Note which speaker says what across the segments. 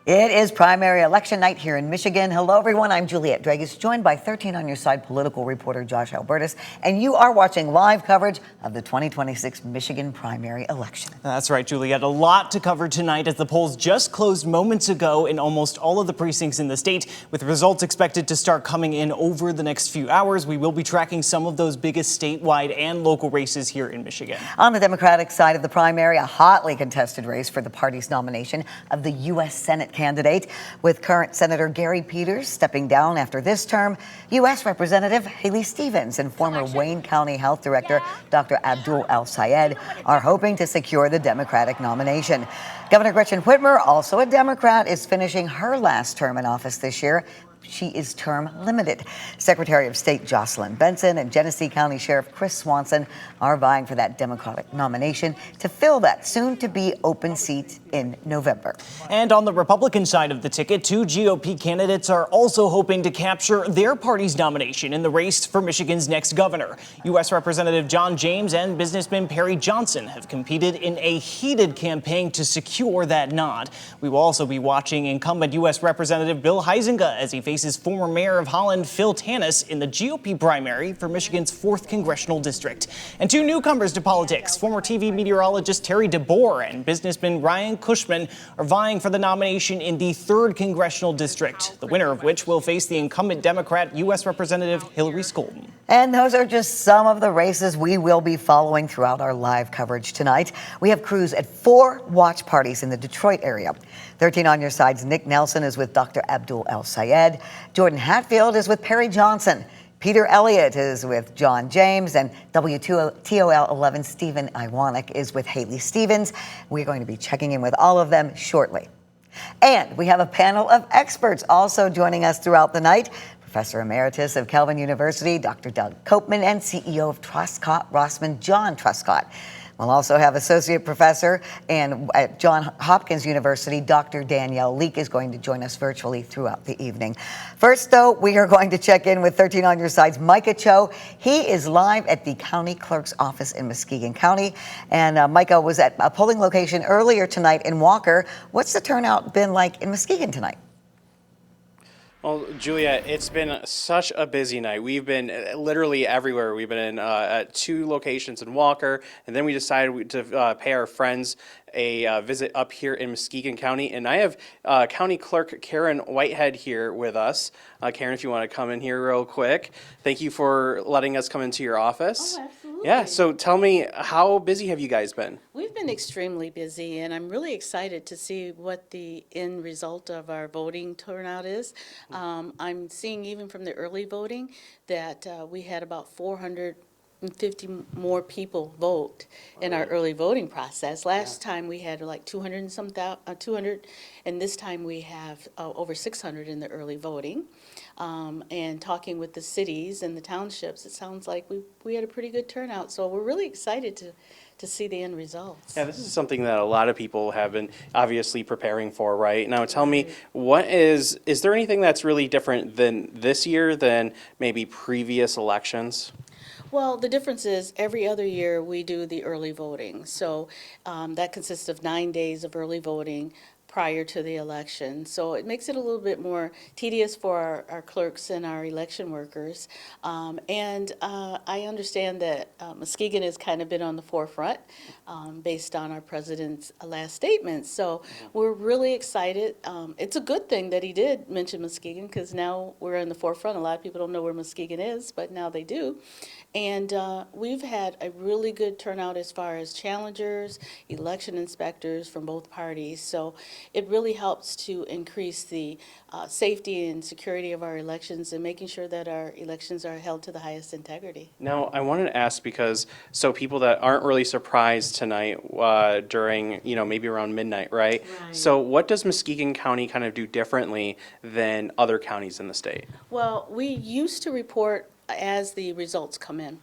Speaker 1: It is primary election night here in Michigan. Hello, everyone. I'm Juliette Dragus, joined by 13 on Your Side political reporter Josh Albertus, and you are watching live coverage of the 2026 Michigan primary election.
Speaker 2: That's right, Juliette. A lot to cover tonight as the polls just closed moments ago in almost all of the precincts in the state, with results expected to start coming in over the next few hours. We will be tracking some of those biggest statewide and local races here in Michigan.
Speaker 1: On the Democratic side of the primary, a hotly contested race for the party's nomination of the U.S. Senate candidate, with current Senator Gary Peters stepping down after this term. U.S. Representative Haley Stevens and former Wayne County Health Director Dr. Abdul El-Sayed are hoping to secure the Democratic nomination. Governor Gretchen Whitmer, also a Democrat, is finishing her last term in office this year. She is term limited. Secretary of State Jocelyn Benson and Genesee County Sheriff Chris Swanson are vying for that Democratic nomination to fill that soon-to-be open seat in November.
Speaker 2: And on the Republican side of the ticket, two GOP candidates are also hoping to capture their party's nomination in the race for Michigan's next governor. U.S. Representative John James and businessman Perry Johnson have competed in a heated campaign to secure that nod. We will also be watching incumbent U.S. Representative Bill Huizenga as he faces former mayor of Holland Phil Tanis in the GOP primary for Michigan's 4th congressional district. And two newcomers to politics, former TV meteorologist Terry DeBoer and businessman Ryan Cushman, are vying for the nomination in the 3rd congressional district, the winner of which will face the incumbent Democrat U.S. Representative Hillary Scholten.
Speaker 1: And those are just some of the races we will be following throughout our live coverage tonight. We have crews at 4 watch parties in the Detroit area. 13 on Your Side's Nick Nelson is with Dr. Abdul El-Sayed. Jordan Hatfield is with Perry Johnson. Peter Elliott is with John James, and WTOL 11 Stephen Iwanek is with Haley Stevens. We're going to be checking in with all of them shortly. And we have a panel of experts also joining us throughout the night. Professor Emeritus of Calvin University, Dr. Doug Copeman, and CEO of Truscott Rossman, John Truscott. We'll also have Associate Professor at Johns Hopkins University, Dr. Danielle Leake, is going to join us virtually throughout the evening. First, though, we are going to check in with 13 on Your Side's Micah Cho. He is live at the county clerk's office in Muskegon County. And Micah was at a polling location earlier tonight in Walker. What's the turnout been like in Muskegon tonight?
Speaker 3: Well, Julia, it's been such a busy night. We've been literally everywhere. We've been at 2 locations in Walker, and then we decided to pay our friends a visit up here in Muskegon County. And I have County Clerk Karen Whitehead here with us. Karen, if you want to come in here real quick. Thank you for letting us come into your office.
Speaker 4: Oh, absolutely.
Speaker 3: Yeah, so tell me, how busy have you guys been?
Speaker 4: We've been extremely busy, and I'm really excited to see what the end result of our voting turnout is. I'm seeing even from the early voting that we had about 450 more people vote in our early voting process. Last time we had like 200 and some 200, and this time we have over 600 in the early voting. And talking with the cities and the townships, it sounds like we had a pretty good turnout. So we're really excited to see the end results.
Speaker 3: Yeah, this is something that a lot of people have been obviously preparing for, right? Now tell me, is there anything that's really different than this year than maybe previous elections?
Speaker 4: Well, the difference is every other year we do the early voting. So that consists of 9 days of early voting prior to the election. So it makes it a little bit more tedious for our clerks and our election workers. And I understand that Muskegon has kind of been on the forefront based on our president's last statement. So we're really excited. It's a good thing that he did mention Muskegon, because now we're in the forefront. A lot of people don't know where Muskegon is, but now they do. And we've had a really good turnout as far as challengers, election inspectors from both parties. So it really helps to increase the safety and security of our elections and making sure that our elections are held to the highest integrity.
Speaker 3: Now, I wanted to ask because, so people that aren't really surprised tonight during, maybe around midnight, right? So what does Muskegon County kind of do differently than other counties in the state?
Speaker 4: Well, we used to report as the results come in.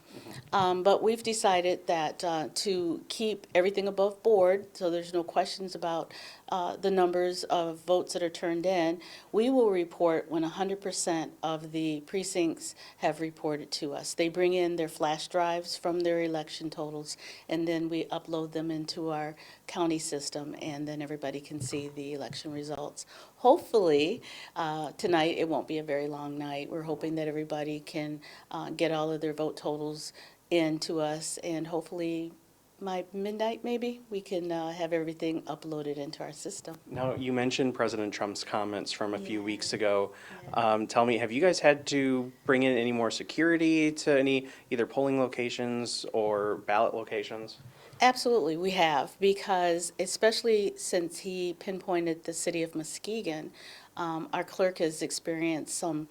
Speaker 4: But we've decided that to keep everything above board, so there's no questions about the numbers of votes that are turned in, we will report when 100% of the precincts have reported to us. They bring in their flash drives from their election totals, and then we upload them into our county system, and then everybody can see the election results. Hopefully, tonight, it won't be a very long night. We're hoping that everybody can get all of their vote totals in to us, and hopefully by midnight, maybe, we can have everything uploaded into our system.
Speaker 3: Now, you mentioned President Trump's comments from a few weeks ago. Tell me, have you guys had to bring in any more security to any either polling locations or ballot locations?
Speaker 4: Absolutely, we have, because especially since he pinpointed the city of Muskegon, our clerk has experienced some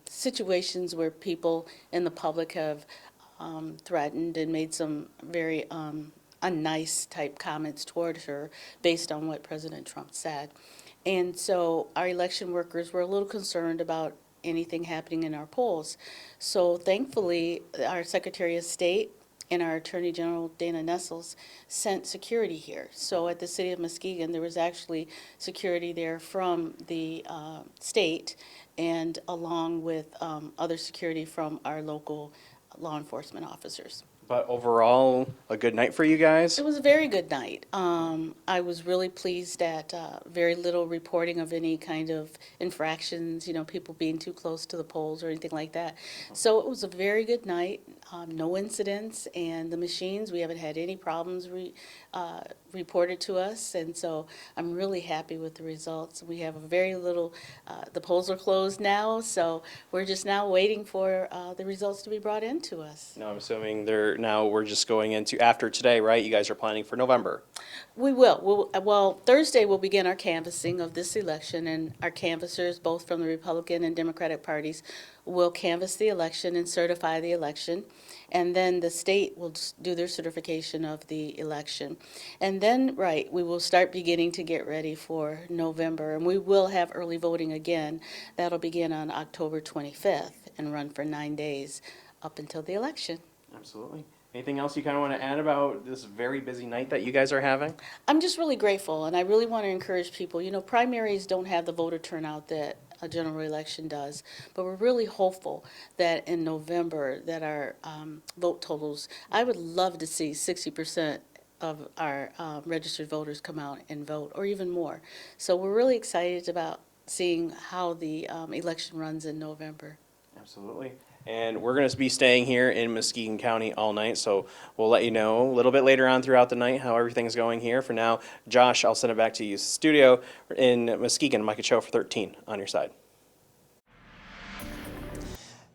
Speaker 4: situations where people in the public have threatened and made some very unnice type comments toward her based on what President Trump said. And so our election workers were a little concerned about anything happening in our polls. So thankfully, our Secretary of State and our Attorney General, Dana Nessels, sent security here. So at the city of Muskegon, there was actually security there from the state, and along with other security from our local law enforcement officers.
Speaker 3: But overall, a good night for you guys?
Speaker 4: It was a very good night. I was really pleased at very little reporting of any kind of infractions, people being too close to the polls or anything like that. So it was a very good night, no incidents, and the machines, we haven't had any problems reported to us, and so I'm really happy with the results. We have a very little, the polls are closed now, so we're just now waiting for the results to be brought in to us.
Speaker 3: No, I'm assuming we're just going into, after today, right? You guys are planning for November.
Speaker 4: We will. Well, Thursday we'll begin our canvassing of this election, and our canvassers, both from the Republican and Democratic parties, will canvass the election and certify the election. And then the state will do their certification of the election. And then, we will start beginning to get ready for November. And we will have early voting again. That'll begin on October 25th and run for 9 days up until the election.
Speaker 3: Absolutely. Anything else you kind of want to add about this very busy night that you guys are having?
Speaker 4: I'm just really grateful, and I really want to encourage people. Primaries don't have the voter turnout that a general election does, but we're really hopeful that in November that our vote totals, I would love to see 60% of our registered voters come out and vote, or even more. So we're really excited about seeing how the election runs in November.
Speaker 3: Absolutely. And we're going to be staying here in Muskegon County all night, so we'll let you know a little bit later on throughout the night how everything's going here. For now, Josh, I'll send it back to you. Studio in Muskegon, Micah Cho for 13 on your side.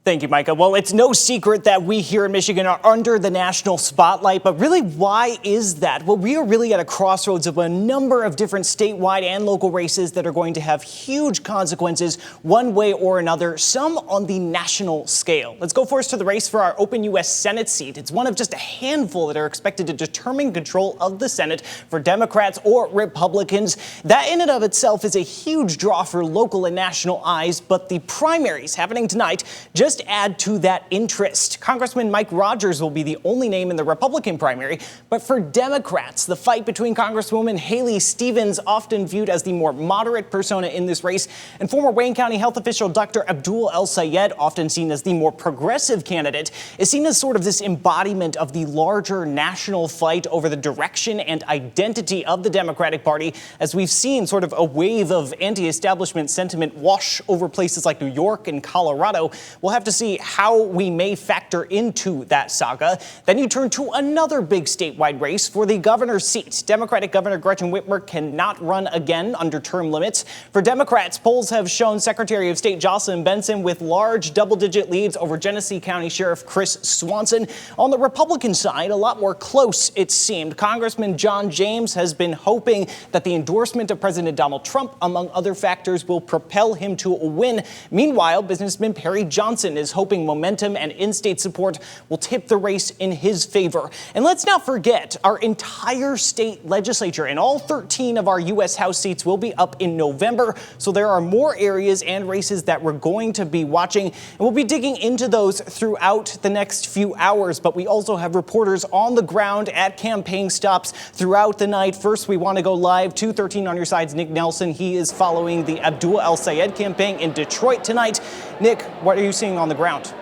Speaker 2: Thank you, Micah. Well, it's no secret that we here in Michigan are under the national spotlight, but really, why is that? Well, we are really at a crossroads of a number of different statewide and local races that are going to have huge consequences one way or another, some on the national scale. Let's go first to the race for our open U.S. Senate seat. It's one of just a handful that are expected to determine control of the Senate for Democrats or Republicans. That in and of itself is a huge draw for local and national eyes, but the primaries happening tonight just add to that interest. Congressman Mike Rogers will be the only name in the Republican primary, but for Democrats, the fight between Congresswoman Haley Stevens, often viewed as the more moderate persona in this race, and former Wayne County health official Dr. Abdul El-Sayed, often seen as the more progressive candidate, is seen as sort of this embodiment of the larger national fight over the direction and identity of the Democratic Party, as we've seen sort of a wave of anti-establishment sentiment wash over places like New York and Colorado. We'll have to see how we may factor into that saga. Then you turn to another big statewide race for the governor's seat. Democratic Governor Gretchen Whitmer cannot run again under term limits. For Democrats, polls have shown Secretary of State Jocelyn Benson with large double-digit leads over Genesee County Sheriff Chris Swanson. On the Republican side, a lot more close, it seemed. Congressman John James has been hoping that the endorsement of President Donald Trump, among other factors, will propel him to a win. Meanwhile, businessman Perry Johnson Nelson is hoping momentum and in-state support will tip the race in his favor. And let's not forget, our entire state legislature and all 13 of our U.S. House seats will be up in November. So there are more areas and races that we're going to be watching, and we'll be digging into those throughout the next few hours. But we also have reporters on the ground at campaign stops throughout the night. First, we want to go live to 13 on your side's Nick Nelson. He is following the Abdul El-Sayed campaign in Detroit tonight. Nick, what are you seeing on the ground?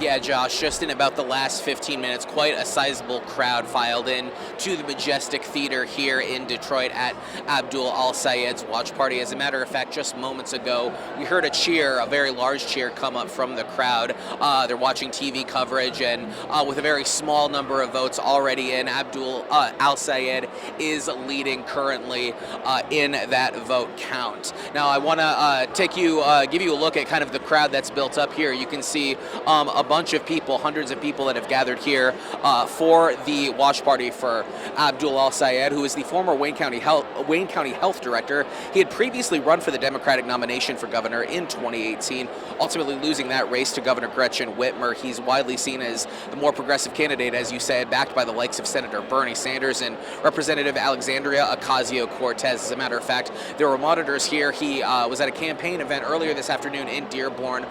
Speaker 5: Yeah, Josh, just in about the last 15 minutes, quite a sizable crowd filed in to the Majestic Theater here in Detroit at Abdul El-Sayed's watch party. As a matter of fact, just moments ago, we heard a cheer, a very large cheer, come up from the crowd. They're watching TV coverage, and with a very small number of votes already in, Abdul El-Sayed is leading currently in that vote count. Now, I want to give you a look at kind of the crowd that's built up here. You can see a bunch of people, hundreds of people that have gathered here for the watch party for Abdul El-Sayed, who is the former Wayne County Health Director. He had previously run for the Democratic nomination for governor in 2018, ultimately losing that race to Governor Gretchen Whitmer. He's widely seen as the more progressive candidate, as you said, backed by the likes of Senator Bernie Sanders and Representative Alexandria Ocasio-Cortez. As a matter of fact, there were monitors here. He was at a campaign event earlier this afternoon in Dearborn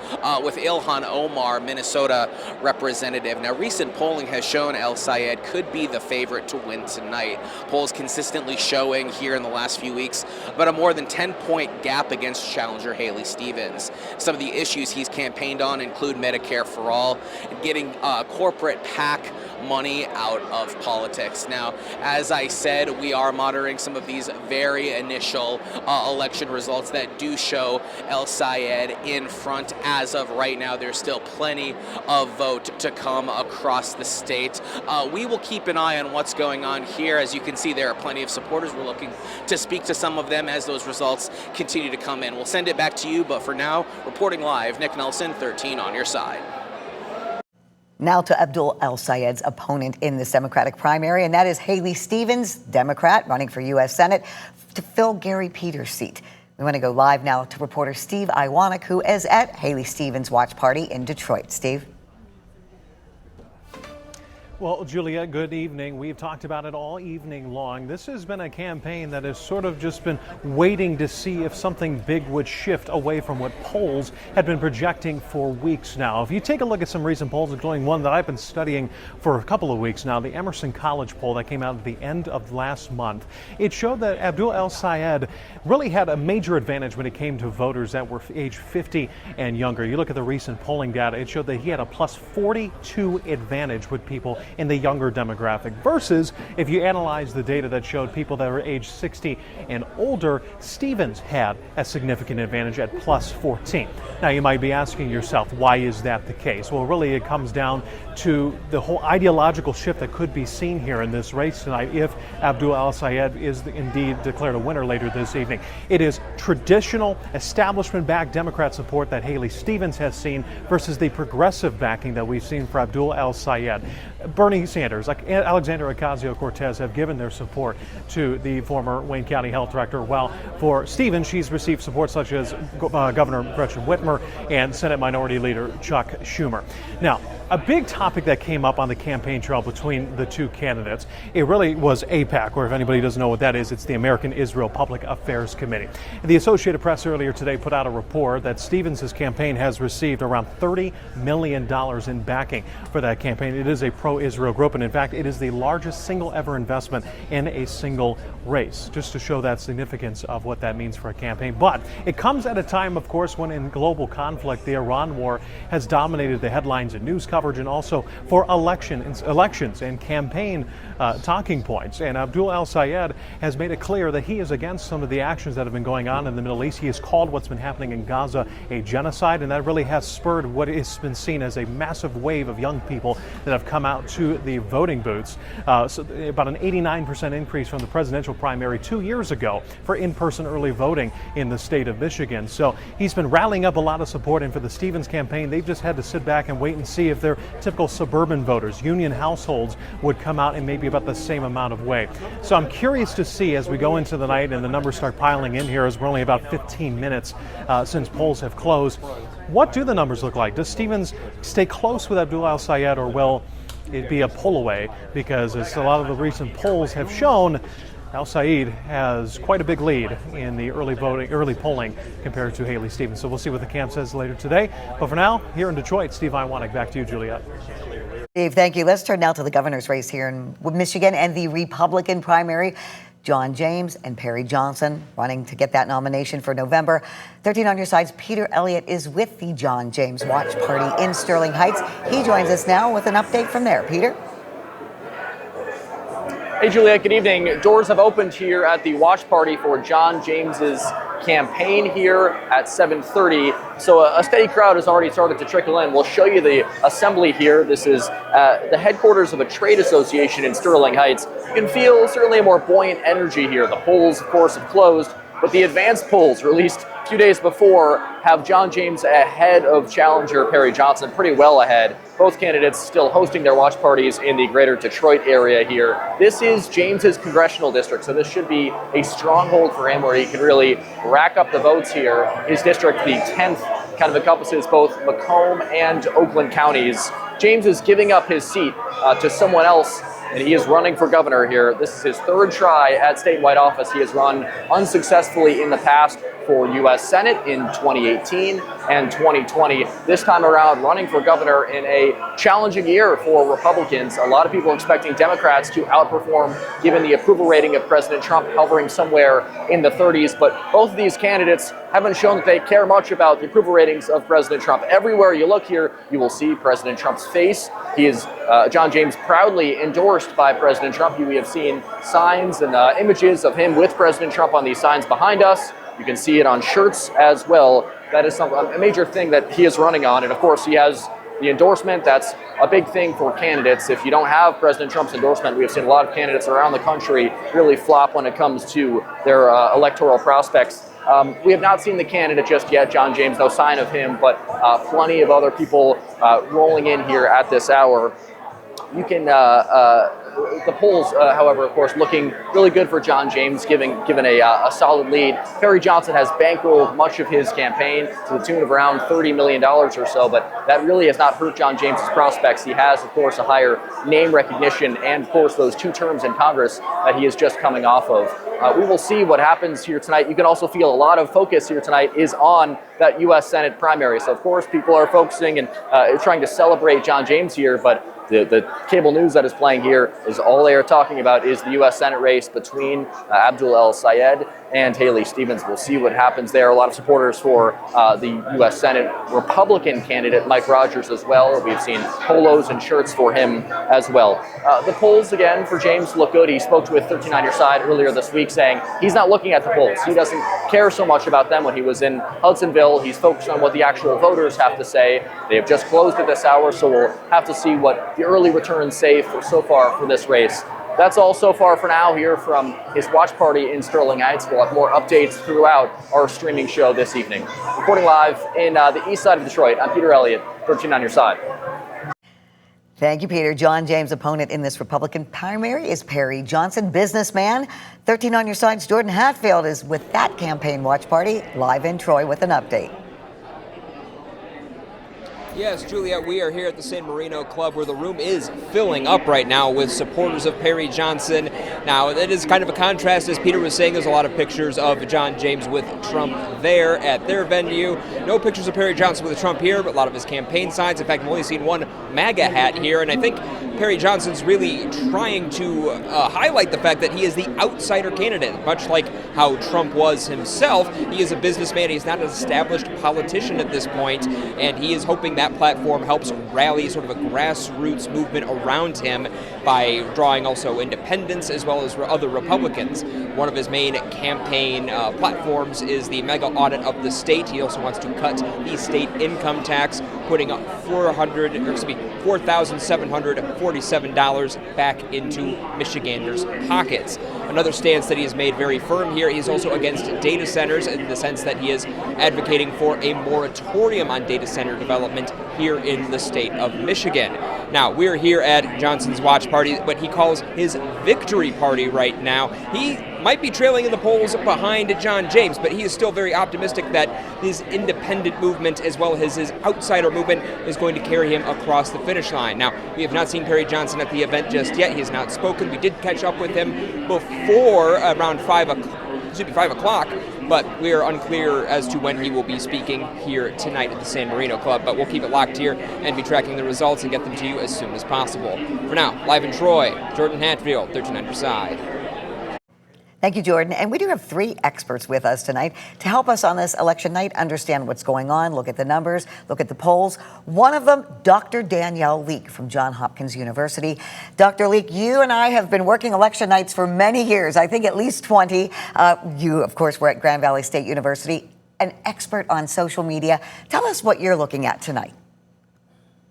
Speaker 5: with Ilhan Omar, Minnesota representative. Now, recent polling has shown El-Sayed could be the favorite to win tonight. Polls consistently showing here in the last few weeks about a more than 10-point gap against challenger Haley Stevens. Some of the issues he's campaigned on include Medicare for All and getting corporate PAC money out of politics. Now, as I said, we are monitoring some of these very initial election results that do show El-Sayed in front as of right now. There's still plenty of vote to come across the state. We will keep an eye on what's going on here. As you can see, there are plenty of supporters. We're looking to speak to some of them as those results continue to come in. We'll send it back to you, but for now, reporting live, Nick Nelson, 13 on your side.
Speaker 1: Now to Abdul El-Sayed's opponent in this Democratic primary, and that is Haley Stevens, Democrat, running for U.S. Senate to fill Gary Peters' seat. We want to go live now to reporter Steve Iwanek, who is at Haley Stevens' watch party in Detroit. Steve?
Speaker 6: Well, Julia, good evening. We've talked about it all evening long. This has been a campaign that has sort of just been waiting to see if something big would shift away from what polls had been projecting for weeks now. If you take a look at some recent polls, including one that I've been studying for a couple of weeks now, the Emerson College poll that came out at the end of last month, it showed that Abdul El-Sayed really had a major advantage when it came to voters that were age 50 and younger. You look at the recent polling data, it showed that he had a plus 42 advantage with people in the younger demographic, versus if you analyze the data that showed people that were age 60 and older, Stevens had a significant advantage at plus 14. Now, you might be asking yourself, why is that the case? Well, really, it comes down to the whole ideological shift that could be seen here in this race tonight if Abdul El-Sayed is indeed declared a winner later this evening. It is traditional establishment-backed Democrat support that Haley Stevens has seen versus the progressive backing that we've seen for Abdul El-Sayed. Bernie Sanders, like Alexandria Ocasio-Cortez, have given their support to the former Wayne County Health Director, while for Stevens, she's received support such as Governor Gretchen Whitmer and Senate Minority Leader Chuck Schumer. Now, a big topic that came up on the campaign trail between the two candidates, it really was AIPAC, or if anybody doesn't know what that is, it's the American Israel Public Affairs Committee. The Associated Press earlier today put out a report that Stevens' campaign has received around $30 million in backing for that campaign. It is a pro-Israel group, and in fact, it is the largest single ever investment in a single race, just to show that significance of what that means for a campaign. But it comes at a time, of course, when in global conflict, the Iran war has dominated the headlines and news coverage, and also for elections and campaign talking points. And Abdul El-Sayed has made it clear that he is against some of the actions that have been going on in the Middle East. He has called what's been happening in Gaza a genocide, and that really has spurred what has been seen as a massive wave of young people that have come out to the voting booths. So about an 89% increase from the presidential primary 2 years ago for in-person early voting in the state of Michigan. So he's been rallying up a lot of support, and for the Stevens campaign, they've just had to sit back and wait and see if their typical suburban voters, union households, would come out in maybe about the same amount of way. So I'm curious to see as we go into the night and the numbers start piling in here, as we're only about 15 minutes since polls have closed. What do the numbers look like? Does Stevens stay close with Abdul El-Sayed, or will it be a pull away? Because as a lot of the recent polls have shown, El-Sayed has quite a big lead in the early polling compared to Haley Stevens. So we'll see what the camp says later today. But for now, here in Detroit, Steve Iwanek, back to you, Juliet.
Speaker 1: Steve, thank you. Let's turn now to the governor's race here in Michigan and the Republican primary. John James and Perry Johnson running to get that nomination for November. 13 on your sides, Peter Elliott is with the John James Watch Party in Sterling Heights. He joins us now with an update from there. Peter?
Speaker 7: Hey, Juliet, good evening. Doors have opened here at the watch party for John James's campaign here at 7:30. So a steady crowd has already started to trickle in. We'll show you the assembly here. This is the headquarters of a trade association in Sterling Heights. You can feel certainly a more buoyant energy here. The polls, of course, have closed, but the advanced polls released a few days before have John James ahead of challenger Perry Johnson, pretty well ahead. Both candidates still hosting their watch parties in the greater Detroit area here. This is James's congressional district, so this should be a stronghold for him where he can really rack up the votes here. His district, the 10th, kind of encompasses both Macomb and Oakland counties. James is giving up his seat to someone else, and he is running for governor here. This is his third try at statewide office. He has run unsuccessfully in the past for U.S. Senate in 2018 and 2020. This time around, running for governor in a challenging year for Republicans. A lot of people expecting Democrats to outperform, given the approval rating of President Trump hovering somewhere in the 30s. But both of these candidates haven't shown that they care much about the approval ratings of President Trump. Everywhere you look here, you will see President Trump's face. He is, John James, proudly endorsed by President Trump. We have seen signs and images of him with President Trump on these signs behind us. You can see it on shirts as well. That is a major thing that he is running on. And of course, he has the endorsement. That's a big thing for candidates. If you don't have President Trump's endorsement, we have seen a lot of candidates around the country really flop when it comes to their electoral prospects. We have not seen the candidate just yet, John James, no sign of him, but plenty of other people rolling in here at this hour. You can, the polls, however, of course, looking really good for John James, given a solid lead. Perry Johnson has bankrolled much of his campaign to the tune of around $30 million or so, but that really has not hurt John James's prospects. He has, of course, a higher name recognition and, of course, those 2 terms in Congress that he is just coming off of. We will see what happens here tonight. You can also feel a lot of focus here tonight is on that U.S. Senate primary. So, of course, people are focusing and trying to celebrate John James here, but the cable news that is playing here is all they are talking about is the U.S. Senate race between Abdul El-Sayed and Haley Stevens. We'll see what happens there. A lot of supporters for the U.S. Senate Republican candidate Mike Rogers as well. We've seen polos and shirts for him as well. The polls, again, for James look good. He spoke with 13 on Your Side earlier this week saying he's not looking at the polls. He doesn't care so much about them. When he was in Hudsonville, he's focused on what the actual voters have to say. They have just closed at this hour, so we'll have to see what the early returns say so far for this race. That's all so far for now here from his watch party in Sterling Heights. We'll have more updates throughout our streaming show this evening. Reporting live in the east side of Detroit, I'm Peter Elliott, 13 on Your Side.
Speaker 1: Thank you, Peter. John James' opponent in this Republican primary is Perry Johnson, businessman. 13 on Your Side's Jordan Hatfield is with that campaign watch party live in Troy with an update.
Speaker 8: Yes, Juliet, we are here at the San Marino Club where the room is filling up right now with supporters of Perry Johnson. Now, it is kind of a contrast, as Peter was saying. There's a lot of pictures of John James with Trump there at their venue. No pictures of Perry Johnson with Trump here, but a lot of his campaign signs. In fact, I've only seen one MAGA hat here, and I think Perry Johnson's really trying to highlight the fact that he is the outsider candidate, much like how Trump was himself. He is a businessman. He's not an established politician at this point, and he is hoping that platform helps rally sort of a grassroots movement around him by drawing also independents as well as other Republicans. One of his main campaign platforms is the mega audit of the state. He also wants to cut the state income tax, putting up $4,747 back into Michiganders' pockets. Another stance that he has made very firm here, he's also against data centers in the sense that he is advocating for a moratorium on data center development here in the state of Michigan. Now, we're here at Johnson's watch party, what he calls his victory party right now. He might be trailing in the polls behind John James, but he is still very optimistic that his independent movement as well as his outsider movement is going to carry him across the finish line. Now, we have not seen Perry Johnson at the event just yet. He has not spoken. We did catch up with him before around 5 o'clock, but we are unclear as to when he will be speaking here tonight at the San Marino Club. But we'll keep it locked here and be tracking the results and get them to you as soon as possible. For now, live in Troy, Jordan Hatfield, 13 on your side.
Speaker 1: Thank you, Jordan. And we do have 3 experts with us tonight to help us on this election night understand what's going on, look at the numbers, look at the polls. One of them, Dr. Danielle Leake from Johns Hopkins University. Dr. Leake, you and I have been working election nights for many years, I think at least 20. You, of course, were at Grand Valley State University, an expert on social media. Tell us what you're looking at tonight.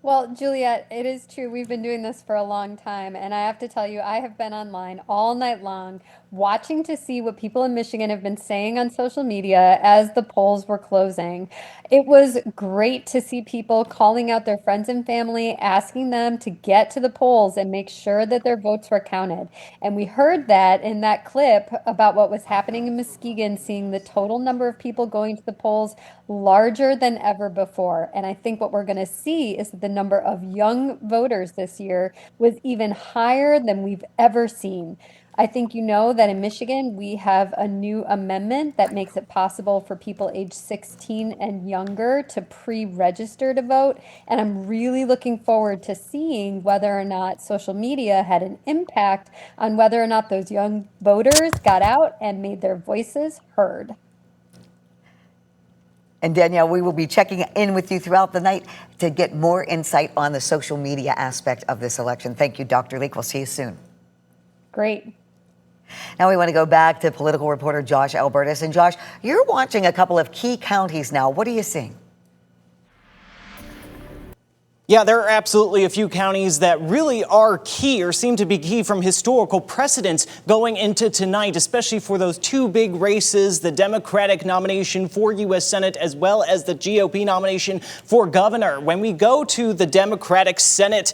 Speaker 9: Well, Juliet, it is true. We've been doing this for a long time. And I have to tell you, I have been online all night long watching to see what people in Michigan have been saying on social media as the polls were closing. It was great to see people calling out their friends and family, asking them to get to the polls and make sure that their votes were counted. And we heard that in that clip about what was happening in Muskegon, seeing the total number of people going to the polls larger than ever before. And I think what we're going to see is that the number of young voters this year was even higher than we've ever seen. I think you know that in Michigan, we have a new amendment that makes it possible for people age 16 and younger to pre-register to vote. And I'm really looking forward to seeing whether or not social media had an impact on whether or not those young voters got out and made their voices heard.
Speaker 1: And Danielle, we will be checking in with you throughout the night to get more insight on the social media aspect of this election. Thank you, Dr. Leake. We'll see you soon.
Speaker 9: Great.
Speaker 1: Now we want to go back to political reporter Josh Albertus. And Josh, you're watching a couple of key counties now. What are you seeing?
Speaker 2: Yeah, there are absolutely a few counties that really are key or seem to be key from historical precedents going into tonight, especially for those 2 big races, the Democratic nomination for U.S. Senate as well as the GOP nomination for governor. When we go to the Democratic Senate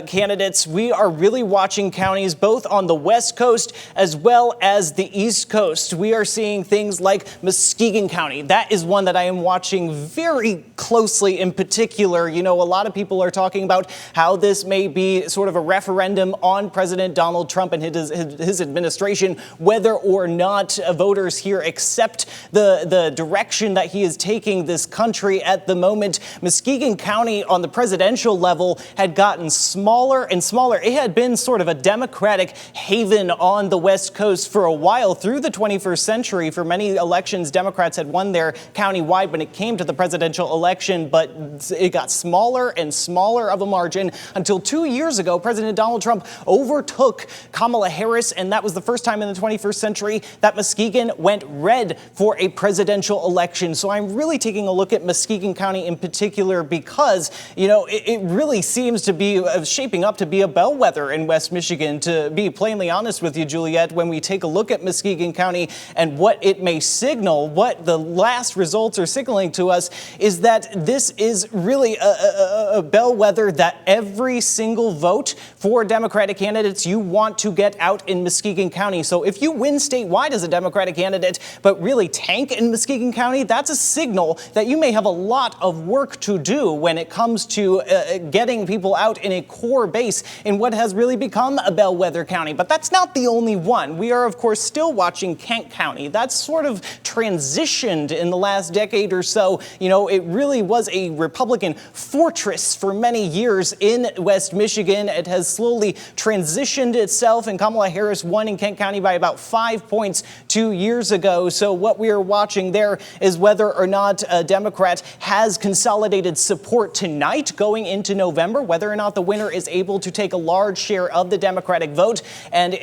Speaker 2: candidates, we are really watching counties both on the West Coast as well as the East Coast. We are seeing things like Muskegon County. That is one that I am watching very closely in particular. You know, a lot of people are talking about how this may be sort of a referendum on President Donald Trump and his administration, whether or not voters here accept the direction that he is taking this country at the moment. Muskegon County on the presidential level had gotten smaller and smaller. It had been sort of a Democratic haven on the West Coast for a while through the 21st century. For many elections, Democrats had won their county-wide when it came to the presidential election, but it got smaller and smaller of a margin until 2 years ago, President Donald Trump overtook Kamala Harris, and that was the first time in the 21st century that Muskegon went red for a presidential election. So I'm really taking a look at Muskegon County in particular because, you know, it really seems to be shaping up to be a bellwether in West Michigan. To be plainly honest with you, Juliet, when we take a look at Muskegon County and what it may signal, what the last results are signaling to us is that this is really a bellwether that every single vote for Democratic candidates you want to get out in Muskegon County. So if you win statewide as a Democratic candidate, but really tank in Muskegon County, that's a signal that you may have a lot of work to do when it comes to getting people out in a core base in what has really become a bellwether county. But that's not the only one. We are, of course, still watching Kent County. That's sort of transitioned in the last decade or so. You know, it really was a Republican fortress Democrats. For many years in West Michigan, it has slowly transitioned itself, and Kamala Harris won in Kent County by about 5 points 2 years ago. So what we are watching there is whether or not a Democrat has consolidated support tonight going into November, whether or not the winner is able to take a large share of the Democratic vote and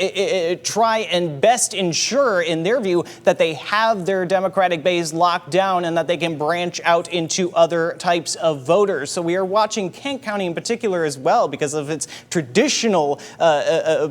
Speaker 2: try and best ensure, in their view, that they have their Democratic base locked down and that they can branch out into other types of voters. So we are watching Kent County in particular as well because of its traditional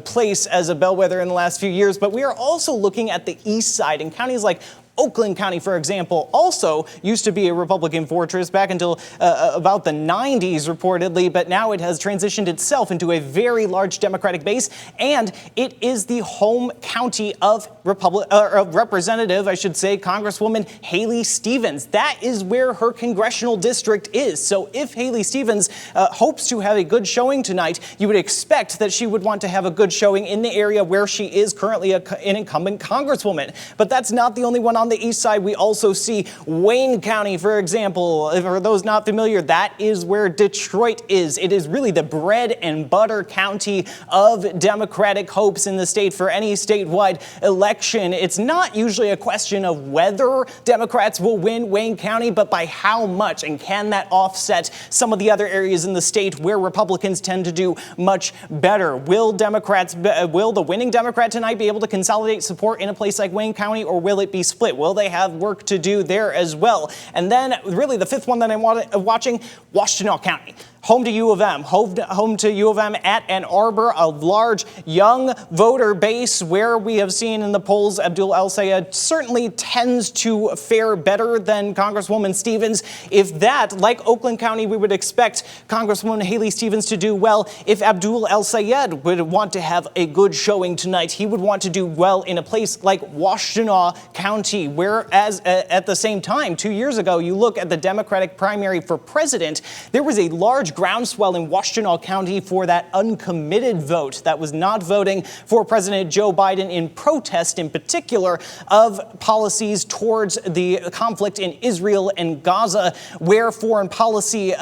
Speaker 2: place as a bellwether in the last few years. But we are also looking at the east side, and counties like Oakland County, for example, also used to be a Republican fortress back until about the 90s, reportedly, but now it has transitioned itself into a very large Democratic base, and it is the home county of Representative, I should say, Congresswoman Haley Stevens. That is where her congressional district is. So if Haley Stevens hopes to have a good showing tonight, you would expect that she would want to have a good showing in the area where she is currently an incumbent Congresswoman. But that's not the only one on the east side. We also see Wayne County, for example. For those not familiar, that is where Detroit is. It is really the bread and butter county of Democratic hopes in the state for any statewide election. It's not usually a question of whether Democrats will win Wayne County, but by how much, and can that offset some of the other areas in the state where Republicans tend to do much better? Will the winning Democrat tonight be able to consolidate support in a place like Wayne County, or will it be split? Will they have work to do there as well? And then really the fifth one that I'm watching, Washtenaw County. Home to U of M, home to U of M at Ann Arbor, a large young voter base where we have seen in the polls Abdul El-Sayed certainly tends to fare better than Congresswoman Stevens. If that, like Oakland County, we would expect Congresswoman Haley Stevens to do well. If Abdul El-Sayed would want to have a good showing tonight, he would want to do well in a place like Washtenaw County, whereas at the same time, 2 years ago, you look at the Democratic primary for president, there was a large groundswell in Washtenaw County for that uncommitted vote that was not voting for President Joe Biden in protest, in particular, of policies towards the conflict in Israel and Gaza, where foreign policy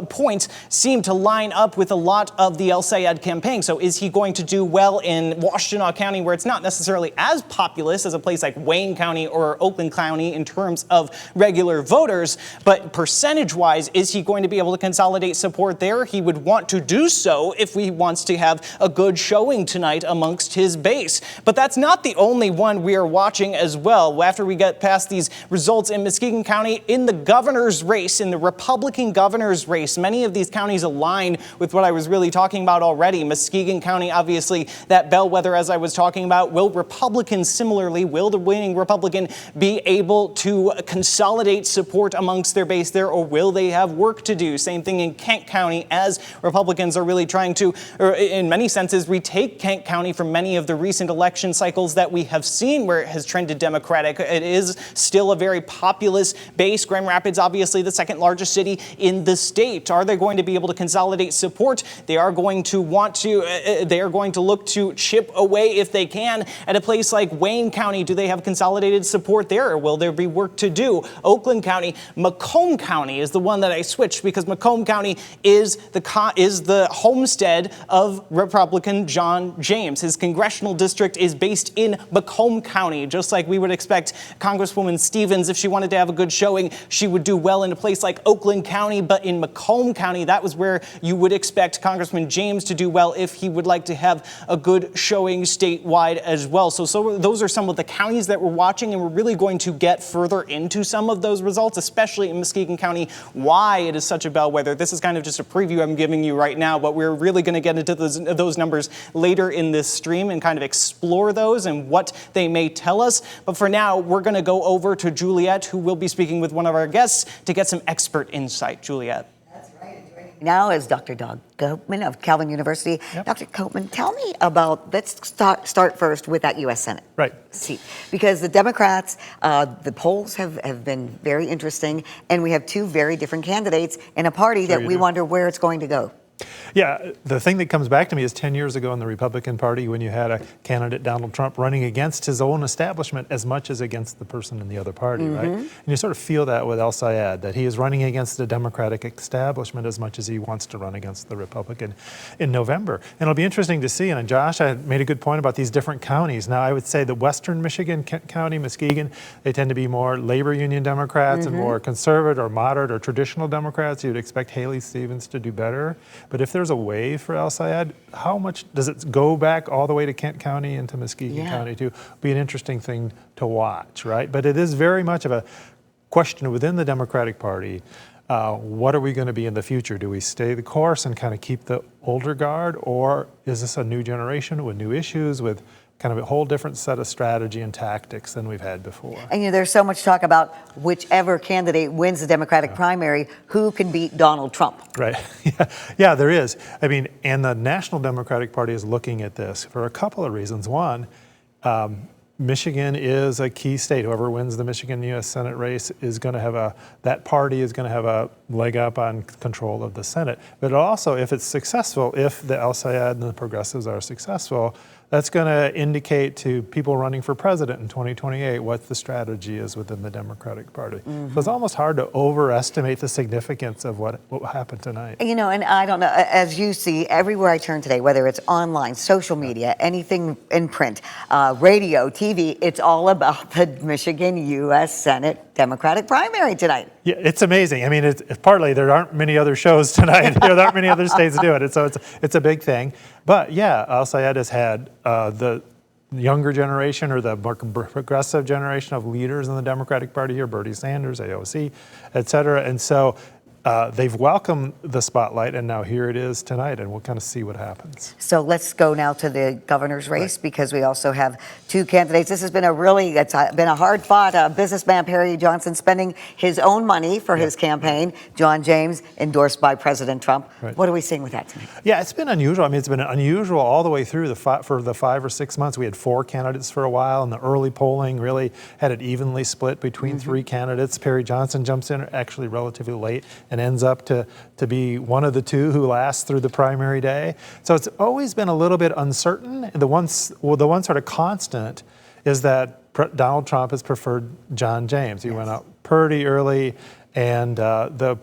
Speaker 2: points seem to line up with a lot of the El-Sayed campaign. So is he going to do well in Washtenaw County, where it's not necessarily as populous as a place like Wayne County or Oakland County in terms of regular voters, but percentage-wise, is he going to be able to consolidate support there? He would want to do so if he wants to have a good showing tonight amongst his base. But that's not the only one we are watching as well. After we get past these results in Muskegon County, in the governor's race, in the Republican governor's race, many of these counties align with what I was really talking about already. Muskegon County, obviously, that bellwether, as I was talking about. Will Republicans similarly, will the winning Republican be able to consolidate support amongst their base there, or will they have work to do? Same thing in Kent County, as Republicans are really trying to, or in many senses, retake Kent County from many of the recent election cycles that we have seen where it has trended Democratic. It is still a very populous base. Grand Rapids, obviously, the second largest city in the state. Are they going to be able to consolidate support? They are going to want to, they are going to look to chip away if they can at a place like Wayne County. Do they have consolidated support there, or will there be work to do? Oakland County, Macomb County is the one that I switched because Macomb County is the homestead of Republican John James. His congressional district is based in Macomb County. Just like we would expect Congresswoman Stevens, if she wanted to have a good showing, she would do well in a place like Oakland County, but in Macomb County, that was where you would expect Congressman James to do well if he would like to have a good showing statewide as well. So those are some of the counties that we're watching, and we're really going to get further into some of those results, especially in Muskegon County, why it is such a bellwether. This is kind of just a preview I'm giving you right now, but we're really going to get into those numbers later in this stream and kind of explore those and what they may tell us. But for now, we're going to go over to Juliet, who will be speaking with one of our guests to get some expert insight. Juliet.
Speaker 1: Now is Dr. Doug Copeman of Calvin University. Yep. Dr. Copeman, tell me about, let's start first with that U.S. Senate seat. Because the Democrats, the polls have been very interesting, and we have two very different candidates in a party that we wonder where it's going to go.
Speaker 10: Yeah, the thing that comes back to me is 10 years ago in the Republican Party when you had a candidate, Donald Trump, running against his own establishment as much as against the person in the other party, right? And you sort of feel that with El Sayed, that he is running against the Democratic establishment as much as he wants to run against the Republican in November. And it'll be interesting to see, and Josh, I made a good point about these different counties. Now, I would say the western Michigan county, Muskegon, they tend to be more labor union Democrats and more conservative or moderate or traditional Democrats. You'd expect Haley Stevens to do better. But if there's a way for El Sayed, how much does it go back all the way to Kent County and to Muskegon County too? Be an interesting thing to watch, right? But it is very much of a question within the Democratic Party. What are we going to be in the future? Do we stay the course and kind of keep the older guard, or is this a new generation with new issues, with kind of a whole different set of strategy and tactics than we've had before?
Speaker 1: And there's so much talk about whichever candidate wins the Democratic primary, who can beat Donald Trump.
Speaker 10: Right. Yeah, there is. I mean, and the National Democratic Party is looking at this for a couple of reasons. One, Michigan is a key state. Whoever wins the Michigan U.S. Senate race is going to have that party is going to have a leg up on control of the Senate. But also, if it's successful, if the El Sayed and the progressives are successful, that's going to indicate to people running for president in 2028 what the strategy is within the Democratic Party. So it's almost hard to overestimate the significance of what happened tonight.
Speaker 1: And I don't know, as you see, everywhere I turn today, whether it's online, social media, anything in print, radio, TV, it's all about the Michigan U.S. Senate Democratic primary tonight.
Speaker 10: Yeah, it's amazing. I mean, it's partly there aren't many other shows tonight. There aren't many other states doing it, so it's a big thing. But yeah, El Sayed has had the younger generation or the more progressive generation of leaders in the Democratic Party here, Bernie Sanders, AOC, et cetera. And so they've welcomed the spotlight, and now here it is tonight, and we'll kind of see what happens.
Speaker 1: So let's go now to the governor's race, because we also have two candidates. This has been it's been a hard fought. Businessman Perry Johnson spending his own money for his campaign. John James endorsed by President Trump.
Speaker 10: Right.
Speaker 1: What are we seeing with that tonight?
Speaker 10: Yeah, it's been unusual. I mean, it's been unusual all the way through for the 5 or 6 months. We had 4 candidates for a while, and the early polling really had it evenly split between 3 candidates. Perry Johnson jumps in actually relatively late and ends up to be one of the 2 who lasts through the primary day. So it's always been a little bit uncertain. The one sort of constant is that Donald Trump has preferred John James. He went out pretty early, and the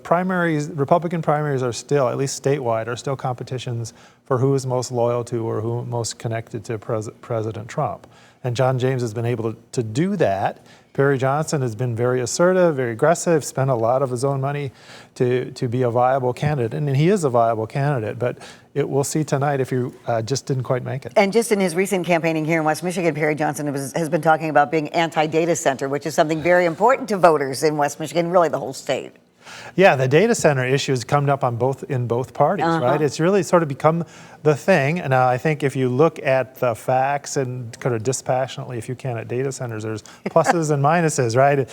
Speaker 10: Republican primaries are still, at least statewide, are still competitions for who is most loyal to or who is most connected to President Trump. And John James has been able to do that. Perry Johnson has been very assertive, very aggressive, spent a lot of his own money to be a viable candidate. And he is a viable candidate, but we'll see tonight if he just didn't quite make it.
Speaker 1: And just in his recent campaigning here in West Michigan, Perry Johnson has been talking about being anti-data center, which is something very important to voters in West Michigan, really the whole state.
Speaker 10: Yeah, the data center issue has come up in both parties, right? It's really sort of become the thing. And I think if you look at the facts and kind of dispassionately, if you can, at data centers, there's pluses and minuses, right?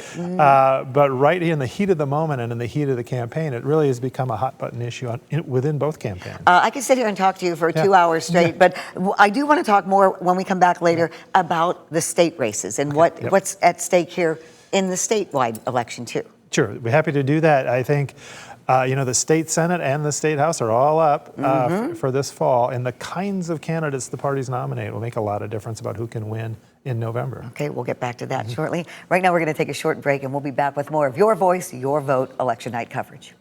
Speaker 10: But right in the heat of the moment and in the heat of the campaign, it really has become a hot button issue within both campaigns.
Speaker 1: I could sit here and talk to you for 2 hours straight, but I do want to talk more when we come back later about the state races and what's at stake here in the statewide election too.
Speaker 10: Sure, we're happy to do that. I think, the state Senate and the state House are all up for this fall, and the kinds of candidates the parties nominate will make a lot of difference about who can win in November.
Speaker 1: Okay, we'll get back to that shortly. Right now, we're going to take a short break, and we'll be back with more of Your Voice, Your Vote election night coverage.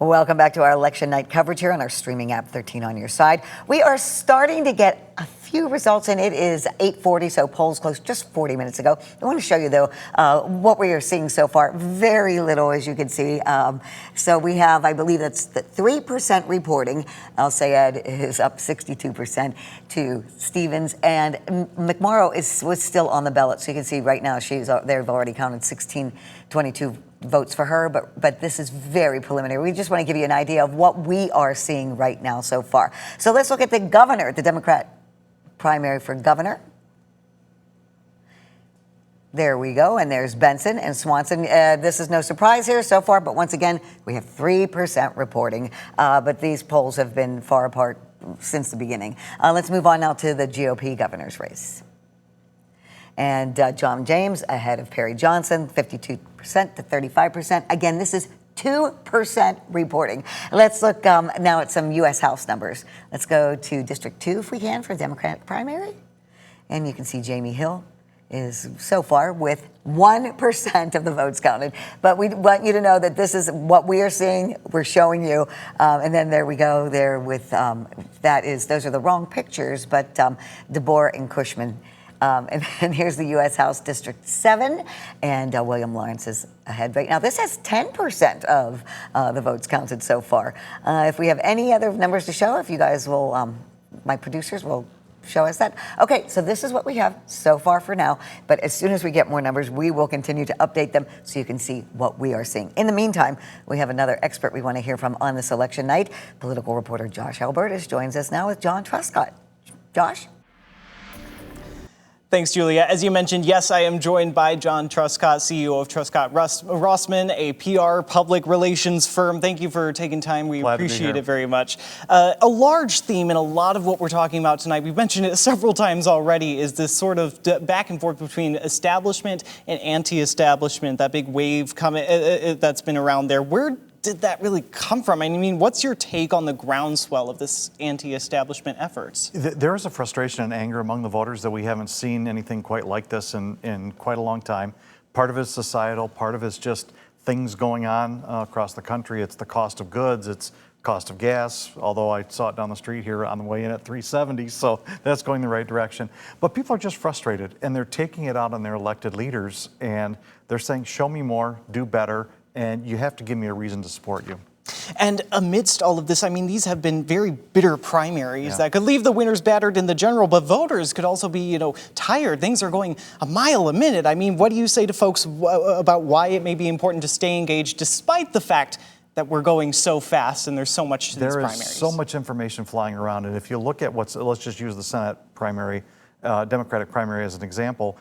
Speaker 1: Welcome back to our election night coverage here on our streaming app 13 on your side. We are starting to get a few results, and it is 8:40, so polls closed just 40 minutes ago. I want to show you, though, what we are seeing so far. Very little, as you can see. So we have, I believe that's the 3% reporting. El Sayed is up 62% to Stevens, and McMorrow was still on the ballot. So you can see right now they've already counted 1622 votes for her, but this is very preliminary. We just want to give you an idea of what we are seeing right now so far. So let's look at the governor, the Democrat primary for governor. There we go, and there's Benson and Swanson. This is no surprise here so far, but once again, we have 3% reporting, but these polls have been far apart since the beginning. Let's move on now to the GOP governor's race. And John James ahead of Perry Johnson, 52% to 35%. Again, this is 2% reporting. Let's look now at some U.S. House numbers. Let's go to District 2, if we can, for Democratic primary. And you can see Jamie Hill is so far with 1% of the votes counted. But we want you to know that this is what we are seeing. We're showing you. And then there we go there with, those are the wrong pictures, but DeBoer and Cushman. And here's the U.S. House District 7, and William Lawrence is ahead right now. This has 10% of the votes counted so far. If we have any other numbers to show, if you guys will, my producers will show us that. Okay, so this is what we have so far for now, but as soon as we get more numbers, we will continue to update them so you can see what we are seeing. In the meantime, we have another expert we want to hear from on this election night. Political reporter Josh Albertus joins us now with John Truscott. Josh?
Speaker 2: Thanks, Julia. As you mentioned, yes, I am joined by John Truscott, CEO of Truscott Rossman, a PR public relations firm. Thank you for taking time. We appreciate it very much. A large theme in a lot of what we're talking about tonight, we've mentioned it several times already, is this sort of back and forth between establishment and anti-establishment, that big wave coming that's been around there. Where did that really come from? I mean, what's your take on the groundswell of this anti-establishment efforts?
Speaker 11: There is a frustration and anger among the voters that we haven't seen anything quite like this in quite a long time. Part of it is societal, part of it is just things going on across the country. It's the cost of goods, it's cost of gas, although I saw it down the street here on the way in at 370, so that's going the right direction. But people are just frustrated, and they're taking it out on their elected leaders, and they're saying, show me more, do better, and you have to give me a reason to support you.
Speaker 2: And amidst all of this, I mean, these have been very bitter primaries that could leave the winners battered in the general, but voters could also be, tired. Things are going a mile a minute. I mean, what do you say to folks about why it may be important to stay engaged despite the fact that we're going so fast and there's so much to these primaries?
Speaker 11: There is so much information flying around, and if you look at let's just use the Senate primary, Democratic primary as an example.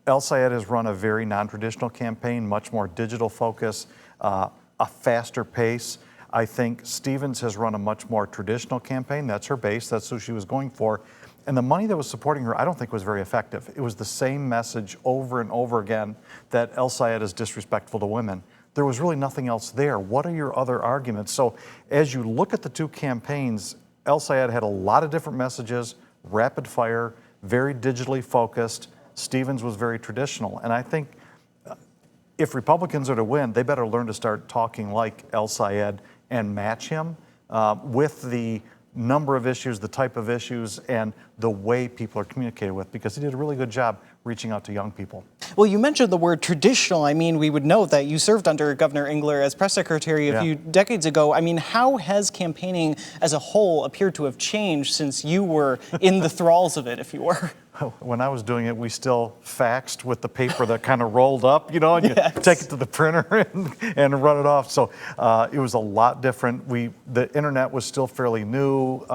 Speaker 11: El Sayed has run a very non-traditional campaign, much more digital focus, a faster pace. I think Stevens has run a much more traditional campaign. That's her base. That's who she was going for. And the money that was supporting her, I don't think was very effective. It was the same message over and over again that El Sayed is disrespectful to women. There was really nothing else there. What are your other arguments? So as you look at the two campaigns, El Sayed had a lot of different messages, rapid fire, very digitally focused. Stevens was very traditional. And I think if Republicans are to win, they better learn to start talking like El Sayed and match him with the number of issues, the type of issues, and the way people are communicated with, because he did a really good job reaching out to young people.
Speaker 2: Well, you mentioned the word traditional. I mean, we would note that you served under Governor Engler as press secretary a few decades ago. I mean, how has campaigning as a whole appeared to have changed since you were in the thralls of it, if you were?
Speaker 11: When I was doing it, we still faxed with the paper that kind of rolled up, and you take it to the printer and run it off. So it was a lot different. The internet was still fairly new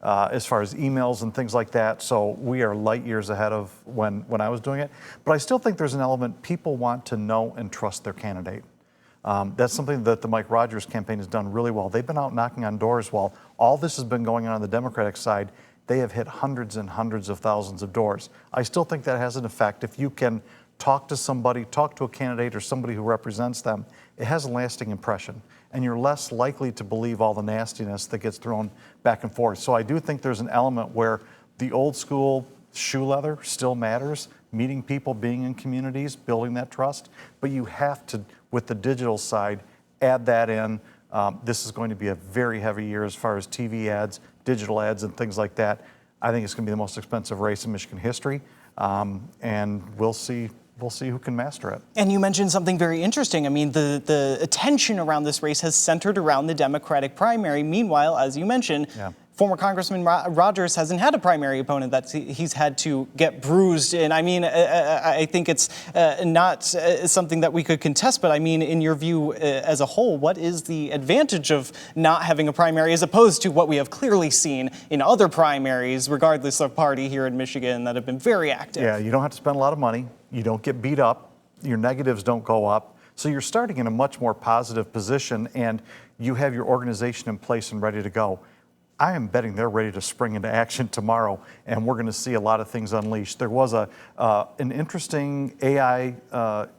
Speaker 11: as far as emails and things like that. So we are light years ahead of when I was doing it. But I still think there's an element, people want to know and trust their candidate. That's something that the Mike Rogers campaign has done really well. They've been out knocking on doors while all this has been going on the Democratic side. They have hit hundreds and hundreds of thousands of doors. I still think that has an effect. If you can talk to somebody, talk to a candidate or somebody who represents them, it has a lasting impression. And you're less likely to believe all the nastiness that gets thrown back and forth. So I do think there's an element where the old school shoe leather still matters, meeting people, being in communities, building that trust. But you have to, with the digital side, add that in. This is going to be a very heavy year as far as TV ads, digital ads, and things like that. I think it's going to be the most expensive race in Michigan history, and we'll see who can master it.
Speaker 2: And you mentioned something very interesting. I mean, the attention around this race has centered around the Democratic primary. Meanwhile, as you mentioned, former Congressman Rogers hasn't had a primary opponent that he's had to get bruised. And I mean, I think it's not something that we could contest, but I mean, in your view as a whole, what is the advantage of not having a primary as opposed to what we have clearly seen in other primaries, regardless of party here in Michigan, that have been very active?
Speaker 11: Yeah, you don't have to spend a lot of money. You don't get beat up. Your negatives don't go up. So you're starting in a much more positive position, and you have your organization in place and ready to go. I am betting they're ready to spring into action tomorrow, and we're going to see a lot of things unleashed. There was an interesting AI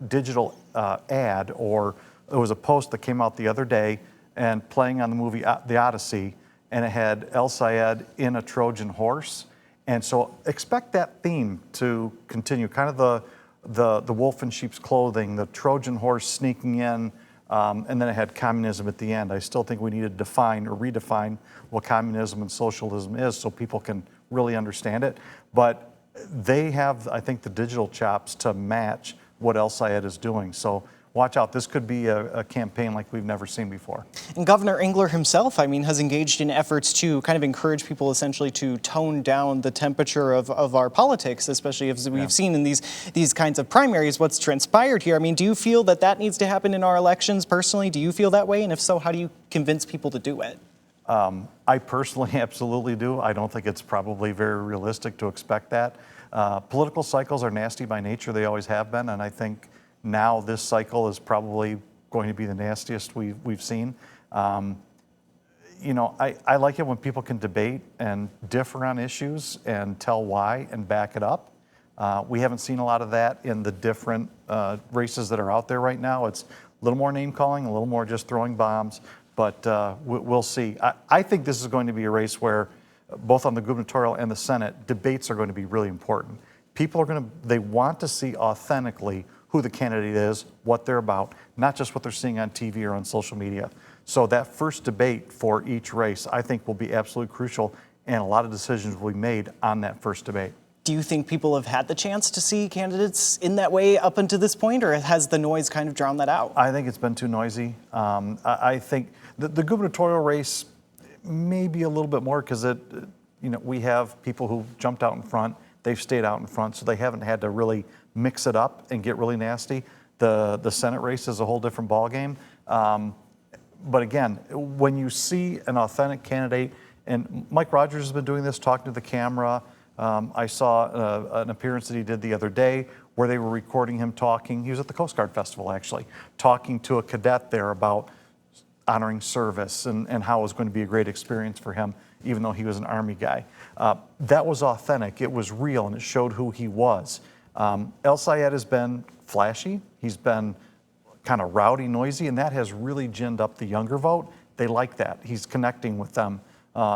Speaker 11: digital ad, or there was a post that came out the other day and playing on the movie The Odyssey, and it had El Sayed in a Trojan horse. And so expect that theme to continue, kind of the wolf in sheep's clothing, the Trojan horse sneaking in, and then it had communism at the end. I still think we need to define or redefine what communism and socialism is so people can really understand it. But they have, I think, the digital chops to match what El Sayed is doing. So watch out. This could be a campaign like we've never seen before. And
Speaker 2: Governor Engler himself, I mean, has engaged in efforts to kind of encourage people essentially to tone down the temperature of our politics, especially as we've seen in these kinds of primaries, what's transpired here. I mean, do you feel that that needs to happen in our elections personally? Do you feel that way? And if so, how do you convince people to do it?
Speaker 11: I personally absolutely do. I don't think it's probably very realistic to expect that. Political cycles are nasty by nature. They always have been. And I think now this cycle is probably going to be the nastiest we've seen. You know, I like it when people can debate and differ on issues and tell why and back it up. We haven't seen a lot of that in the different races that are out there right now. It's a little more name calling, a little more just throwing bombs, but we'll see. I think this is going to be a race where both on the gubernatorial and the Senate, debates are going to be really important. People are they want to see authentically who the candidate is, what they're about, not just what they're seeing on TV or on social media. So that first debate for each race, I think, will be absolutely crucial, and a lot of decisions will be made on that first debate.
Speaker 2: Do you think people have had the chance to see candidates in that way up until this point, or has the noise kind of drowned that out?
Speaker 11: I think it's been too noisy. I think the gubernatorial race may be a little bit more because we have people who jumped out in front. They've stayed out in front, so they haven't had to really mix it up and get really nasty. The Senate race is a whole different ballgame. But again, when you see an authentic candidate, and Mike Rogers has been doing this, talking to the camera. I saw an appearance that he did the other day where they were recording him talking. He was at the Coast Guard Festival, actually, talking to a cadet there about honoring service and how it was going to be a great experience for him, even though he was an Army guy. That was authentic. It was real, and it showed who he was. El Sayed has been flashy. He's been kind of rowdy, noisy, and that has really ginned up the younger vote. They like that. He's connecting with them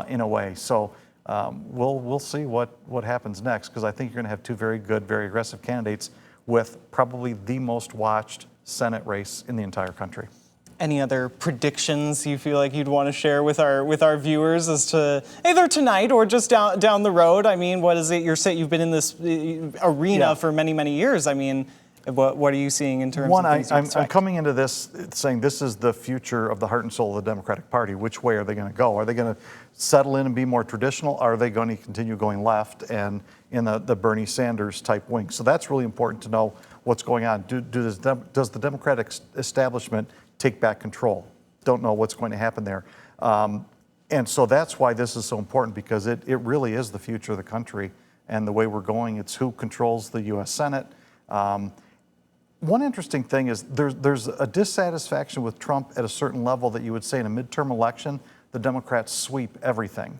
Speaker 11: in a way. So we'll see what happens next, because I think you're going to have two very good, very aggressive candidates with probably the most watched Senate race in the entire country.
Speaker 2: Any other predictions you feel like you'd want to share with our viewers as to either tonight or just down the road? I mean, what is it? You've been in this arena for many, many years. I mean, what are you seeing in terms of things you expect?
Speaker 11: I'm coming into this saying this is the future of the heart and soul of the Democratic Party. Which way are they going to go? Are they going to settle in and be more traditional? Or are they going to continue going left and in the Bernie Sanders type wing? So that's really important to know what's going on. Does the Democratic establishment take back control? Don't know what's going to happen there. And so that's why this is so important, because it really is the future of the country and the way we're going. It's who controls the U.S. Senate. One interesting thing is there's a dissatisfaction with Trump at a certain level that you would say in a midterm election, the Democrats sweep everything.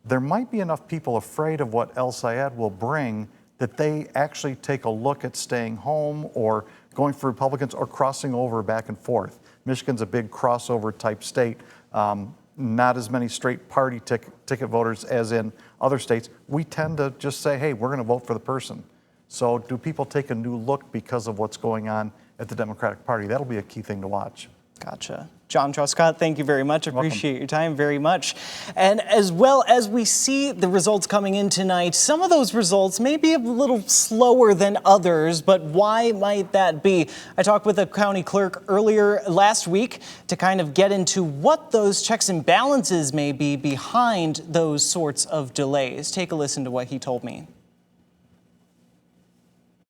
Speaker 11: There might be enough people afraid of what El Sayed will bring that they actually take a look at staying home or going for Republicans or crossing over back and forth. Michigan's a big crossover type state. Not as many straight party ticket voters as in other states. We tend to just say, hey, we're going to vote for the person. So do people take a new look because of what's going on at the Democratic Party? That'll be a key thing to watch.
Speaker 2: Gotcha. John Truscott, thank you very much. Appreciate your time very much. And as well as we see the results coming in tonight, some of those results may be a little slower than others, but why might that be? I talked with a county clerk earlier last week to kind of get into what those checks and balances may be behind those sorts of delays. Take a listen to what he told me.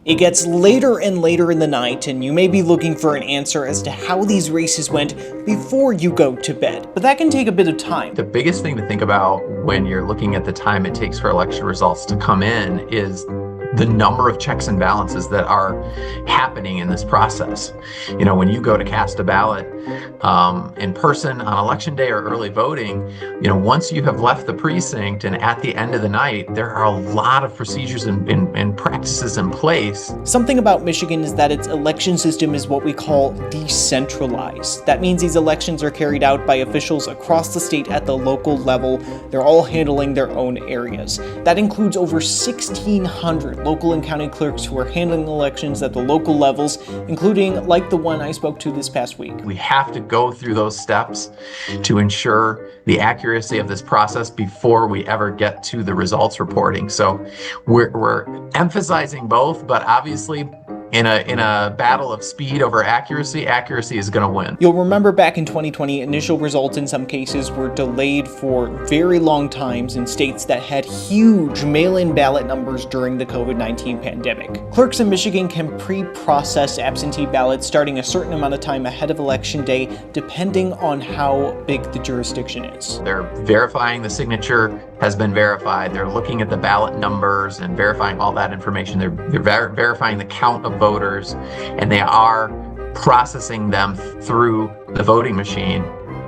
Speaker 2: It gets later and later in the night, and you may be looking for an answer as to how these races went before you go to bed. But that can take a bit of time.
Speaker 12: The biggest thing to think about when you're looking at the time it takes for election results to come in is the number of checks and balances that are happening in this process. You know, when you go to cast a ballot in person on election day or early voting, you know, once you have left the precinct and at the end of the night, there are a lot of procedures and practices in place.
Speaker 2: Something about Michigan is that its election system is what we call decentralized. That means these elections are carried out by officials across the state at the local level. They're all handling their own areas. That includes over 1,600 local and county clerks who are handling elections at the local levels, including like the one I spoke to this past week.
Speaker 12: We have to go through those steps to ensure the accuracy of this process before we ever get to the results reporting. So we're emphasizing both, but obviously in a battle of speed over accuracy, accuracy is going to win.
Speaker 2: You'll remember back in 2020, initial results in some cases were delayed for very long times in states that had huge mail-in ballot numbers during the COVID-19 pandemic. Clerks in Michigan can pre-process absentee ballots starting a certain amount of time ahead of Election Day, depending on how big the jurisdiction is.
Speaker 12: They're verifying the signature has been verified. They're looking at the ballot numbers and verifying all that information. They're verifying the count of voters, and they are processing them through the voting machine,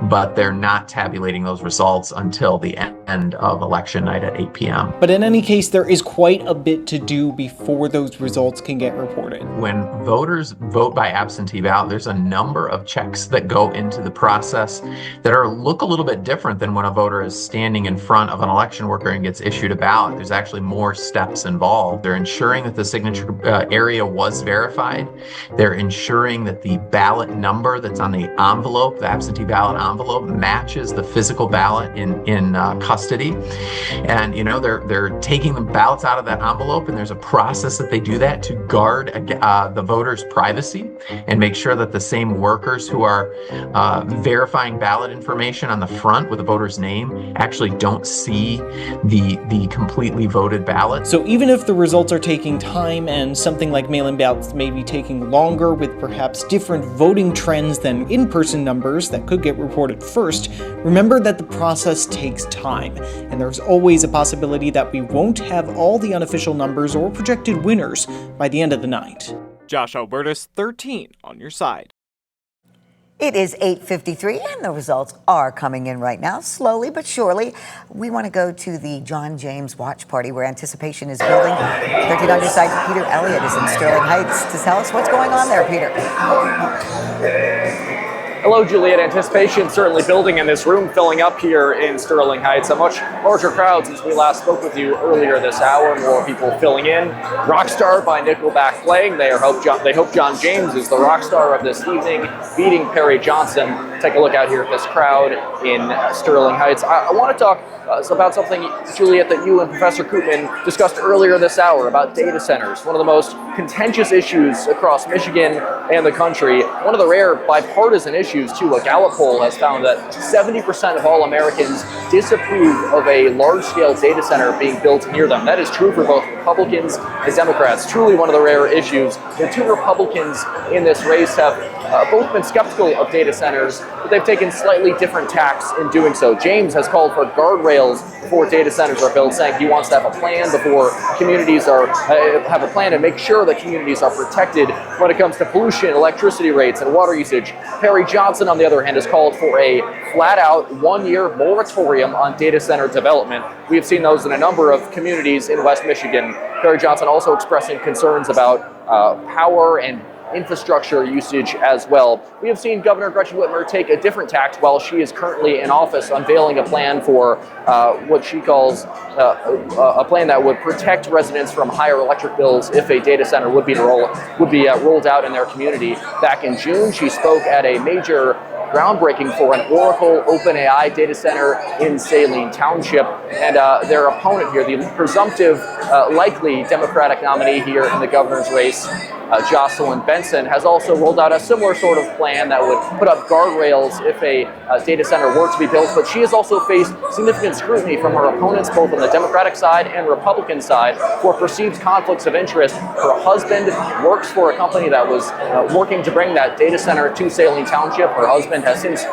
Speaker 12: but they're not tabulating those results until the end of election night at 8 p.m.
Speaker 2: But in any case, there is quite a bit to do before those results can get reported.
Speaker 12: When voters vote by absentee ballot, there's a number of checks that go into the process that look a little bit different than when a voter is standing in front of an election worker and gets issued a ballot. There's actually more steps involved. They're ensuring that the signature area was verified. They're ensuring that the ballot number that's on the envelope, the absentee ballot envelope, matches the physical ballot in custody. And you know, they're taking the ballots out of that envelope, and there's a process that they do that to guard the voter's privacy and make sure that the same workers who are verifying ballot information on the front with the voter's name actually don't see the completely voted ballot.
Speaker 2: So even if the results are taking time and something like mail-in ballots may be taking longer with perhaps different voting trends than in-person numbers that could get reported first, remember that the process takes time, and there's always a possibility that we won't have all the unofficial numbers or projected winners by the end of the night.
Speaker 8: Josh Albertus, 13 on your side.
Speaker 1: It is 8:53, and the results are coming in right now, slowly but surely. We want to go to the John James Watch Party, where anticipation is building. 13 on your side, Peter Elliott is in Sterling Heights to tell us what's going on there, Peter.
Speaker 7: Hello, Juliet. Anticipation certainly building in this room, filling up here in Sterling Heights. A much larger crowd since we last spoke with you earlier this hour. More people filling in. Rockstar by Nickelback playing. They hope John James is the rock star of this evening, beating Perry Johnson. Take a look out here at this crowd in Sterling Heights. I want to talk about something, Juliet, that you and Professor Koopman discussed earlier this hour about data centers. One of the most contentious issues across Michigan and the country. One of the rare bipartisan issues, too. A Gallup poll has found that 70% of all Americans disapprove of a large-scale data center being built near them. That is true for both Republicans and Democrats. Truly one of the rare issues. The two Republicans in this race have both been skeptical of data centers, but they've taken slightly different tacks in doing so. James has called for guardrails before data centers are built, saying he wants to have a plan before communities have a plan to make sure that communities are protected when it comes to pollution, electricity rates, and water usage. Perry Johnson, on the other hand, has called for a flat-out one-year moratorium on data center development. We have seen those in a number of communities in West Michigan. Perry Johnson also expressing concerns about power and infrastructure usage as well. We have seen Governor Gretchen Whitmer take a different tact while she is currently in office, unveiling a plan for what she calls a plan that would protect residents from higher electric bills if a data center would be rolled out in their community. Back in June, she spoke at a major groundbreaking for an Oracle OpenAI data center in Saline Township. And their opponent here, the presumptive, likely Democratic nominee here in the governor's race, Jocelyn Benson, has also rolled out a similar sort of plan that would put up guardrails if a data center were to be built. But she has also faced significant scrutiny from her opponents, both on the Democratic side and Republican side, for perceived conflicts of interest. Her husband works for a company that was working to bring that data center to Saline Township. Her husband has since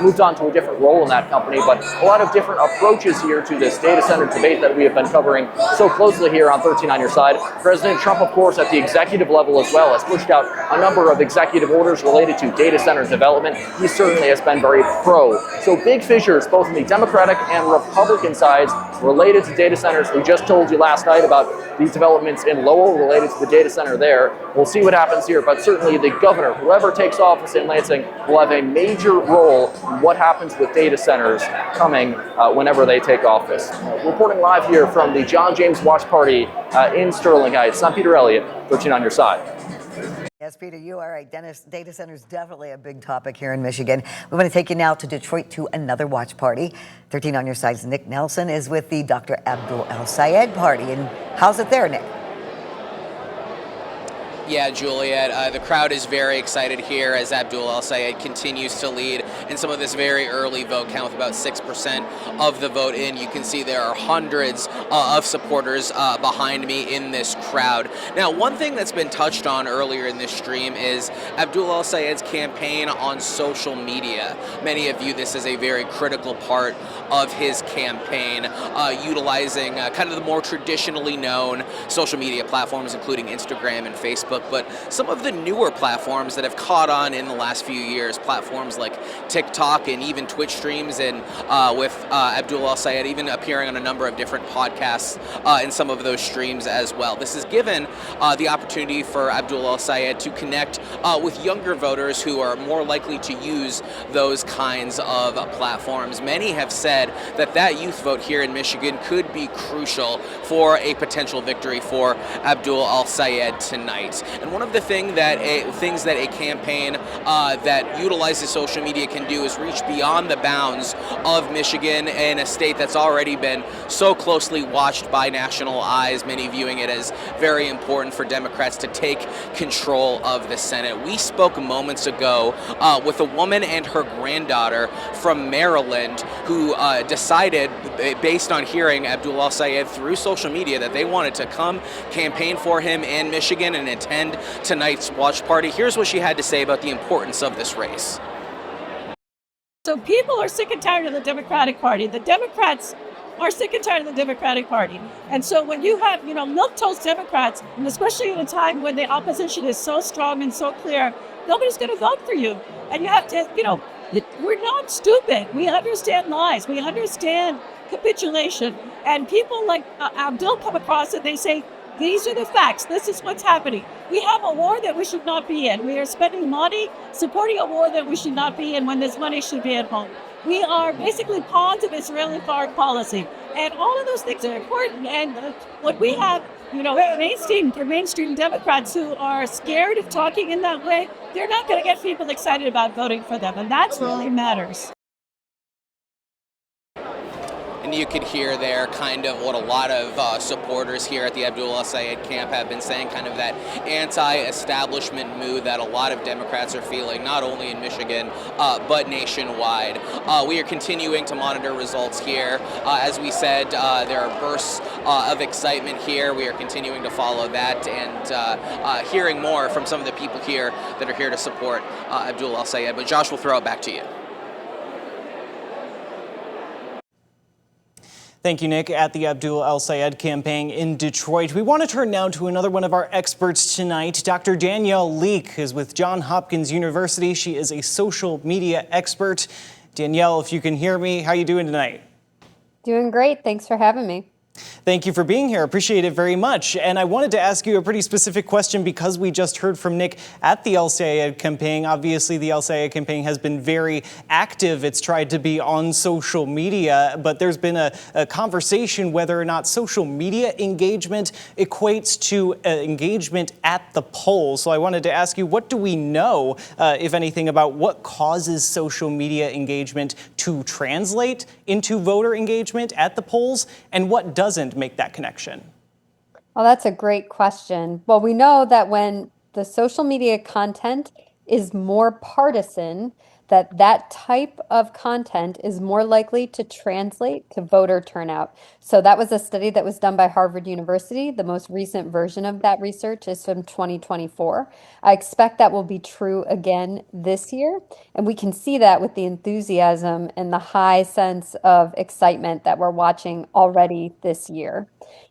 Speaker 7: moved on to a different role in that company, but a lot of different approaches here to this data center debate that we have been covering so closely here on 13 on Your Side. President Trump, of course, at the executive level as well, has pushed out a number of executive orders related to data center development. He certainly has been very pro. So big fissures both on the Democratic and Republican sides related to data centers. We just told you last night about these developments in Lowell related to the data center there. We'll see what happens here, but certainly the governor, whoever takes office in Lansing, will have a major role in what happens with data centers coming whenever they take office. Reporting live here from the John James Watch Party in Sterling Heights, I'm Peter Elliott, 13 on Your Side.
Speaker 1: Yes, Peter, you are right. Dennis, data centers definitely a big topic here in Michigan. We want to take you now to Detroit to another watch party. 13 on Your Side's Nick Nelson is with the Dr. Abdul El-Sayed party. And how's it there, Nick?
Speaker 5: Yeah, Juliet, the crowd is very excited here as Abdul El-Sayed continues to lead in some of this very early vote count with about 6% of the vote in. You can see there are hundreds of supporters behind me in this crowd. Now, one thing that's been touched on earlier in this stream is Abdul El-Sayed's campaign on social media. Many view this as a very critical part of his campaign, utilizing kind of the more traditionally known social media platforms, including Instagram and Facebook. But some of the newer platforms that have caught on in the last few years, platforms like TikTok and even Twitch streams, and with Abdul El-Sayed even appearing on a number of different podcasts in some of those streams as well. This has given the opportunity for Abdul El-Sayed to connect with younger voters who are more likely to use those kinds of platforms. Many have said that that youth vote here in Michigan could be crucial for a potential victory for Abdul El-Sayed tonight. And one of the things that a campaign that utilizes social media can do is reach beyond the bounds of Michigan in a state that's already been so closely watched by national eyes, many viewing it as very important for Democrats to take control of the Senate. We spoke moments ago with a woman and her granddaughter from Maryland who decided, based on hearing Abdul El-Sayed through social media, that they wanted to come campaign for him in Michigan and attend tonight's watch party. Here's what she had to say about the importance of this race.
Speaker 13: So people are sick and tired of the Democratic Party. The Democrats are sick and tired of the Democratic Party. And so when you have, milquetoast Democrats, and especially at a time when the opposition is so strong and so clear, nobody's going to vote for you. And you have to, we're not stupid. We understand lies. We understand capitulation. And people like Abdul come across and they say, these are the facts. This is what's happening. We have a war that we should not be in. We are spending money supporting a war that we should not be in when this money should be at home. We are basically pawns of Israeli foreign policy. And all of those things are important. And what we have, mainstream Democrats who are scared of talking in that way, they're not going to get people excited about voting for them. And that's really matters.
Speaker 5: And you could hear there kind of what a lot of supporters here at the Abdul El-Sayed camp have been saying, kind of that anti-establishment mood that a lot of Democrats are feeling, not only in Michigan, but nationwide. We are continuing to monitor results here. As we said, there are bursts of excitement here. We are continuing to follow that and hearing more from some of the people here that are here to support Abdul El-Sayed. But Josh, we'll throw it back to you.
Speaker 2: Thank you, Nick. At the Abdul El-Sayed campaign in Detroit, we want to turn now to another one of our experts tonight. Dr. Danielle Leak is with Johns Hopkins University. She is a social media expert. Danielle, if you can hear me, how are you doing tonight?
Speaker 9: Doing great. Thanks for having me.
Speaker 2: Thank you for being here. Appreciate it very much. And I wanted to ask you a pretty specific question because we just heard from Nick at the El Sayed campaign. Obviously, the El Sayed campaign has been very active. It's tried to be on social media, but there's been a conversation whether or not social media engagement equates to engagement at the polls. So I wanted to ask you, what do we know, if anything, about what causes social media engagement to translate into voter engagement at the polls, and what doesn't make that connection?
Speaker 9: Well, that's a great question. Well, we know that when the social media content is more partisan, that type of content is more likely to translate to voter turnout. So that was a study that was done by Harvard University. The most recent version of that research is from 2024. I expect that will be true again this year. And we can see that with the enthusiasm and the high sense of excitement that we're watching already this year.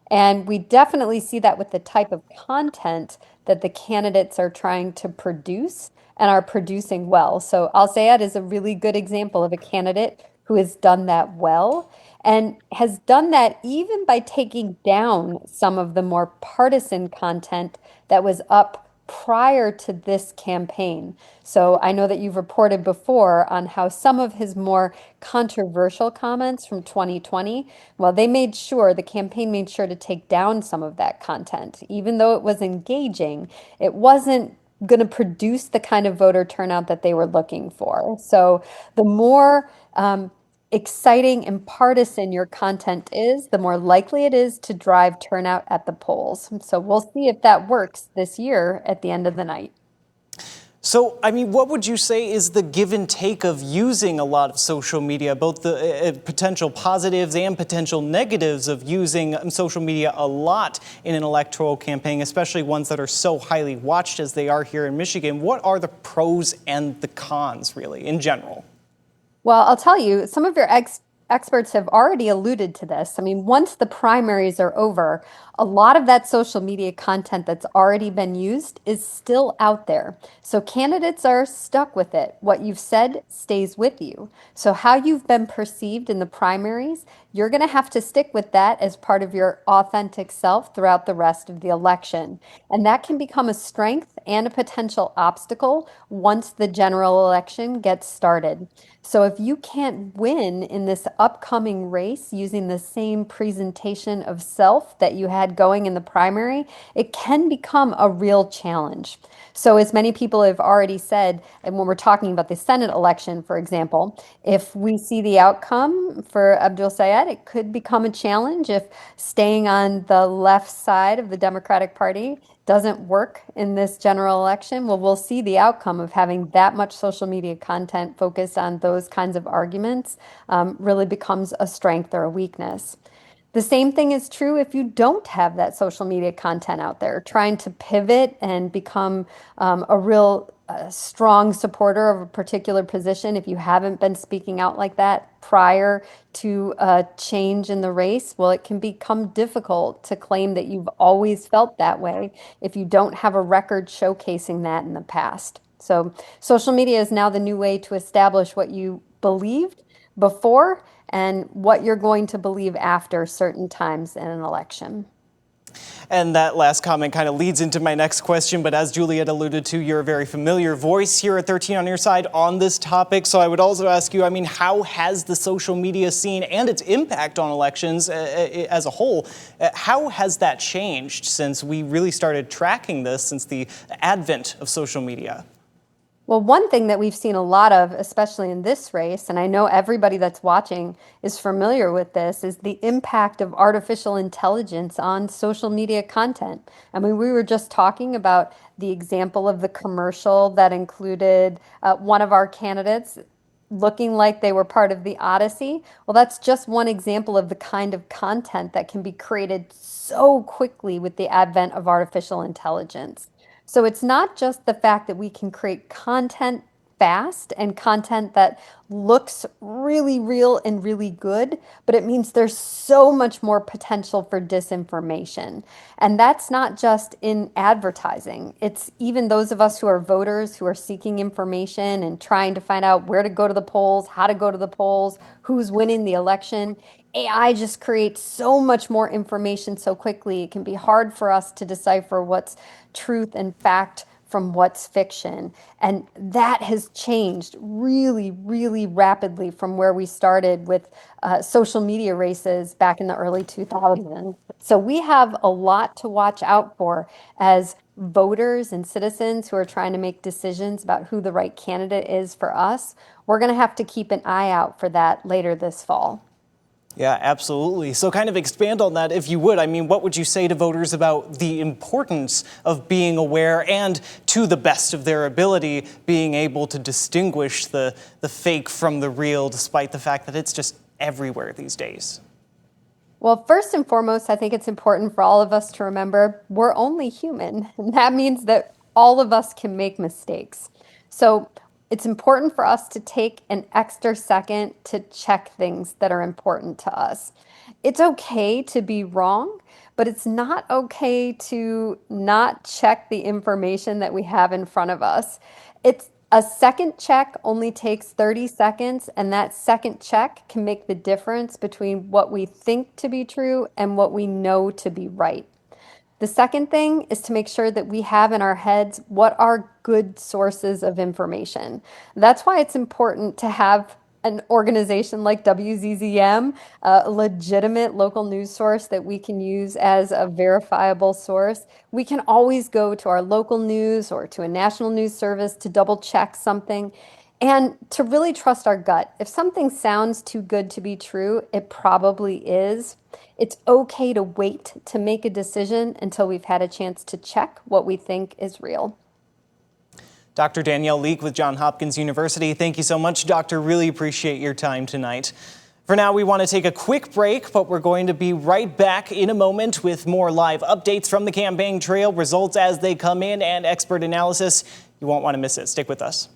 Speaker 9: And we definitely see that with the type of content that the candidates are trying to produce and are producing well. So Al Sayed is a really good example of a candidate who has done that well and has done that even by taking down some of the more partisan content that was up prior to this campaign. So I know that you've reported before on how some of his more controversial comments from 2020, well, the campaign made sure to take down some of that content. Even though it was engaging, it wasn't going to produce the kind of voter turnout that they were looking for. So the more exciting and partisan your content is, the more likely it is to drive turnout at the polls. So we'll see if that works this year at the end of the night.
Speaker 2: So, I mean, what would you say is the give and take of using a lot of social media, both the potential positives and potential negatives of using social media a lot in an electoral campaign, especially ones that are so highly watched as they are here in Michigan? What are the pros and the cons, really, in general?
Speaker 9: Well, I'll tell you, some of your experts have already alluded to this. I mean, once the primaries are over, a lot of that social media content that's already been used is still out there. So candidates are stuck with it. What you've said stays with you. So how you've been perceived in the primaries, you're going to have to stick with that as part of your authentic self throughout the rest of the election. And that can become a strength and a potential obstacle once the general election gets started. So if you can't win in this upcoming race using the same presentation of self that you had going in the primary, it can become a real challenge. So as many people have already said, and when we're talking about the Senate election, for example, if we see the outcome for Abdul Sayed, it could become a challenge if staying on the left side of the Democratic Party doesn't work in this general election. Well, we'll see the outcome of having that much social media content focused on those kinds of arguments really becomes a strength or a weakness. The same thing is true if you don't have that social media content out there. Trying to pivot and become a real strong supporter of a particular position, if you haven't been speaking out like that prior to a change in the race, well, it can become difficult to claim that you've always felt that way if you don't have a record showcasing that in the past. So social media is now the new way to establish what you believed before and what you're going to believe after certain times in an election.
Speaker 2: And that last comment kind of leads into my next question, but as Juliet alluded to, you're a very familiar voice here at 13 on Your Side on this topic. So I would also ask you, I mean, how has the social media scene and its impact on elections as a whole, how has that changed since we really started tracking this, since the advent of social media?
Speaker 9: Well, one thing that we've seen a lot of, especially in this race, and I know everybody that's watching is familiar with this, is the impact of artificial intelligence on social media content. I mean, we were just talking about the example of the commercial that included one of our candidates looking like they were part of the Odyssey. Well, that's just one example of the kind of content that can be created so quickly with the advent of artificial intelligence. So it's not just the fact that we can create content fast and content that looks really real and really good, but it means there's so much more potential for disinformation. And that's not just in advertising. It's even those of us who are voters who are seeking information and trying to find out where to go to the polls, how to go to the polls, who's winning the election. AI just creates so much more information so quickly. It can be hard for us to decipher what's truth and fact from what's fiction. And that has changed really, really rapidly from where we started with social media races back in the early 2000s. So we have a lot to watch out for as voters and citizens who are trying to make decisions about who the right candidate is for us. We're going to have to keep an eye out for that later this fall.
Speaker 2: Yeah, absolutely. So kind of expand on that if you would. I mean, what would you say to voters about the importance of being aware and, to the best of their ability, being able to distinguish the fake from the real, despite the fact that it's just everywhere these days?
Speaker 9: Well, first and foremost, I think it's important for all of us to remember we're only human. And that means that all of us can make mistakes. So it's important for us to take an extra second to check things that are important to us. It's okay to be wrong, but it's not okay to not check the information that we have in front of us. It's a second check only takes 30 seconds, and that second check can make the difference between what we think to be true and what we know to be right. The second thing is to make sure that we have in our heads what are good sources of information. That's why it's important to have an organization like WZZM, a legitimate local news source that we can use as a verifiable source. We can always go to our local news or to a national news service to double check something and to really trust our gut. If something sounds too good to be true, it probably is. It's okay to wait to make a decision until we've had a chance to check what we think is real.
Speaker 2: Dr. Danielle Leek with Johns Hopkins University. Thank you so much, Doctor. Really appreciate your time tonight. For now, we want to take a quick break, but we're going to be right back in a moment with more live updates from the campaign trail, results as they come in, and expert analysis. You won't want to miss it. Stick with us.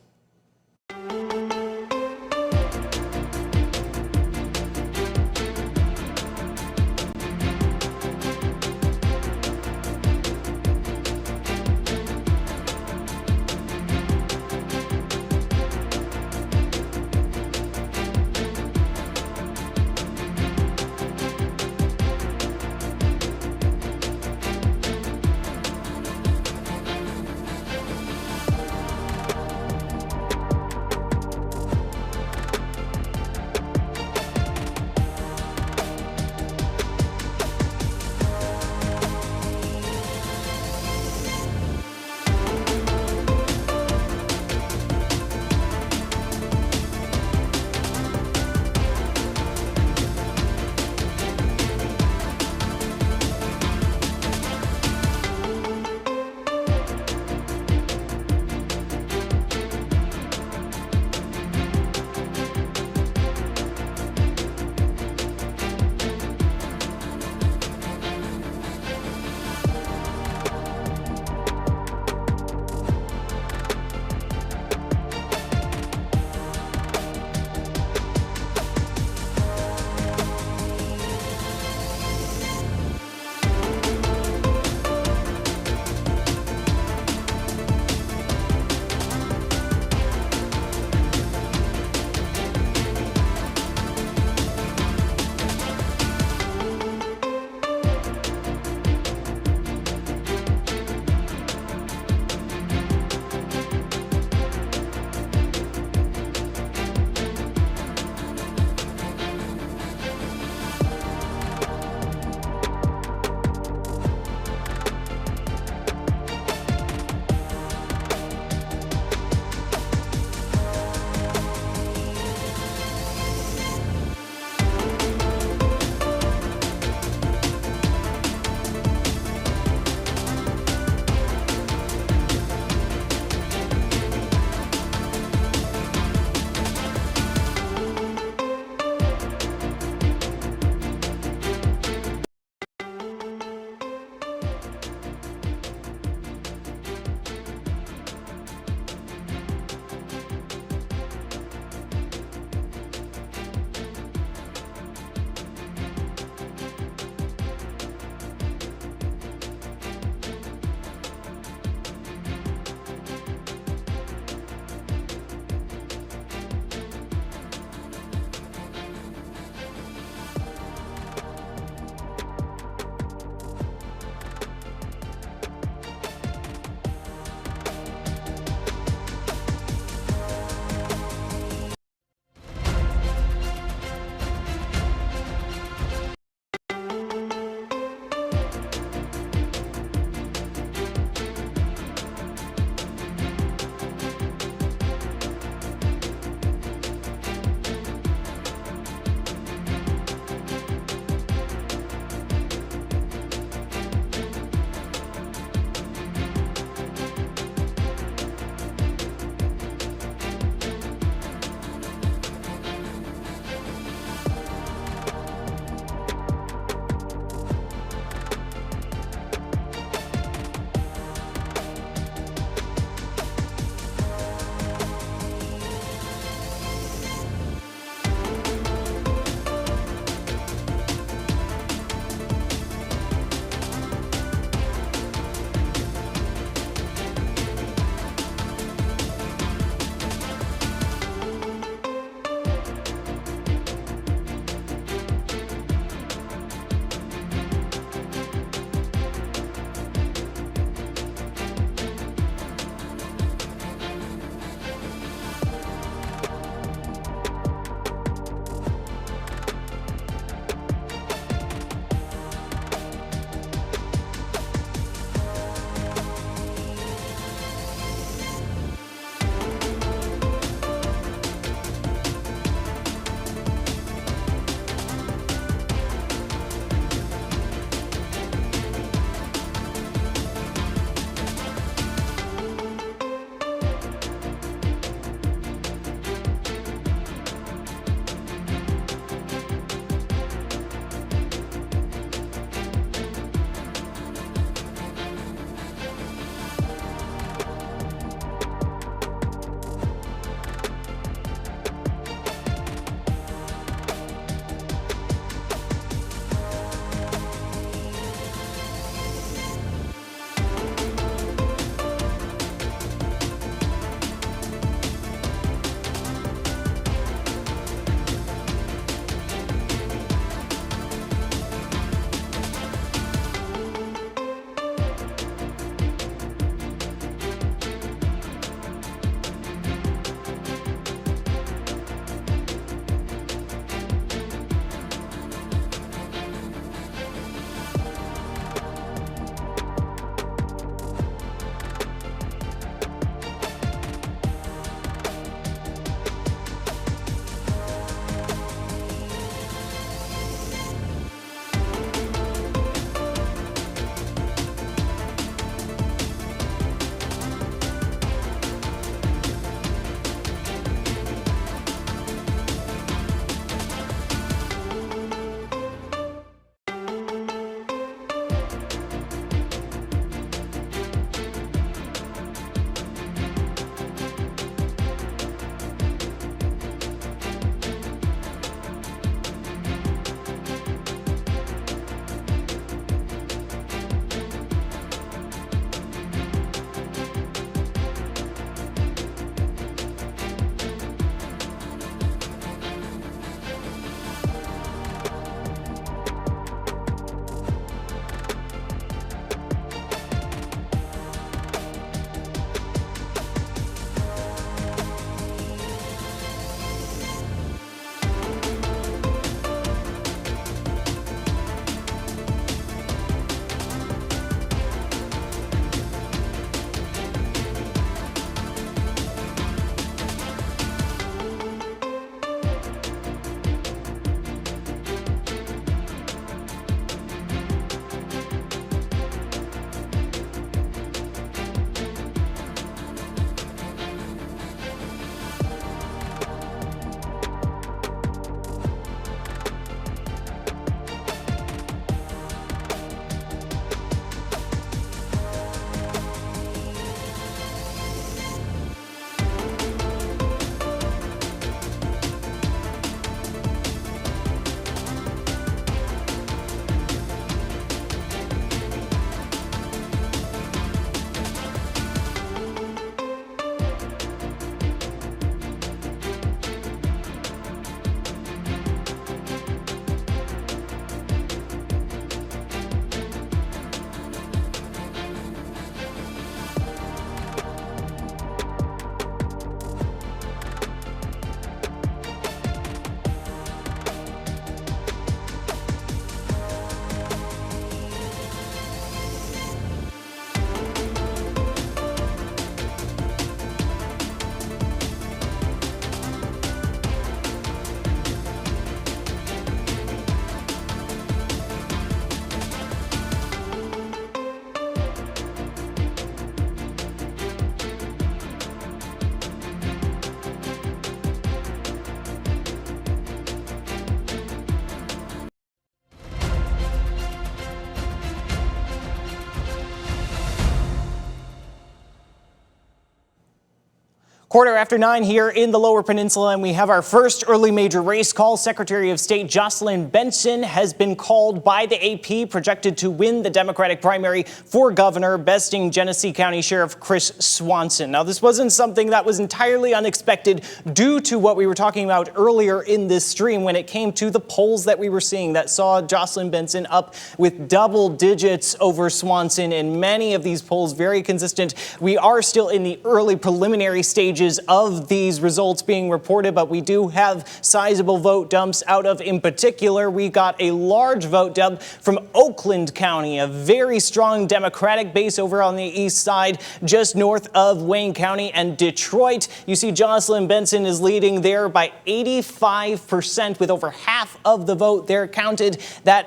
Speaker 2: 9:15 here in the Lower Peninsula, and we have our first early major race call. Secretary of State Jocelyn Benson has been called by the AP, projected to win the Democratic primary for governor, besting Genesee County Sheriff Chris Swanson. Now, this wasn't something that was entirely unexpected due to what we were talking about earlier in this stream when it came to the polls that we were seeing that saw Jocelyn Benson up with double digits over Swanson, and many of these polls very consistent. We are still in the early preliminary stages of these results being reported, but we do have sizable vote dumps out of, in particular, we got a large vote dump from Oakland County, a very strong Democratic base over on the east side, just north of Wayne County and Detroit. You see Jocelyn Benson is leading there by 85%, with over half of the vote there counted. That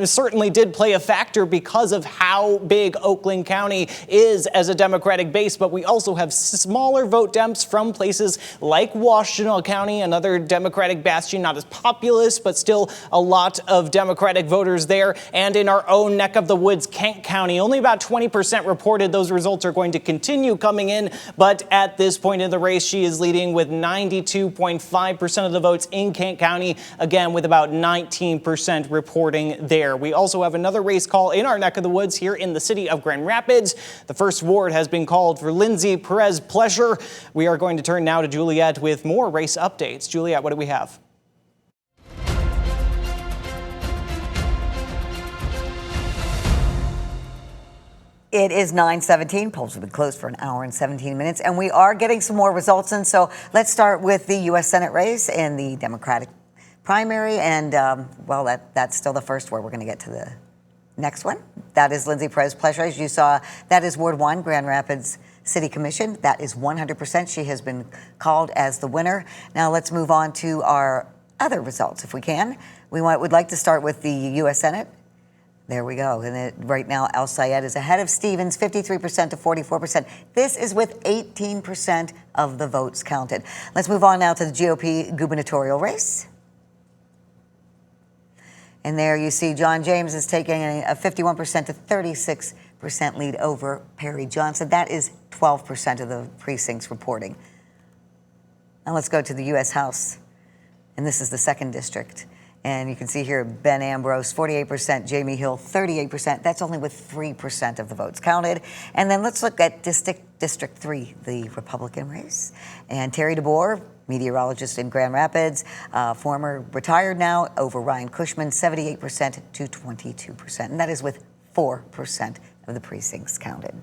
Speaker 2: certainly did play a factor because of how big Oakland County is as a Democratic base, but we also have smaller vote dumps from places like Washtenaw County, another Democratic bastion, not as populous, but still a lot of Democratic voters there. And in our own neck of the woods, Kent County, only about 20% reported. Those results are going to continue coming in, but at this point in the race, she is leading with 92.5% of the votes in Kent County, again with about 19% reporting there. We also have another race call in our neck of the woods here in the city of Grand Rapids. The first ward has been called for Lindsay Perez Pleasure. We are going to turn now to Juliet with more race updates. Juliet, what do we have?
Speaker 1: It is 9:17. Polls have been closed for an hour and 17 minutes, and we are getting some more results in. So let's start with the U.S. Senate race and the Democratic primary. And, well, that's still the first word. We're going to get to the next one. That is Lindsay Perez Pleasure. As you saw, that is Ward 1, Grand Rapids City Commission. That is 100%. She has been called as the winner. Now let's move on to our other results, if we can. We would like to start with the U.S. Senate. There we go. And right now, El Sayed is ahead of Stevens, 53% to 44%. This is with 18% of the votes counted. Let's move on now to the GOP gubernatorial race. And there you see John James is taking a 51% to 36% lead over Perry Johnson. That is 12% of the precincts reporting. Now let's go to the U.S. House. And this is the 2nd district. And you can see here Ben Ambrose, 48%, Jamie Hill, 38%. That's only with 3% of the votes counted. And then let's look at District 3, the Republican race. And Terry DeBoer, meteorologist in Grand Rapids, former retired now, over Ryan Cushman, 78% to 22%. And that is with 4% of the precincts counted.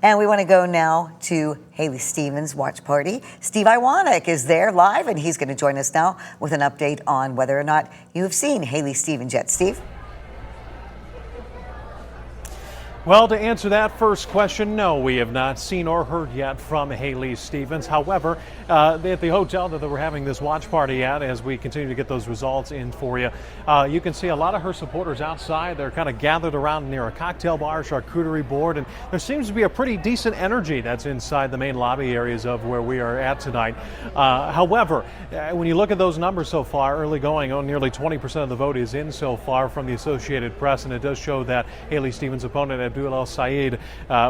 Speaker 1: And we want to go now to Haley Stevens' watch party. Steve Iwanek is there live, and he's going to join us now with an update on whether or not you have seen Haley Stevens yet. Steve?
Speaker 6: Well, to answer that first question, no, we have not seen or heard yet from Haley Stevens. However, at the hotel that we're having this watch party at, as we continue to get those results in for you, you can see a lot of her supporters outside. They're kind of gathered around near a cocktail bar, charcuterie board, and there seems to be a pretty decent energy that's inside the main lobby areas of where we are at tonight. However, when you look at those numbers so far, early going, nearly 20% of the vote is in so far from the Associated Press, and it does show that Haley Stevens' opponent, Abdul El Sayed,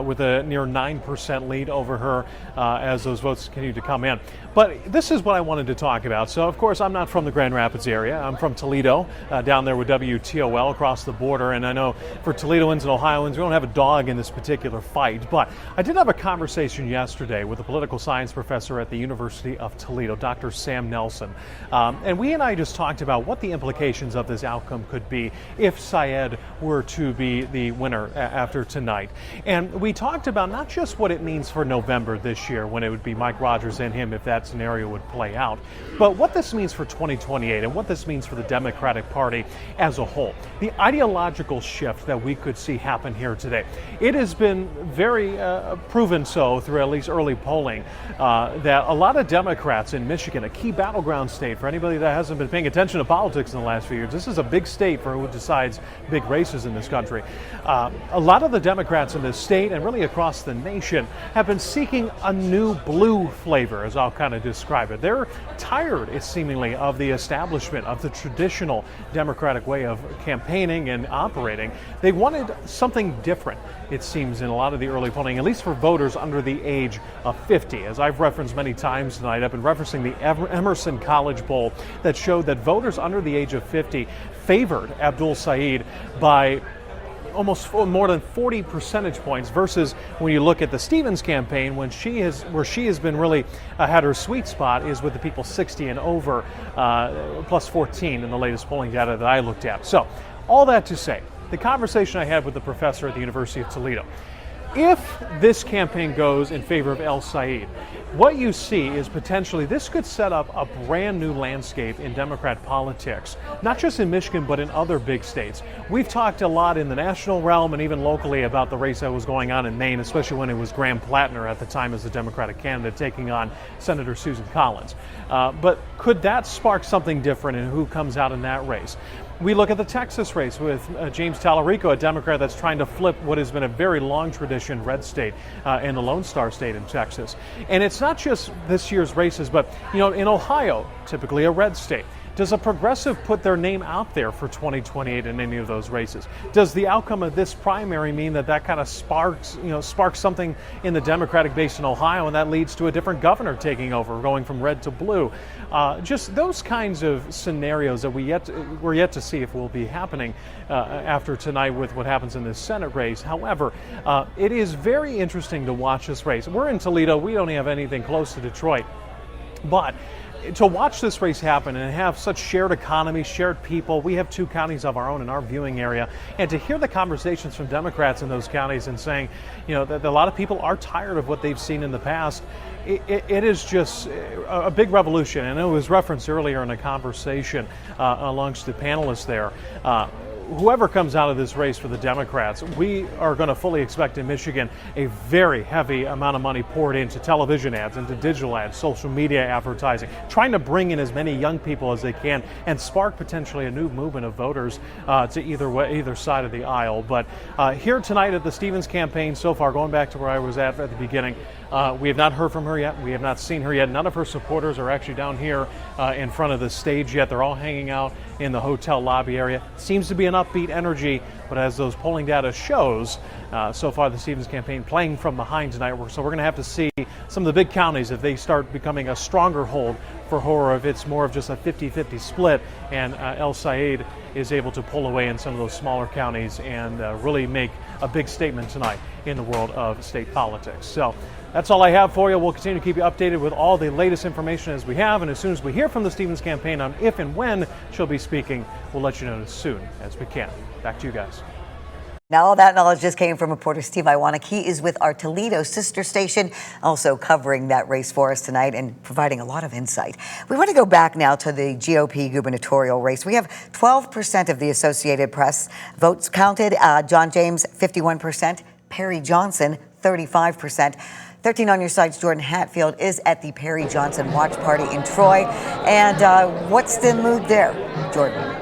Speaker 6: with a near 9% lead over her as those votes continue to come in. But this is what I wanted to talk about. So, of course, I'm not from the Grand Rapids area. I'm from Toledo, down there with WTOL across the border. And I know for Toledoans and Ohioans, we don't have a dog in this particular fight. But I did have a conversation yesterday with a political science professor at the University of Toledo, Dr. Sam Nelson. And we and I just talked about what the implications of this outcome could be if Sayed were to be the winner after tonight. And we talked about not just what it means for November this year, when it would be Mike Rogers and him if that scenario would play out, but what this means for 2028 and what this means for the Democratic Party as a whole. The ideological shift that we could see happen here today. It has been very proven so through at least early polling that a lot of Democrats in Michigan, a key battleground state for anybody that hasn't been paying attention to politics in the last few years, this is a big state for who decides big races in this country. A lot lot of the Democrats in this state and really across the nation have been seeking a new blue flavor, as I'll kind of describe it. They're tired, it's seemingly, of the establishment of the traditional Democratic way of campaigning and operating. They wanted something different, it seems, in a lot of the early polling, at least for voters under the age of 50. As I've referenced many times tonight, I've been referencing the Emerson College poll that showed that voters under the age of 50 favored Abdul Saeed by almost more than 40 percentage points, versus when you look at the Stevens campaign, where she has been really had her sweet spot is with the people 60 and over, plus 14 in the latest polling data that I looked at. So all that to say, the conversation I had with the professor at the University of Toledo, if this campaign goes in favor of El Said, what you see is potentially this could set up a brand new landscape in Democrat politics, not just in Michigan, but in other big states. We've talked a lot in the national realm and even locally about the race that was going on in Maine, especially when it was Graham Plattner at the time as the Democratic candidate taking on Senator Susan Collins. But could that spark something different in who comes out in that race? We look at the Texas race with James Tallarico, a Democrat that's trying to flip what has been a very long tradition red state in the Lone Star State in Texas. And it's not just this year's races, but in Ohio, typically a red state. Does a progressive put their name out there for 2028 in any of those races? Does the outcome of this primary mean that kind of sparks something in the Democratic base in Ohio, and that leads to a different governor taking over, going from red to blue? Just those kinds of scenarios that we're yet to see if will be happening after tonight with what happens in this Senate race. However, it is very interesting to watch this race. We're in Toledo. We don't have anything close to Detroit, but to watch this race happen and have such shared economy, shared people, we have 2 counties of our own in our viewing area, and to hear the conversations from Democrats in those counties and saying, that a lot of people are tired of what they've seen in the past, it is just a big revolution. And it was referenced earlier in a conversation amongst the panelists there. Whoever comes out of this race for the Democrats, we are going to fully expect in Michigan a very heavy amount of money poured into television ads, into digital ads, social media advertising, trying to bring in as many young people as they can and spark potentially a new movement of voters to either side of the aisle. But here tonight at the Stevens campaign, so far, going back to where I was at the beginning, we have not heard from her yet. We have not seen her yet. None of her supporters are actually down here in front of the stage yet. They're all hanging out in the hotel lobby area. Seems to be an upbeat energy, but as those polling data shows, so far the Stevens campaign playing from behind tonight. So we're going to have to see some of the big counties if they start becoming a stronger hold for her, if it's more of just a 50-50 split and El Said is able to pull away in some of those smaller counties and really make a big statement tonight in the world of state politics. So that's all I have for you. We'll continue to keep you updated with all the latest information as we have, and as soon as we hear from the Stevens campaign on if and when she'll be speaking, we'll let you know as soon as we can. Back to you guys.
Speaker 1: Now, all that knowledge just came from reporter Steve Iwanek. He is with our Toledo sister station, also covering that race for us tonight and providing a lot of insight. We want to go back now to the GOP gubernatorial race. We have 12% of the Associated Press votes counted. John James, 51%. Perry Johnson, 35%. 13 on your side's Jordan Hatfield is at the Perry Johnson watch party in Troy. And what's the mood there, Jordan?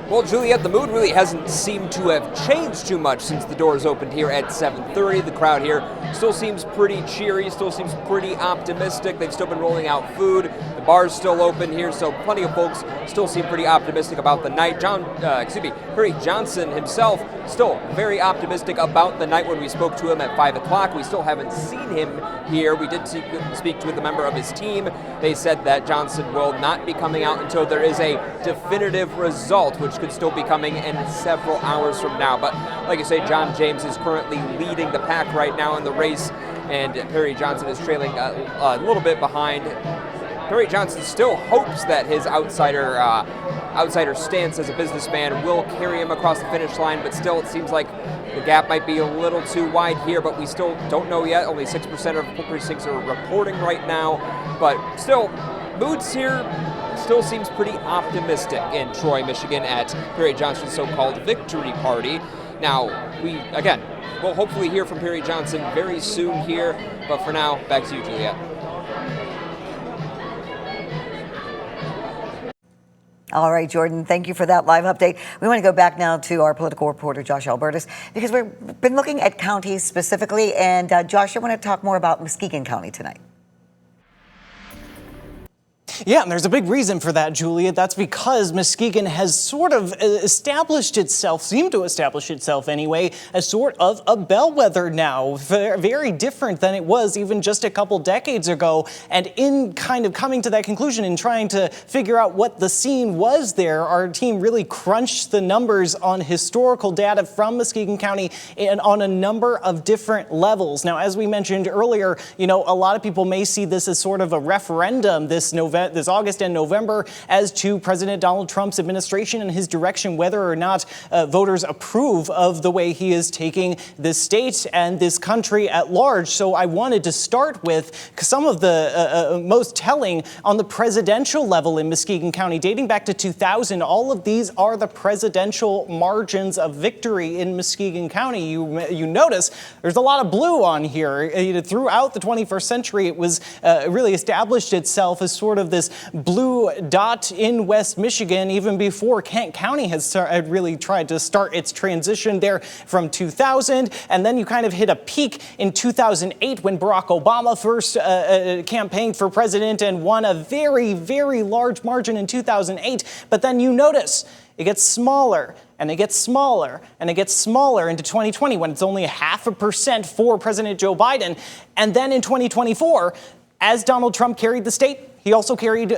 Speaker 8: Well, Juliet, the mood really hasn't seemed to have changed too much since the doors opened here at 7:30. The crowd here still seems pretty cheery, still seems pretty optimistic. They've still been rolling out food. The bar's still open here, so plenty of folks still seem pretty optimistic about the night. Perry Johnson himself still very optimistic about the night. When we spoke to him at 5 o'clock, we still haven't seen him here. We did speak with a member of his team. They said that Johnson will not be coming out until there is a definitive result, which could still be coming in several hours from now. But like I say, John James is currently leading the pack right now in the race, and Perry Johnson is trailing a little bit behind. Perry Johnson still hopes that his outsider stance as a businessman will carry him across the finish line, but still it seems like the gap might be a little too wide here, but we still don't know yet. Only 6% of precincts are reporting right now, but still, moods here still seems pretty optimistic in Troy, Michigan at Perry Johnson's so-called victory party. Now, we'll hopefully hear from Perry Johnson very soon here, but for now, back to you, Juliet.
Speaker 1: All right, Jordan, thank you for that live update. We want to go back now to our political reporter, Josh Albertus, because we've been looking at counties specifically. And Josh, I want to talk more about Muskegon County tonight.
Speaker 2: Yeah, and there's a big reason for that, Julia. That's because Muskegon has sort of established itself, seemed to establish itself anyway, as sort of a bellwether now. Very different than it was even just a couple decades ago. And in kind of coming to that conclusion and trying to figure out what the scene was there, our team really crunched the numbers on historical data from Muskegon County and on a number of different levels. Now, as we mentioned earlier, a lot of people may see this as sort of a referendum this August and November as to President Donald Trump's administration and his direction, whether or not voters approve of the way he is taking this state and this country at large. So I wanted to start with some of the most telling on the presidential level in Muskegon County, dating back to 2000. All of these are the presidential margins of victory in Muskegon County. You notice there's a lot of blue on here. Throughout the 21st century, it was really established itself as sort of this blue dot in West Michigan, even before Kent County had really tried to start its transition there from 2000. And then you kind of hit a peak in 2008 when Barack Obama first campaigned for president and won a very, very large margin in 2008. But then you notice it gets smaller and it gets smaller and it gets smaller into 2020 when it's only 0.5% for President Joe Biden. And then in 2024, as Donald Trump carried the state, he also carried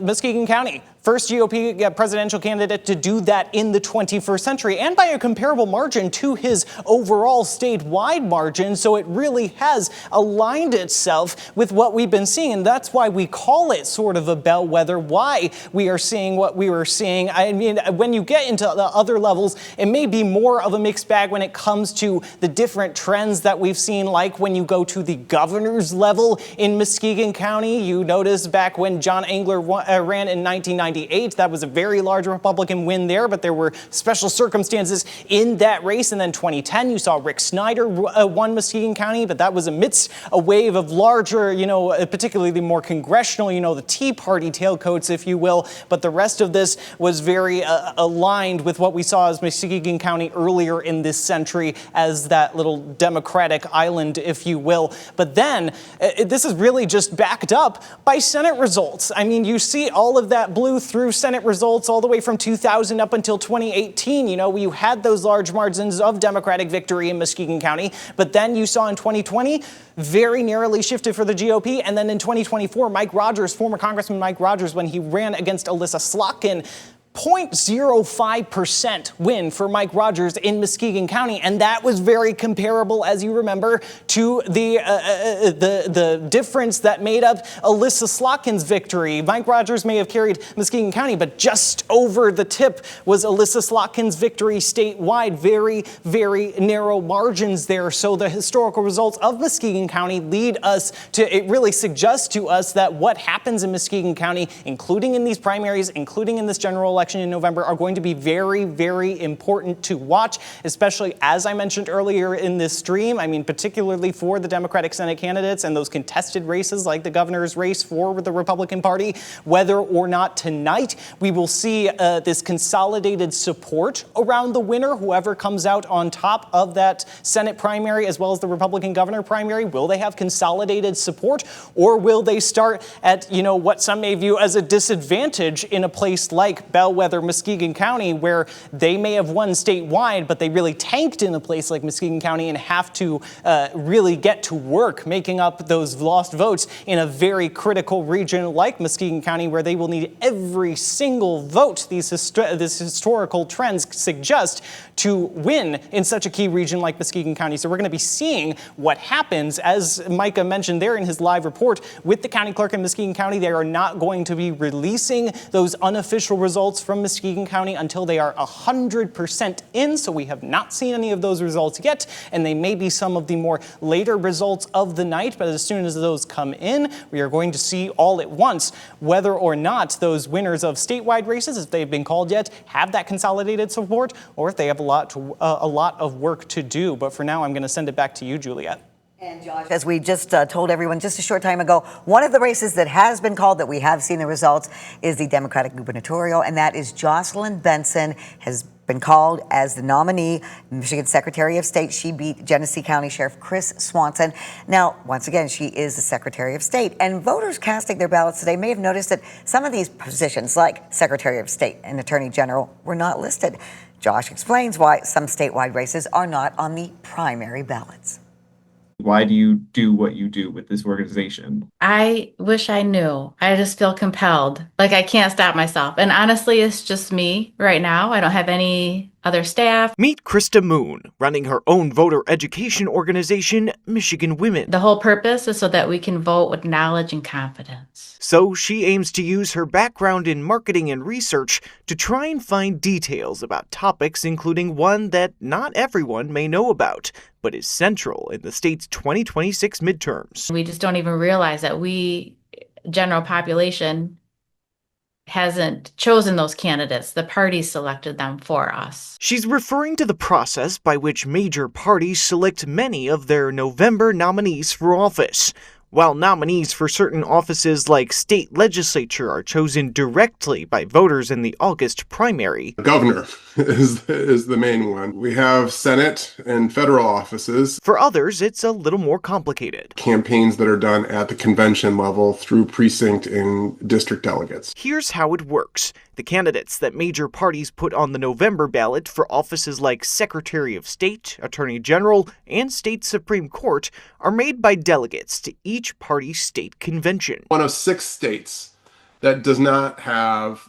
Speaker 2: Muskegon County. First GOP presidential candidate to do that in the 21st century, and by a comparable margin to his overall statewide margin. So it really has aligned itself with what we've been seeing. And that's why we call it sort of a bellwether, why we are seeing what we were seeing. I mean, when you get into the other levels, it may be more of a mixed bag when it comes to the different trends that we've seen, like when you go to the governor's level in Muskegon County. You notice back when John Engler ran in 1998, that was a very large Republican win there, but there were special circumstances in that race. And then 2010, you saw Rick Snyder won Muskegon County, but that was amidst a wave of larger, particularly the more congressional, the Tea Party tailcoats, if you will. But the rest of this was very aligned with what we saw as Muskegon County earlier in this century as that little Democratic island, if you will. But then this is really just backed up by Senate results. I mean, you see all of that blue through Senate results all the way from 2000 up until 2018. You had those large margins of Democratic victory in Muskegon County, but then you saw in 2020 very narrowly shifted for the GOP. And then in 2024, Mike Rogers, former Congressman Mike Rogers, when he ran against Alyssa Slotkin, 0.05% win for Mike Rogers in Muskegon County, and that was very comparable, as you remember, to the difference that made up Alyssa Slotkin's victory. Mike Rogers may have carried Muskegon County, but just over the tip was Alyssa Slotkin's victory statewide. Very, very narrow margins there. So the historical results of Muskegon County lead us to, it really suggests to us that what happens in Muskegon County, including in these primaries, including in this general election in November, are going to be very, very important to watch, especially as I mentioned earlier in this stream. I mean, particularly for the Democratic Senate candidates and those contested races like the governor's race for the Republican Party, whether or not tonight we will see this consolidated support around the winner, whoever comes out on top of that Senate primary as well as the Republican governor primary. Will they have consolidated support, or will they start at, what some may view as a disadvantage in a place like Bellwether, Muskegon County, where they may have won statewide, but they really tanked in a place like Muskegon County and have to really get to work making up those lost votes in a very critical region like Muskegon County, where they will need every single vote these historical trends suggest to win in such a key region like Muskegon County. So we're going to be seeing what happens, as Micah mentioned there in his live report with the county clerk in Muskegon County. They are not going to be releasing those unofficial results from Muskegon County until they are 100% in. So we have not seen any of those results yet, and they may be some of the more later results of the night. But as soon as those come in, we are going to see all at once whether or not those winners of statewide races, if they've been called yet, have that consolidated support, or if they have a lot of work to do. But for now, I'm going to send it back to you, Juliet.
Speaker 1: And Josh, as we just told everyone just a short time ago, one of the races that has been called, that we have seen the results, is the Democratic gubernatorial, and that is Jocelyn Benson has been called as the nominee, Michigan Secretary of State. She beat Genesee County Sheriff Chris Swanson. Now, once again, she is the Secretary of State, and voters casting their ballots today may have noticed that some of these positions, like Secretary of State and Attorney General, were not listed. Josh explains why some statewide races are not on the primary ballots.
Speaker 14: Why do you do what you do with this organization?
Speaker 15: I wish I knew. I just feel compelled. Like I can't stop myself. And honestly, it's just me right now. I don't have any other staff.
Speaker 16: Meet Krista Moon, running her own voter education organization, Michigan Women.
Speaker 15: The whole purpose is so that we can vote with knowledge and confidence.
Speaker 16: So she aims to use her background in marketing and research to try and find details about topics, including one that not everyone may know about, but is central in the state's 2026 midterms.
Speaker 15: We just don't even realize that we, general population, hasn't chosen those candidates. The parties selected them for us.
Speaker 16: She's referring to the process by which major parties select many of their November nominees for office. While nominees for certain offices like state legislature are chosen directly by voters in the August primary.
Speaker 17: Governor is the main one. We have Senate and federal offices.
Speaker 16: For others, it's a little more complicated.
Speaker 17: Campaigns that are done at the convention level through precinct and district delegates.
Speaker 16: Here's how it works. The candidates that major parties put on the November ballot for offices like Secretary of State, Attorney General, and State Supreme Court are made by delegates to each party's state convention.
Speaker 17: One of 6 states that does not have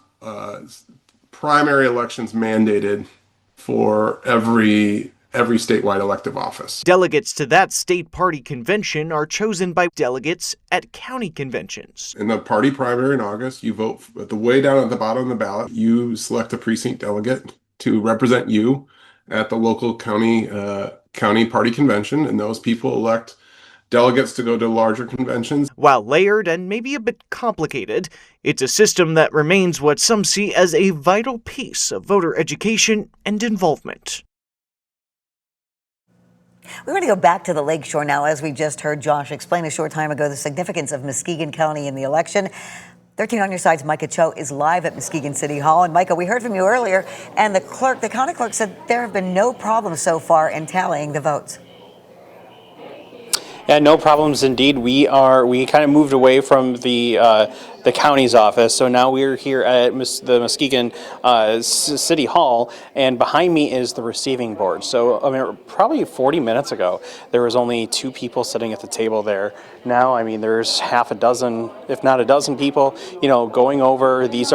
Speaker 17: primary elections mandated for every statewide elective office.
Speaker 16: Delegates to that state party convention are chosen by delegates at county conventions.
Speaker 17: In the party primary in August, you vote at the way down at the bottom of the ballot. You select a precinct delegate to represent you at the local county party convention, and those people elect delegates to go to larger conventions.
Speaker 16: While layered and maybe a bit complicated, it's a system that remains what some see as a vital piece of voter education and involvement.
Speaker 1: We want to go back to the Lakeshore now, as we just heard Josh explain a short time ago the significance of Muskegon County in the election. 13 on your side's Micah Cho is live at Muskegon City Hall. And Micah, we heard from you earlier, and the county clerk said there have been no problems so far in tallying the votes.
Speaker 3: Yeah, no problems indeed. We kind of moved away from the county's office, so now we're here at the Muskegon City Hall, and behind me is the receiving board. So I mean, probably 40 minutes ago, there was only 2 people sitting at the table there. Now, I mean, there's half a dozen, if not a dozen people, going over. This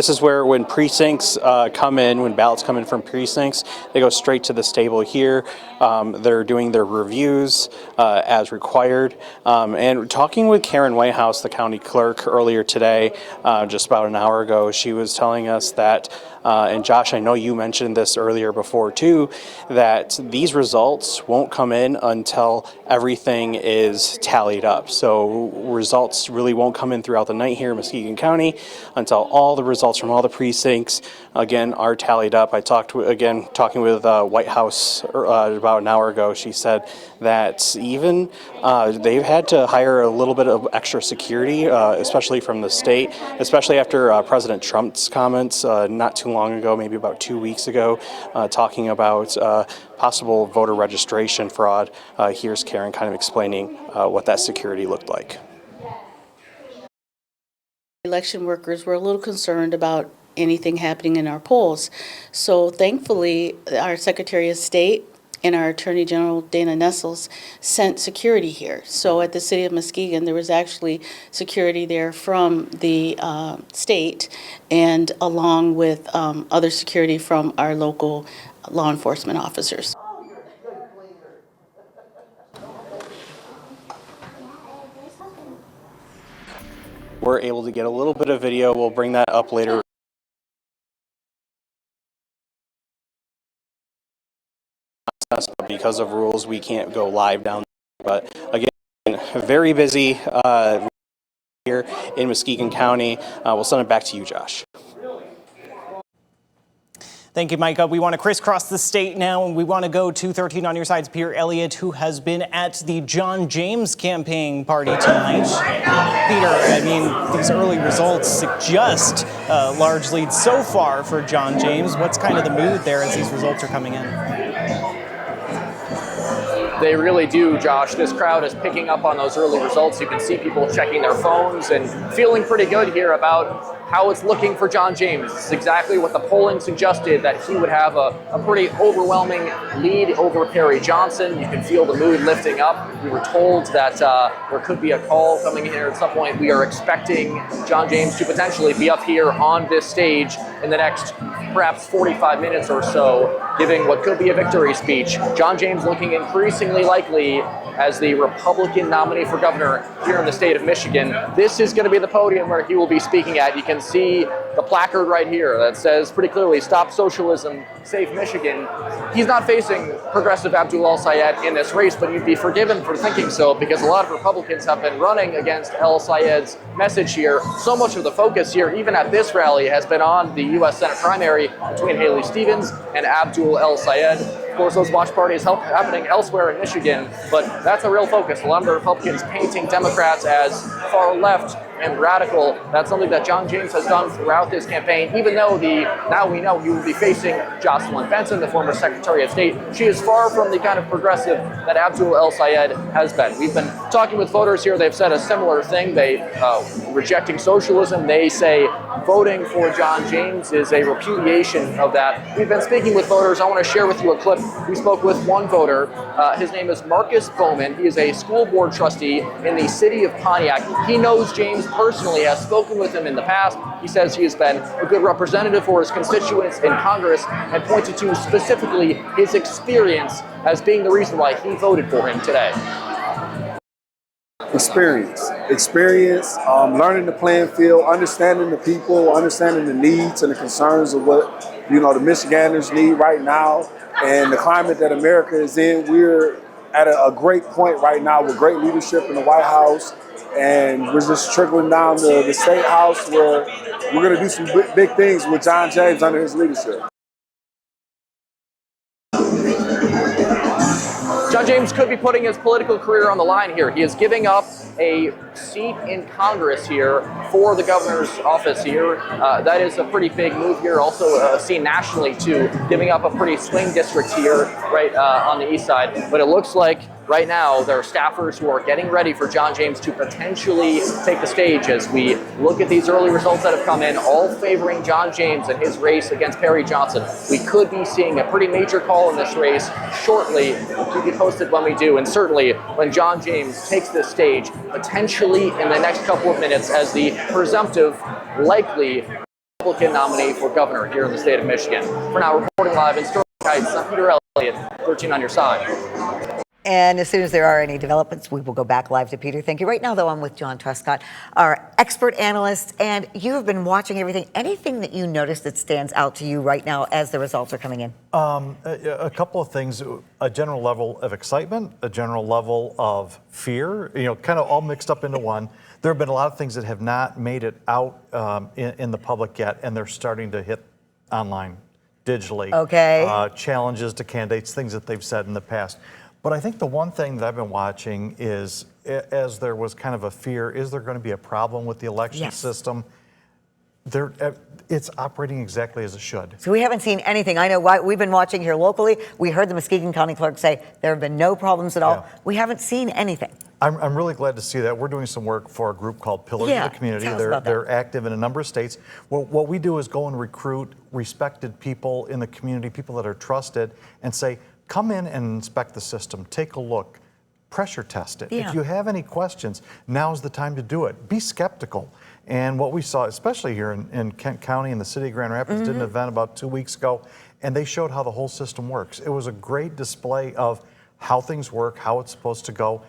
Speaker 3: is where when precincts come in, when ballots come in from precincts, they go straight to this table here. They're doing their reviews as required. And talking with Karen Whitehouse, the county clerk, earlier today, just about an hour ago, she was telling us that, and Josh, I know you mentioned this earlier before too, that these results won't come in until everything is tallied up. So results really won't come in throughout the night here in Muskegon County until all the results from all the precincts, again, are tallied up. talking with Whitehouse about an hour ago. She said that even they've had to hire a little bit of extra security, especially from the state, especially after President Trump's comments not too long ago, maybe about 2 weeks ago, talking about possible voter registration fraud. Here's Karen kind of explaining what that security looked like.
Speaker 4: Election workers were a little concerned about anything happening in our polls. So thankfully, our Secretary of State and our Attorney General, Dana Nessels, sent security here. So at the City of Muskegon, there was actually security there from the state, and along with other security from our local law enforcement officers.
Speaker 3: We're able to get a little bit of video. We'll bring that up later. Because of rules, we can't go live down there. But again, very busy here in Muskegon County. We'll send it back to you, Josh.
Speaker 2: Thank you, Micah. We want to crisscross the state now, and we want to go to 13 on your side's Peter Elliott, who has been at the John James campaign party tonight. Peter, I mean, these early results suggest a large lead so far for John James. What's kind of the mood there as these results are coming in?
Speaker 7: They really do, Josh. This crowd is picking up on those early results. You can see people checking their phones and feeling pretty good here about how it's looking for John James. This is exactly what the polling suggested, that he would have a pretty overwhelming lead over Perry Johnson. You can feel the mood lifting up. We were told that there could be a call coming in here at some point. We are expecting John James to potentially be up here on this stage in the next perhaps 45 minutes or so, giving what could be a victory speech. John James looking increasingly likely as the Republican nominee for governor here in the state of Michigan. This is going to be the podium where he will be speaking at. You can see the placard right here that says pretty clearly, "Stop Socialism, Save Michigan." He's not facing progressive Abdul El-Sayed in this race, but you'd be forgiven for thinking so, because a lot of Republicans have been running against El-Sayed's message here. So much of the focus here, even at this rally, has been on the U.S. Senate primary between Haley Stevens and Abdul El-Sayed. Of course, those watch parties happening elsewhere in Michigan, but that's a real focus. A lot of the Republicans painting Democrats as far left and radical. That's something that John James has done throughout this campaign, even though now we know he will be facing Jocelyn Benson, the former Secretary of State. She is far from the kind of progressive that Abdul El-Sayed has been. We've been talking with voters here. They've said a similar thing. They rejecting socialism. They say voting for John James is a repudiation of that. We've been speaking with voters. I want to share with you a clip. We spoke with one voter. His name is Marcus Bowman. He is a school board trustee in the city of Pontiac. He knows James personally, has spoken with him in the past. He says he has been a good representative for his constituents in Congress, and pointed to specifically his experience as being the reason why he voted for him today.
Speaker 18: Experience, learning the playing field, understanding the people, understanding the needs and the concerns of what, the Michiganders need right now, and the climate that America is in. We're at a great point right now with great leadership in the White House, and we're just trickling down to the State House, where we're going to do some big things with John James under his leadership.
Speaker 7: John James could be putting his political career on the line here. He is giving up a seat in Congress here for the governor's office here. That is a pretty big move here. Also seen nationally too, giving up a pretty swing district here right on the east side. But it looks like right now there are staffers who are getting ready for John James to potentially take the stage as we look at these early results that have come in, all favoring John James and his race against Perry Johnson. We could be seeing a pretty major call in this race shortly. We'll keep you posted when we do, and certainly when John James takes this stage, potentially in the next couple of minutes as the presumptive, likely Republican nominee for governor here in the state of Michigan. For now, reporting live in Sterling Heights, I'm Peter Elliott, 13 on your side.
Speaker 1: And as soon as there are any developments, we will go back live to Peter. Thank you. Right now, though, I'm with John Truscott, our expert analyst, and you have been watching everything. Anything that you noticed that stands out to you right now as the results are coming in?
Speaker 11: A couple of things, a general level of excitement, a general level of fear, kind of all mixed up into one. There have been a lot of things that have not made it out in the public yet, and they're starting to hit online, digitally.
Speaker 1: Okay.
Speaker 11: Challenges to candidates, things that they've said in the past. But I think the one thing that I've been watching is, as there was kind of a fear, is there going to be a problem with the election system? It's operating exactly as it should.
Speaker 1: So we haven't seen anything. I know we've been watching here locally. We heard the Muskegon County Clerk say there have been no problems at all.
Speaker 11: Yeah.
Speaker 1: We haven't seen anything.
Speaker 11: I'm really glad to see that. We're doing some work for a group called Pillars of the Community.
Speaker 1: Tell us about that.
Speaker 11: They're active in a number of states. What we do is go and recruit respected people in the community, people that are trusted, and say, come in and inspect the system, take a look, pressure test it.
Speaker 1: Yeah.
Speaker 11: If you have any questions, now's the time to do it. Be skeptical. And what we saw, especially here in Kent County and the city of Grand Rapids, did an event about 2 weeks ago, and they showed how the whole system works. It was a great display of how things work, how it's supposed to go,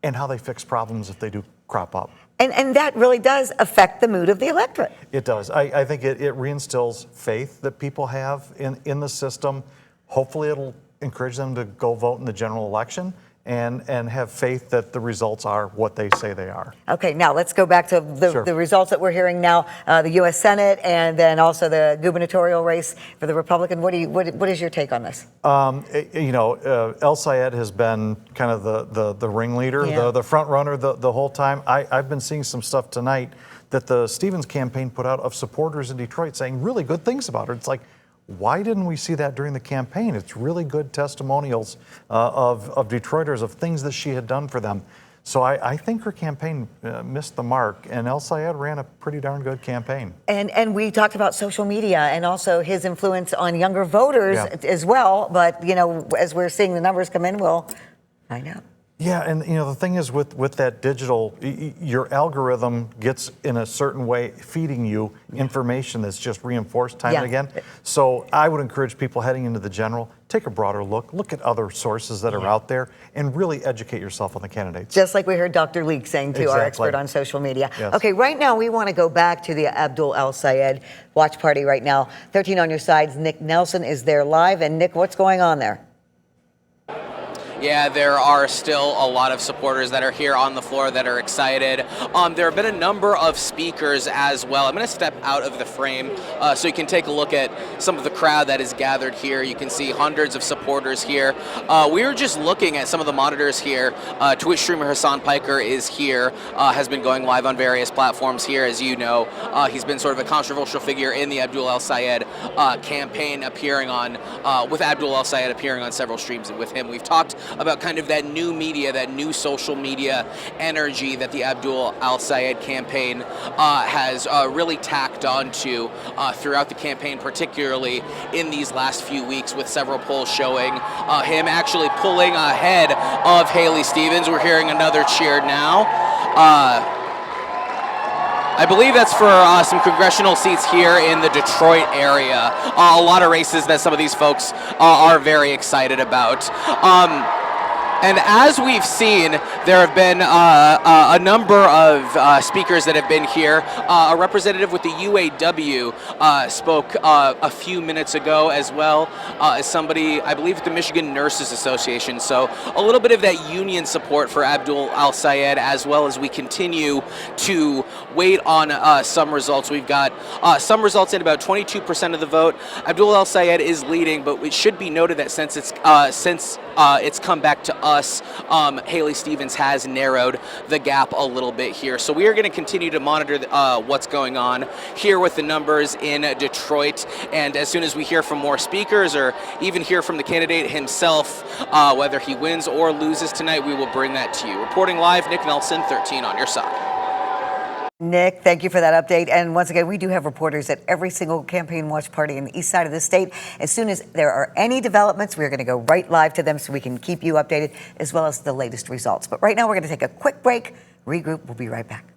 Speaker 11: and how they fix problems if they do crop up.
Speaker 1: And that really does affect the mood of the electorate.
Speaker 11: It does. I think it reinstills faith that people have in the system. Hopefully it'll encourage them to go vote in the general election and have faith that the results are what they say they are.
Speaker 1: Okay, now let's go back to the results that we're hearing now, the U.S. Senate and then also the gubernatorial race for the Republican. What is your take on this?
Speaker 11: El Sayed has been kind of the ringleader, the front runner the whole time. I've been seeing some stuff tonight that the Stevens campaign put out of supporters in Detroit saying really good things about her. It's like, why didn't we see that during the campaign? It's really good testimonials of Detroiters of things that she had done for them. So I think her campaign missed the mark, and El Sayed ran a pretty darn good campaign.
Speaker 1: And we talked about social media and also his influence on younger voters as well. But, as we're seeing the numbers come in, we'll find out.
Speaker 11: Yeah, and the thing is with that digital, your algorithm gets in a certain way feeding you information that's just reinforced time and again. So I would encourage people heading into the general, take a broader look at other sources that are out there, and really educate yourself on the candidates.
Speaker 1: Just like we heard Dr. Leek saying to our expert on social media.
Speaker 11: Yes.
Speaker 1: Okay, right now we want to go back to the Abdul El Sayed watch party right now. 13 on your sides, Nick Nelson is there live. And Nick, what's going on there?
Speaker 5: Yeah, there are still a lot of supporters that are here on the floor that are excited. There have been a number of speakers as well. I'm going to step out of the frame so you can take a look at some of the crowd that is gathered here. You can see hundreds of supporters here. We were just looking at some of the monitors here. Twitch streamer Hassan Piker is here, has been going live on various platforms here, as you know. He's been sort of a controversial figure in the Abdul El Sayed campaign, appearing on, with Abdul El Sayed appearing on several streams with him. We've talked about kind of that new media, that new social media energy that the Abdul El Sayed campaign has really tacked onto throughout the campaign, particularly in these last few weeks, with several polls showing him actually pulling ahead of Haley Stevens. We're hearing another cheer now. I believe that's for some congressional seats here in the Detroit area. A lot of races that some of these folks are very excited about. And as we've seen, there have been a number of speakers that have been here. A representative with the UAW spoke a few minutes ago, as well as somebody, I believe, at the Michigan Nurses Association. So a little bit of that union support for Abdul El Sayed, as well as we continue to wait on some results. We've got some results in about 22% of the vote. Abdul El Sayed is leading, but it should be noted that since it's come back to us, Haley Stevens has narrowed the gap a little bit here. So we are going to continue to monitor what's going on here with the numbers in Detroit. And as soon as we hear from more speakers, or even hear from the candidate himself, whether he wins or loses tonight, we will bring that to you. Reporting live, Nick Nelson, 13 on your side.
Speaker 1: Nick, thank you for that update. And once again, we do have reporters at every single campaign watch party in the east side of the state. As soon as there are any developments, we're going to go right live to them so we can keep you updated, as well as the latest results. But right now, we're going to take a quick break, regroup. We'll be right back.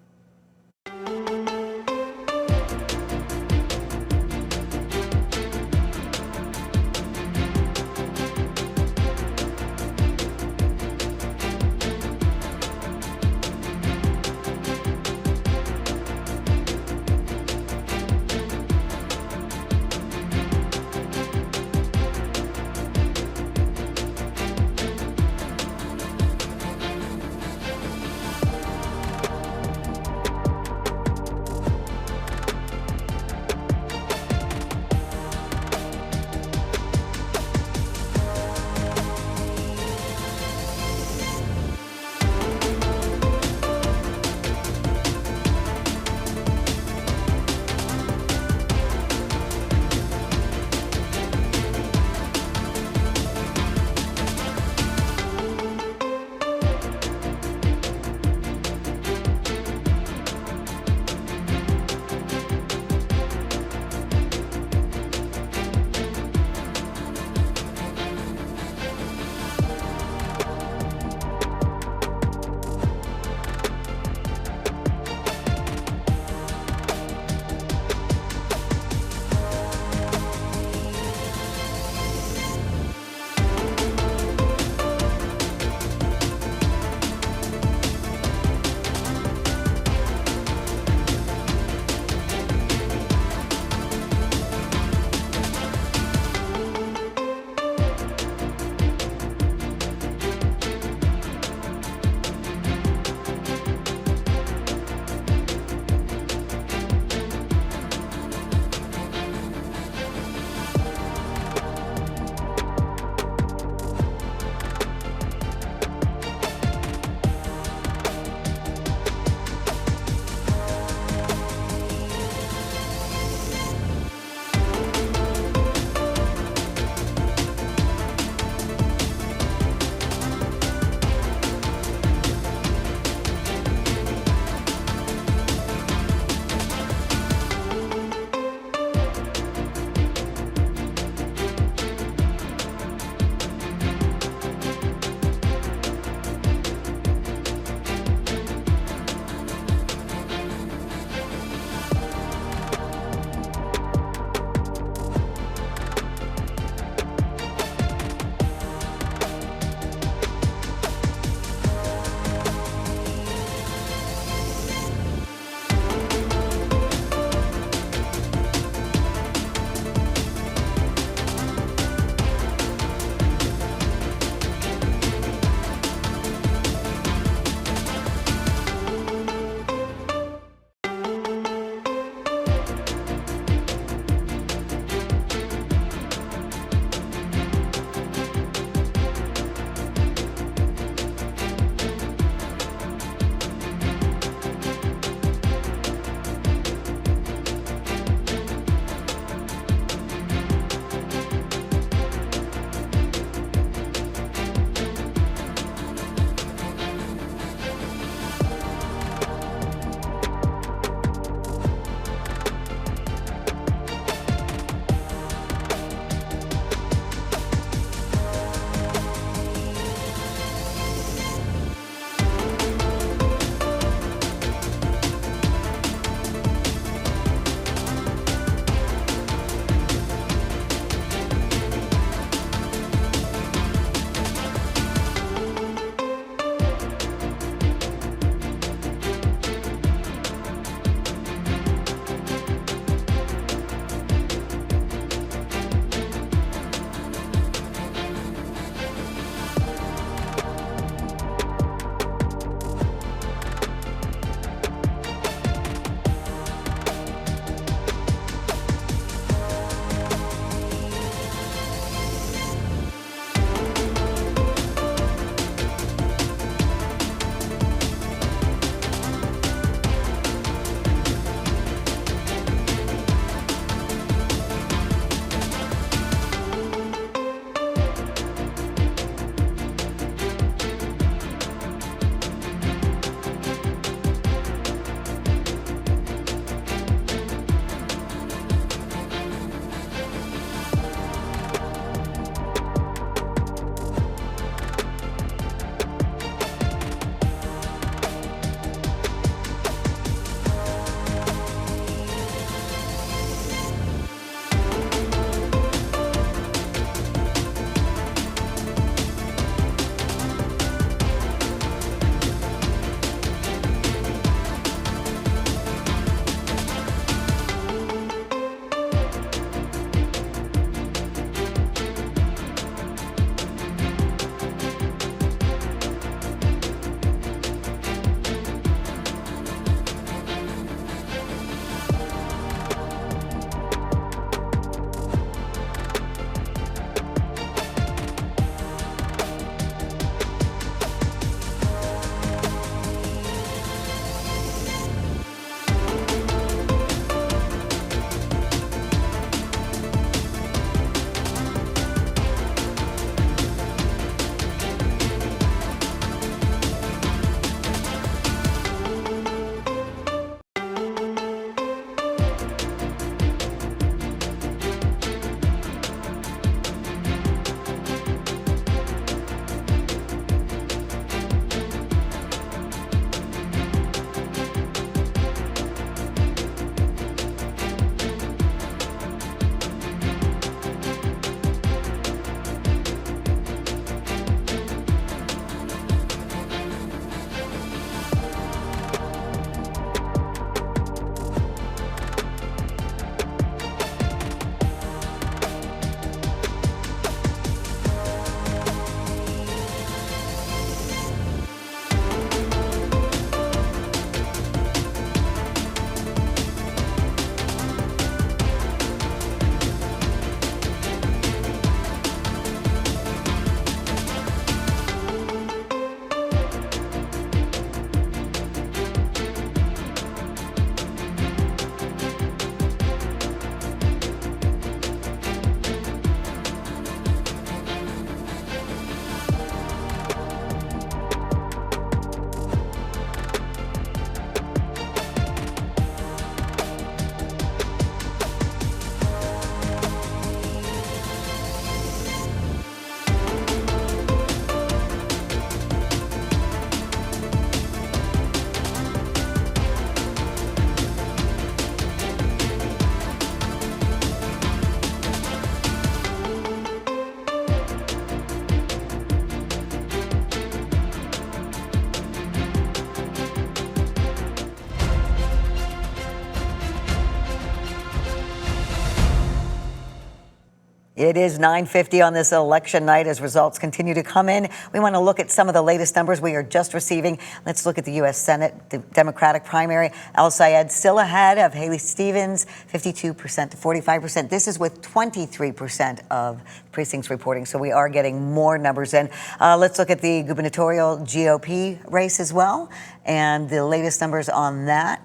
Speaker 1: It is 9:50 on this election night as results continue to come in. We want to look at some of the latest numbers we are just receiving. Let's look at the U.S. Senate, the Democratic primary. Al Sayed still ahead of Haley Stevens, 52% to 45%. This is with 23% of precincts reporting, so we are getting more numbers in. Let's look at the gubernatorial GOP race as well, and the latest numbers on that.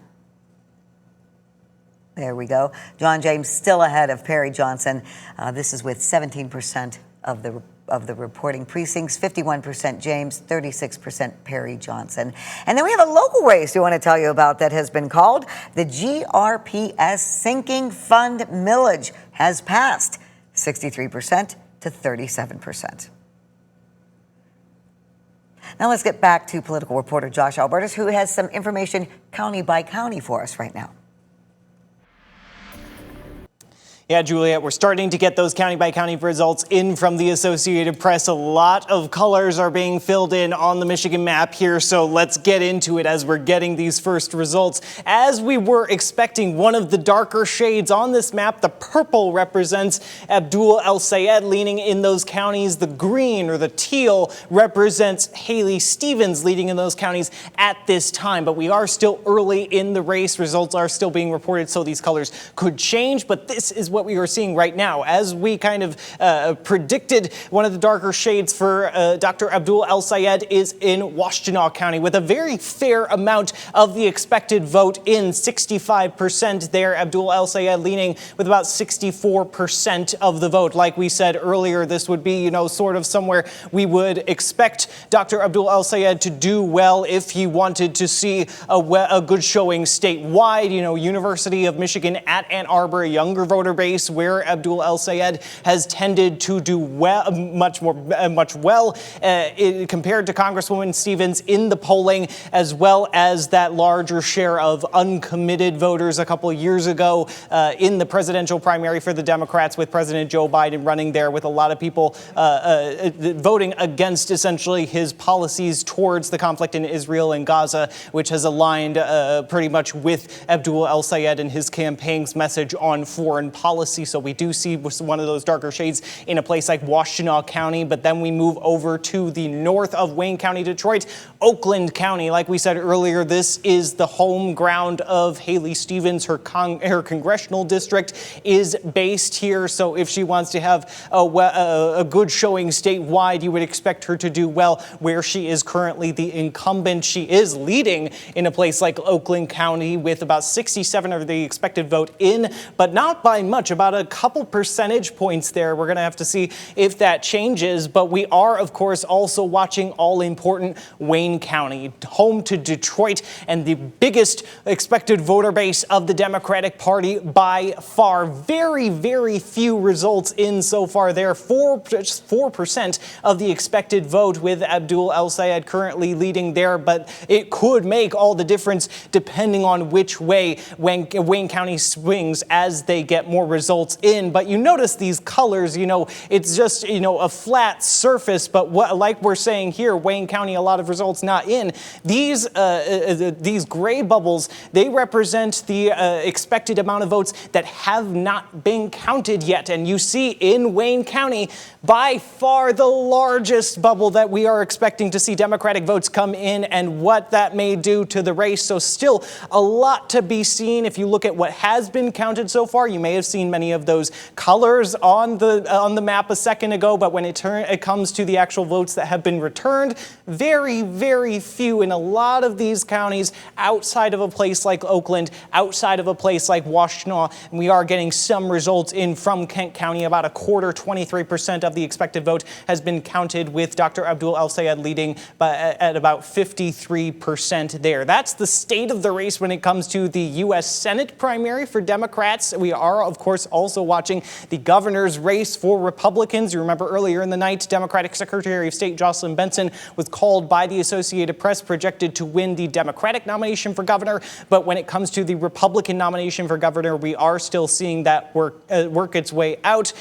Speaker 1: There we go. John James still ahead of Perry Johnson. This is with 17% of the reporting precincts, 51% James, 36% Perry Johnson. And then we have a local race we want to tell you about that has been called. The GRPS Sinking Fund millage has passed 63% to 37%. Now let's get back to political reporter Josh Albertus, who has some information county by county for us right now.
Speaker 2: Yeah, Juliet, we're starting to get those county by county results in from the Associated Press. A lot of colors are being filled in on the Michigan map here, so let's get into it as we're getting these first results. As we were expecting, one of the darker shades on this map, the purple, represents Abdul El Sayed leading in those counties. The green, or the teal, represents Haley Stevens leading in those counties at this time. But we are still early in the race. Results are still being reported, so these colors could change. But this is what we are seeing right now. As we kind of predicted, one of the darker shades for Dr. Abdul El Sayed is in Washtenaw County, with a very fair amount of the expected vote in, 65% there. Abdul El Sayed leading with about 64% of the vote. Like we said earlier, this would be, sort of somewhere we would expect Dr. Abdul El Sayed to do well if he wanted to see a good showing statewide. University of Michigan at Ann Arbor, a younger voter base where Abdul El Sayed has tended to do well, much well compared to Congresswoman Stevens in the polling, as well as that larger share of uncommitted voters a couple of years ago in the presidential primary for the Democrats, with President Joe Biden running there, with a lot of people voting against essentially his policies towards the conflict in Israel and Gaza, which has aligned pretty much with Abdul El Sayed and his campaign's message on foreign policy. So we do see one of those darker shades in a place like Washtenaw County, but then we move over to the north of Wayne County, Detroit, Oakland County. Like we said earlier, this is the home ground of Haley Stevens. Her congressional district is based here, so if she wants to have a good showing statewide, you would expect her to do well where she is currently the incumbent. She is leading in a place like Oakland County with about 67% of the expected vote in, but not by much, about a couple percentage points there. We're going to have to see if that changes, but we are, of course, also watching all-important Wayne County, home to Detroit and the biggest expected voter base of the Democratic Party by far. Very, very few results in so far there. Just 4% of the expected vote, with Abdul El Sayed currently leading there, but it could make all the difference depending on which way Wayne County swings as they get more results in. But you notice these colors, it's just, a flat surface. But like we're saying here, Wayne County, a lot of results not in. These gray bubbles, they represent the expected amount of votes that have not been counted yet. And you see in Wayne County, by far the largest bubble that we are expecting to see Democratic votes come in, and what that may do to the race. So still a lot to be seen. If you look at what has been counted so far, you may have seen many of those colors on the map a second ago, but when it comes to the actual votes that have been returned, very, very few in a lot of these counties outside of a place like Oakland, outside of a place like Washtenaw. And we are getting some results in from Kent County. About a quarter, 23% of the expected vote has been counted, with Dr. Abdul El Sayed leading at about 53% there. That's the state of the race when it comes to the U.S. Senate primary for Democrats. We are, of course, also watching the governor's race for Republicans. You remember earlier in the night, Democratic Secretary of State Jocelyn Benson was called by the Associated Press, projected to win the Democratic nomination for governor. But when it comes to the Republican nomination for governor, we are still seeing that work its way out.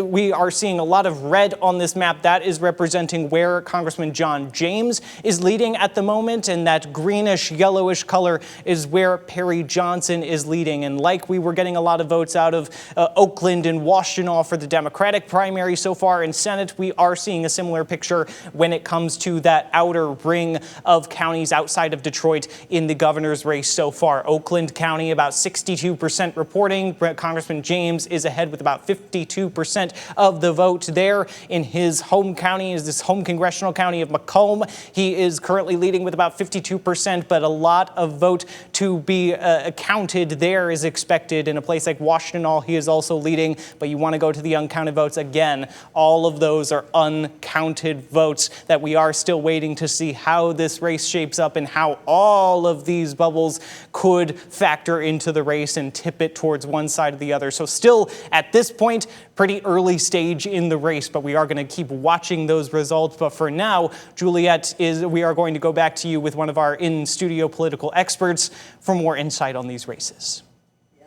Speaker 2: We are seeing a lot of red on this map. That is representing where Congressman John James is leading at the moment, and that greenish, yellowish color is where Perry Johnson is leading. And like we were getting a lot of votes out of of Oakland and Washtenaw for the Democratic primary so far. In Senate, we are seeing a similar picture when it comes to that outer ring of counties outside of Detroit in the governor's race so far. Oakland County, about 62% reporting. Congressman James is ahead with about 52% of the vote there. In his home county, is this home congressional county of Macomb. He is currently leading with about 52%, but a lot of vote to be counted there is expected. In a place like Washtenaw, he is also leading, but you want to go to the uncounted votes again. All of those are uncounted votes that we are still waiting to see how this race shapes up and how all of these bubbles could factor into the race and tip it towards one side or the other. So still at this point, pretty early stage in the race, but we are going to keep watching those results. But for now, Juliet, we are going to go back to you with one of our in-studio political experts for more insight on these races.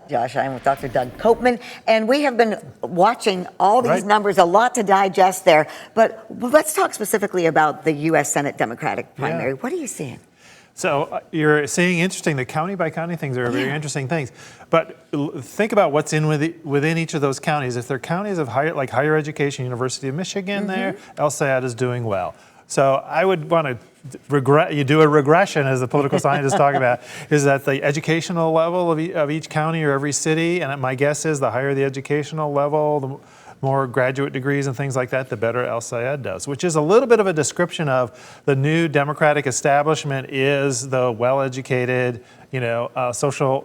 Speaker 1: Josh, I'm with Dr. Doug Copeman, and we have been watching all these numbers, a lot to digest there. But let's talk specifically about the U.S. Senate Democratic primary.
Speaker 10: Yeah.
Speaker 1: What are you seeing?
Speaker 10: So you're seeing interesting, the county by county things are very interesting things. But think about what's within each of those counties. If they're counties of higher education, University of Michigan there, El Sayed is doing well. So I would want to do a regression, as the political scientists talk about, is that the educational level of each county or every city, and my guess is the higher the educational level, the more graduate degrees and things like that, the better El Sayed does, which is a little bit of a description of the new Democratic establishment is the well-educated, social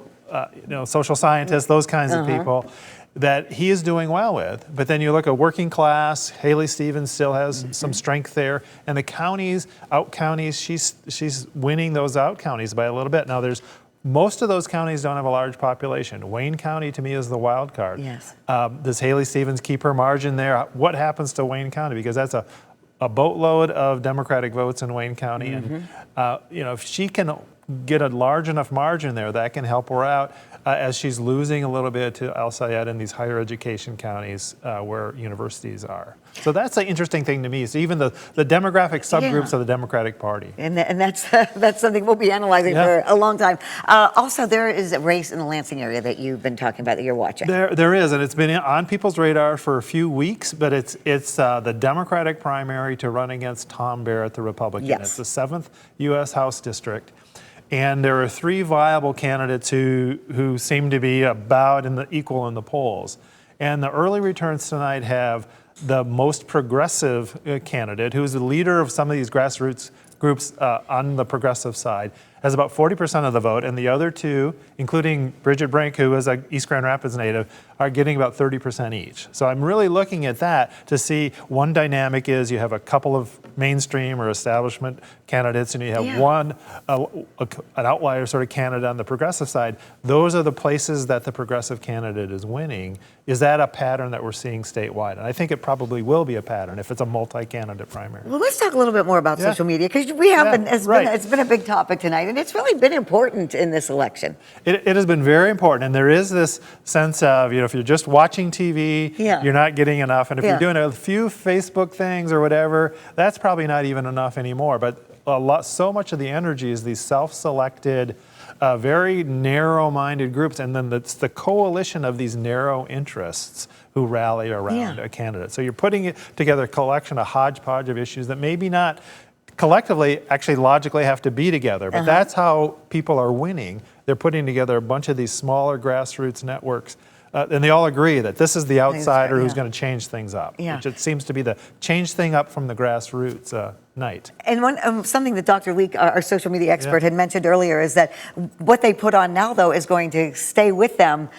Speaker 10: scientists, those kinds of people that he is doing well with. But then you look at working class, Haley Stevens still has some strength there. And the counties, out counties, she's winning those out counties by a little bit. Now most of those counties don't have a large population. Wayne County, to me, is the wild card.
Speaker 1: Yes.
Speaker 10: Does Haley Stevens keep her margin there? What happens to Wayne County? Because that's a boatload of Democratic votes in Wayne County. And, if she can get a large enough margin there, that can help her out as she's losing a little bit to El Sayed in these higher education counties where universities are. So that's the interesting thing to me. So even the demographic subgroups of the Democratic Party.
Speaker 1: And that's something we'll be analyzing for a long time. Also, there is a race in the Lansing area that you've been talking about that you're watching.
Speaker 10: There is, and it's been on people's radar for a few weeks, but it's the Democratic primary to run against Tom Barrett, the Republican.
Speaker 1: Yes.
Speaker 10: It's the 7th U.S. House district. And there are 3 viable candidates who seem to be about equal in the polls. And the early returns tonight have the most progressive candidate, who is the leader of some of these grassroots groups on the progressive side, has about 40% of the vote, and the other 2, including Bridget Brink, who is an East Grand Rapids native, are getting about 30% each. So I'm really looking at that to see one dynamic is you have a couple of mainstream or establishment candidates, and you have one, an outlier sort of candidate on the progressive side. Those are the places that the progressive candidate is winning. Is that a pattern that we're seeing statewide? And I think it probably will be a pattern if it's a multi-candidate primary.
Speaker 1: Well, let's talk a little bit more about social media, because we have it's been a big topic tonight, and it's really been important in this election.
Speaker 10: It has been very important, and there is this sense of, if you're just watching TV, you're not getting enough, and if you're doing a few Facebook things or whatever, that's probably not even enough anymore. But so much of the energy is these self-selected, very narrow-minded groups, and then it's the coalition of these narrow interests who rally around a candidate. So you're putting together a collection, a hodgepodge of issues that maybe not collectively actually logically have to be together, but that's how people are winning. They're putting together a bunch of these smaller grassroots networks, and they all agree that this is the outsider who's going to change things up. Which it seems to be the change thing up from the grassroots night.
Speaker 1: And something that Dr. Leek, our social media expert, had mentioned earlier is that what they put on now, though, is going to stay with them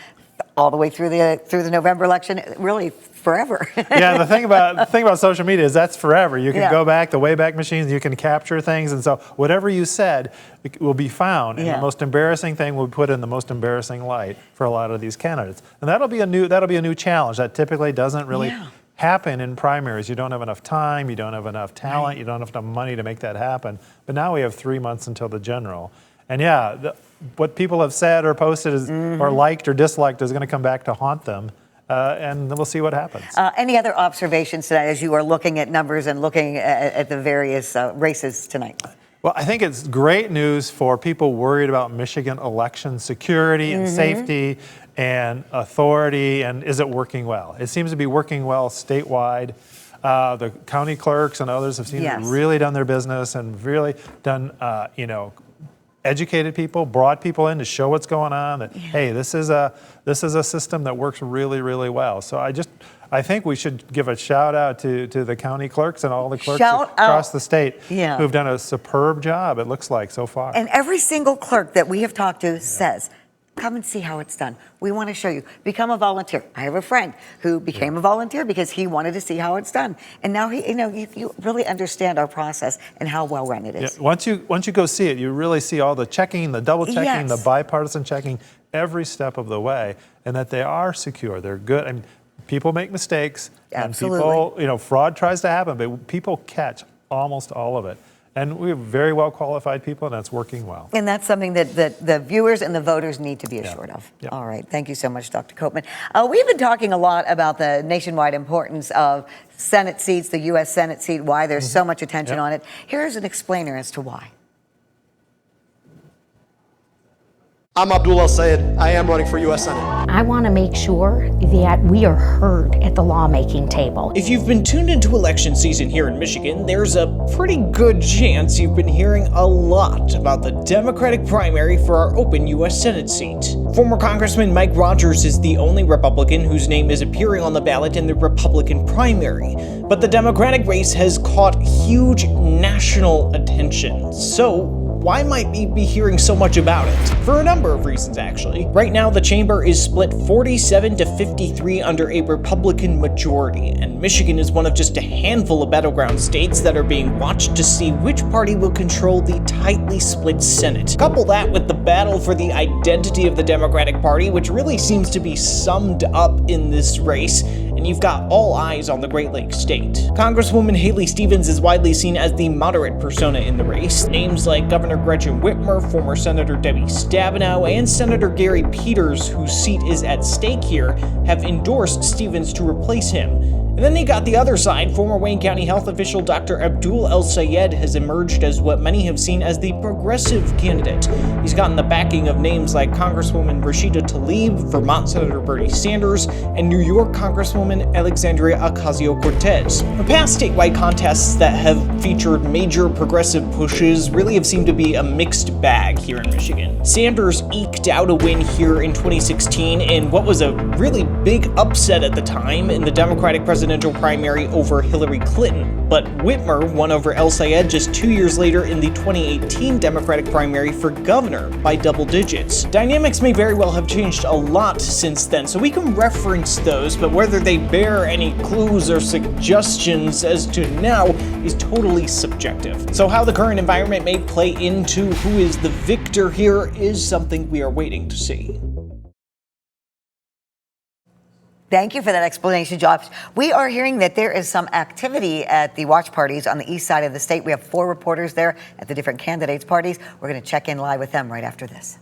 Speaker 1: all the way through the November election, really forever.
Speaker 10: The thing about social media is that's forever. You can go back, the Wayback Machines, you can capture things, and so whatever you said will be found, and the most embarrassing thing will be put in the most embarrassing light for a lot of these candidates. And that'll be a new challenge that typically doesn't really happen in primaries. You don't have enough time, you don't have enough talent, you don't have enough money to make that happen. But now we have 3 months until the general. And what people have said or posted or liked or disliked is going to come back to haunt them. And then we'll see what happens.
Speaker 1: Any other observations tonight as you are looking at numbers and looking at the various races tonight?
Speaker 10: Well, I think it's great news for people worried about Michigan election security and safety and authority, and is it working well? It seems to be working well statewide. The county clerks and others have seemed to have really done their business and really done, educated people, brought people in to show what's going on. That hey, this is a system that works really, really well. So I think we should give a shout out to the county clerks and all the clerks across the state who've done a superb job, it looks like, so far.
Speaker 1: And every single clerk that we have talked to says, come and see how it's done. We want to show you. Become a volunteer. I have a friend who became a volunteer because he wanted to see how it's done. And now you really understand our process and how well run it is.
Speaker 10: Yeah, once you go see it, you really see all the checking, the double checking, the bipartisan checking, every step of the way, and that they are secure. They're good. I mean, people make mistakes, and people, fraud tries to happen, but people catch almost all of it. And we have very well qualified people, and that's working well.
Speaker 1: And that's something that the viewers and the voters need to be assured of. All right. Thank you so much, Dr. Koopman. We've been talking a lot about the nationwide importance of Senate seats, the U.S. Senate seat, why there's so much attention on it. Here's an explainer as to why.
Speaker 19: I'm Abdul El-Sayed. I am running for U.S. Senate.
Speaker 20: I want to make sure that we are heard at the lawmaking table.
Speaker 2: If you've been tuned into election season here in Michigan, there's a pretty good chance you've been hearing a lot about the Democratic primary for our open U.S. Senate seat. Former Congressman Mike Rogers is the only Republican whose name is appearing on the ballot in the Republican primary. But the Democratic race has caught huge national attention. So, why might we be hearing so much about it? For a number of reasons, actually. Right now, the chamber is split 47 to 53 under a Republican majority, and Michigan is one of just a handful of battleground states that are being watched to see which party will control the tightly split Senate. Couple that with the battle for the identity of the Democratic Party, which really seems to be summed up in this race, and you've got all eyes on the Great Lakes state. Congresswoman Haley Stevens is widely seen as the moderate persona in the race. Names like Governor Gretchen Whitmer, former Senator Debbie Stabenow, and Senator Gary Peters, whose seat is at stake here, have endorsed Stevens to replace him. And then you got the other side. Former Wayne County health official Dr. Abdul El-Sayed has emerged as what many have seen as the progressive candidate. He's gotten the backing of names like Congresswoman Rashida Tlaib, Vermont Senator Bernie Sanders, and New York Congresswoman Alexandria Ocasio-Cortez. The past statewide contests that have featured major progressive pushes really have seemed to be a mixed bag here in Michigan. Sanders eked out a win here in 2016 in what was a really big upset at the time in the Democratic presidential primary over Hillary Clinton, but Whitmer won over El-Sayed just 2 years later in the 2018 Democratic primary for governor by double digits. Dynamics may very well have changed a lot since then, so we can reference those, but whether they bear any clues or suggestions as to now is totally subjective. So how the current environment may play into who is the victor here is something we are waiting to see.
Speaker 1: Thank you for that explanation, Josh. We are hearing that there is some activity at the watch parties on the east side of the state. We have 4 reporters there at the different candidates' parties. We're going to check in live with them right after this.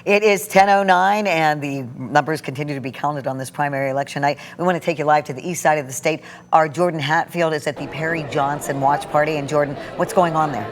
Speaker 1: It is 10:09, and the numbers continue to be counted on this primary election night. We want to take you live to the east side of the state. Our Jordan Hatfield is at the Perry Johnson Watch Party. And Jordan, what's going on there?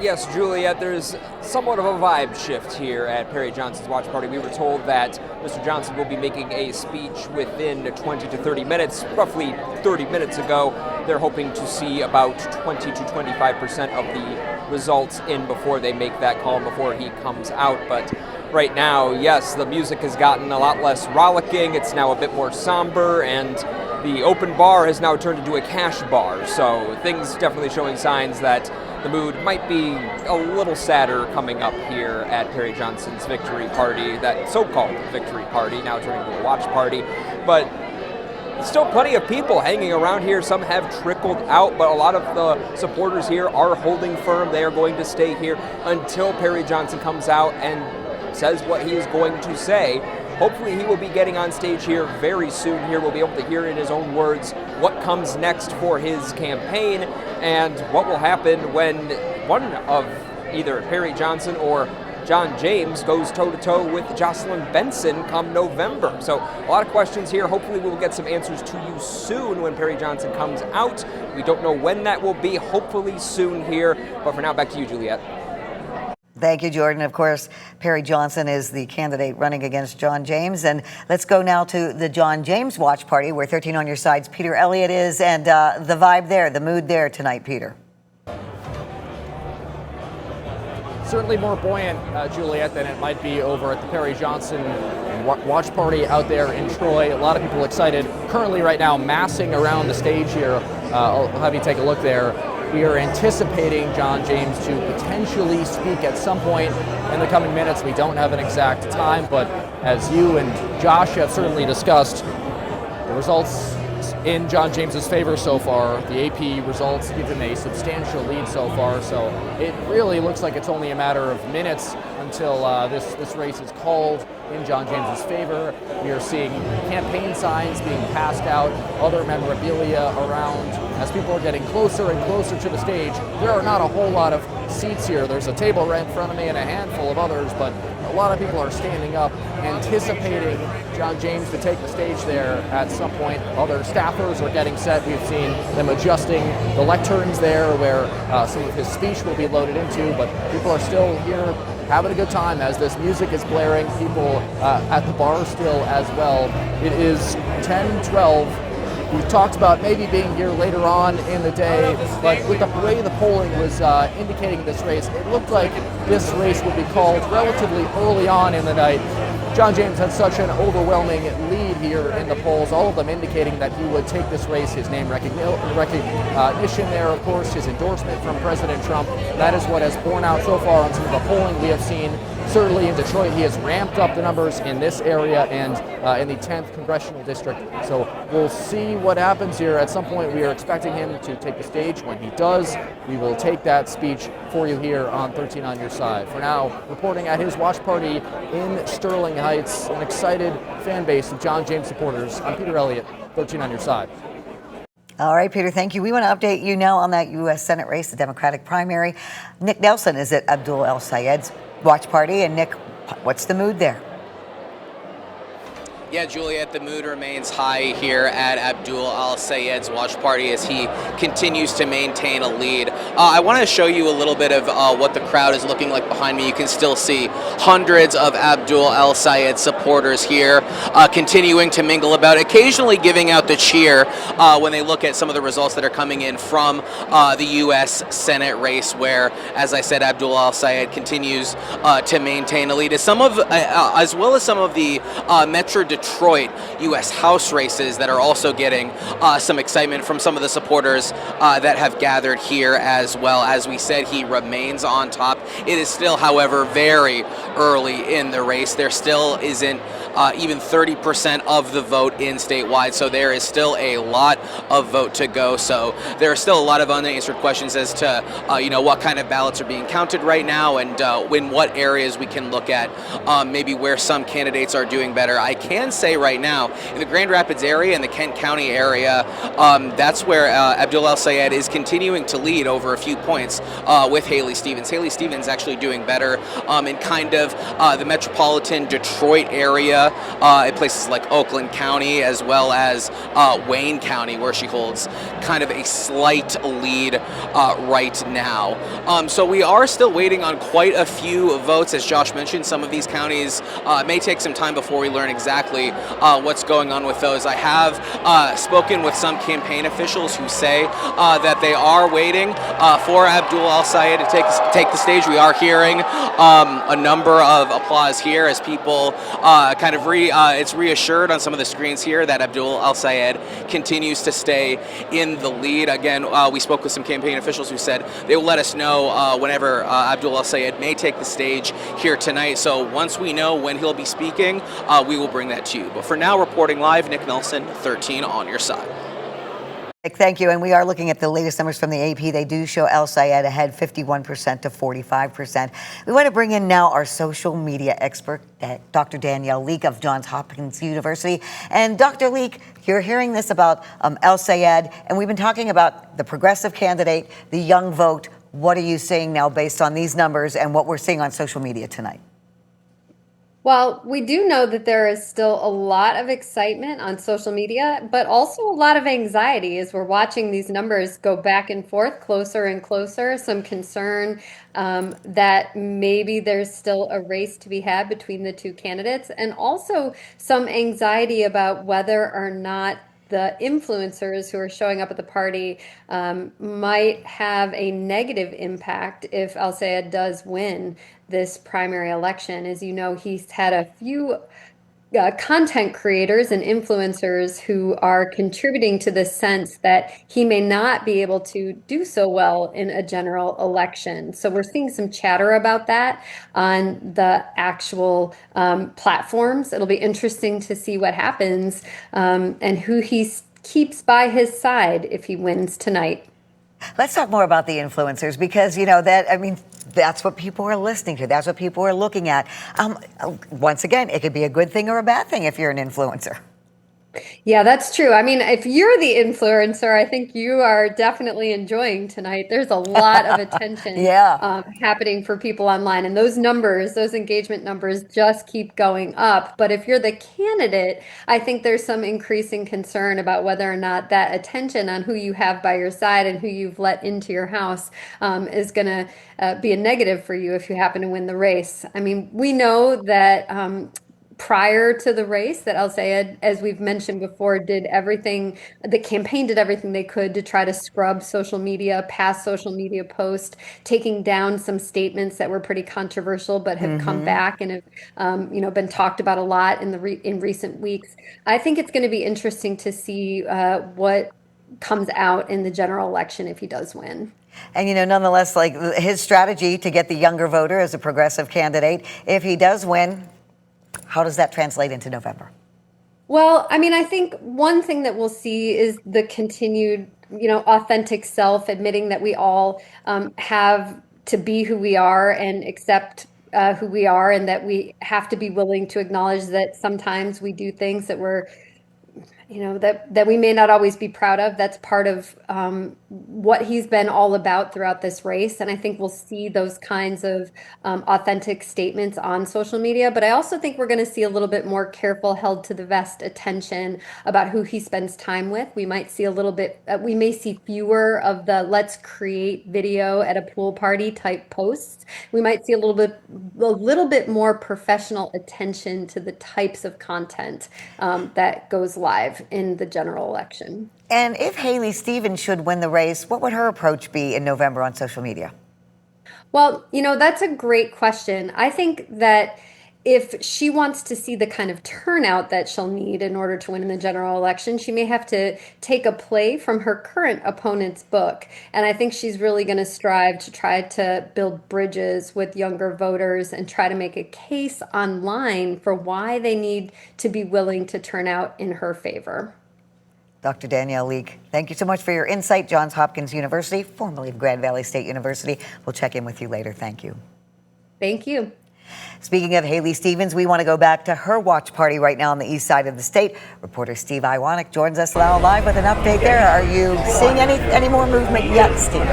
Speaker 8: Yes, Juliet, there's somewhat of a vibe shift here at Perry Johnson's Watch Party. We were told that Mr. Johnson will be making a speech within 20 to 30 minutes. Roughly 30 minutes ago, they're hoping to see about 20 to 25% of the results in before they make that call, before he comes out. But right now, yes, the music has gotten a lot less rollicking. It's now a bit more somber, and the open bar has now turned into a cash bar. So things definitely showing signs that the mood might be a little sadder coming up here at Perry Johnson's victory party, that so-called victory party, now turning into a watch party. But still plenty of people hanging around here. Some have trickled out, but a lot of the supporters here are holding firm. They are going to stay here until Perry Johnson comes out and says what he is going to say. Hopefully he will be getting on stage here very soon. Here we'll be able to hear in his own words what comes next for his campaign and what will happen when one of either Perry Johnson or John James goes toe-to-toe with Jocelyn Benson come November. So a lot of questions here. Hopefully we will get some answers to you soon when Perry Johnson comes out. We don't know when that will be. Hopefully soon here. But for now, back to you, Juliet.
Speaker 1: Thank you, Jordan. Of course, Perry Johnson is the candidate running against John James. And let's go now to the John James Watch Party, where 13 on your side's Peter Elliott is, and the vibe there, the mood there tonight, Peter.
Speaker 7: Certainly more buoyant, Juliet, than it might be over at the Perry Johnson Watch Party out there in Troy. A lot of people excited. Currently right now massing around the stage here. I'll have you take a look there. We are anticipating John James to potentially speak at some point in the coming minutes. We don't have an exact time, but as you and Josh have certainly discussed, the results in John James's favor so far. The AP results give him a substantial lead so far, so it really looks like it's only a matter of minutes until this race is called in John James's favor. We are seeing campaign signs being passed out, other memorabilia around. As people are getting closer and closer to the stage, there are not a whole lot of seats here. There's a table right in front of me and a handful of others, but a lot of people are standing up, anticipating John James to take the stage there at some point. Other staffers are getting set. We've seen them adjusting the lecterns there where some of his speech will be loaded into, but people are still here having a good time as this music is blaring. People at the bar still as well. It is 10:12. We've talked about maybe being here later on in the day, but with the way the polling was indicating this race, it looked like this race would be called relatively early on in the night. John James had such an overwhelming lead here in the polls, all of them indicating that he would take this race. His name recognition there, of course, his endorsement from President Trump. That is what has borne out so far on some of the polling we have seen. Certainly in Detroit, he has ramped up the numbers in this area and in the 10th congressional district. So we'll see what happens here. At some point, we are expecting him to take the stage. When he does, we will take that speech for you here on 13 on your side. For now, reporting at his watch party in Sterling Heights, an excited fan base of John James supporters. I'm Peter Elliott, 13 on your side.
Speaker 1: All right, Peter, thank you. We want to update you now on that U.S. Senate race, the Democratic primary. Nick Nelson is at Abdul El-Sayed's watch party. And Nick, what's the mood there?
Speaker 5: Yeah, Juliet, the mood remains high here at Abdul El-Sayed's watch party as he continues to maintain a lead. I want to show you a little bit of what the crowd is looking like behind me. You can still see hundreds of Abdul El-Sayed supporters here continuing to mingle about, occasionally giving out the cheer when they look at some of the results that are coming in from the U.S. Senate race, where, as I said, Abdul El-Sayed continues to maintain a lead, as well as some of the Metro Detroit U.S. House races that are also getting some excitement from some of the supporters that have gathered here as well. As we said, he remains on top. It is still, however, very early in the race. There still isn't even 30% of the vote in statewide, so there is still a lot of vote to go. So there are still a lot of unanswered questions as to what kind of ballots are being counted right now, and in what areas we can look at maybe where some candidates are doing better. I can can say right now, in the Grand Rapids area and the Kent County area, that's where Abdul El-Sayed is continuing to lead over a few points with Haley Stevens. Haley Stevens actually doing better in kind of the metropolitan Detroit area, in places like Oakland County, as well as Wayne County, where she holds kind of a slight lead right now. So we are still waiting on quite a few votes. As Josh mentioned, some of these counties may take some time before we learn exactly what's going on with those. I have spoken with some campaign officials who say that they are waiting for Abdul El-Sayed to take the stage. We are hearing a number of applause here as people kind of it's reassured on some of the screens here that Abdul El-Sayed continues to stay in the lead. Again, we spoke with some campaign officials who said they will let us know whenever Abdul El-Sayed may take the stage here tonight. So once we know when he'll be speaking, we will bring that to you. But for now, reporting live, Nick Nelson, 13 on your side.
Speaker 1: Thank you. And we are looking at the latest numbers from the AP. They do show El-Sayed ahead 51% to 45%. We want to bring in now our social media expert, Dr. Danielle Leake of Johns Hopkins University. And Dr. Leake, you're hearing this about El-Sayed, and we've been talking about the progressive candidate, the young vote. What are you seeing now based on these numbers and what we're seeing on social media tonight?
Speaker 9: Well, we do know that there is still a lot of excitement on social media, but also a lot of anxiety as we're watching these numbers go back and forth, closer and closer. Some concern that maybe there's still a race to be had between the two candidates, and also some anxiety about whether or not the influencers who are showing up at the party might have a negative impact if El-Sayed does win this primary election. As you know, he's had a few content creators and influencers who are contributing to the sense that he may not be able to do so well in a general election. So we're seeing some chatter about that on the actual platforms. It'll be interesting to see what happens and who he keeps by his side if he wins tonight.
Speaker 1: Let's talk more about the influencers because, that's what people are listening to. That's what people are looking at. Once again, it could be a good thing or a bad thing if you're an influencer.
Speaker 9: Yeah, that's true. I mean, if you're the influencer, I think you are definitely enjoying tonight. There's a lot of attention happening for people online. And those numbers, those engagement numbers just keep going up. But if you're the candidate, I think there's some increasing concern about whether or not that attention on who you have by your side and who you've let into your house is going to be a negative for you if you happen to win the race. I mean, we know that prior to the race that El-Sayed, as we've mentioned before, the campaign did everything they could to try to scrub social media, past social media posts, taking down some statements that were pretty controversial but have come back and have been talked about a lot in recent weeks. I think it's going to be interesting to see what comes out in the general election if he does win.
Speaker 1: And, nonetheless, like his strategy to get the younger voter as a progressive candidate, if he does win, how does that translate into November?
Speaker 9: Well, I mean, I think one thing that we'll see is the continued, authentic self, admitting that we all have to be who we are and accept who we are, and that we have to be willing to acknowledge that sometimes we do things that we're that we may not always be proud of. That's part of what he's been all about throughout this race. And I think we'll see those kinds of authentic statements on social media. But I also think we're going to see a little bit more careful, held to the vest attention about who he spends time with. We might see we may see fewer of the let's create video at a pool party type posts. We might see a little bit more professional attention to the types of content that goes live in the general election.
Speaker 1: And if Haley Stevens should win the race, what would her approach be in November on social media?
Speaker 9: Well, that's a great question. I think that if she wants to see the kind of turnout that she'll need in order to win in the general election, she may have to take a play from her current opponent's book. And I think she's really going to strive to try to build bridges with younger voters and try to make a case online for why they need to be willing to turn out in her favor.
Speaker 1: Dr. Danielle Leake, thank you so much for your insight. Johns Hopkins University, formerly of Grand Valley State University. We'll check in with you later. Thank you.
Speaker 9: Thank you.
Speaker 1: Speaking of Haley Stevens, we want to go back to her watch party right now on the east side of the state. Reporter Steve Iwanek joins us now live with an update there. Are you seeing any more movement yet, Steve?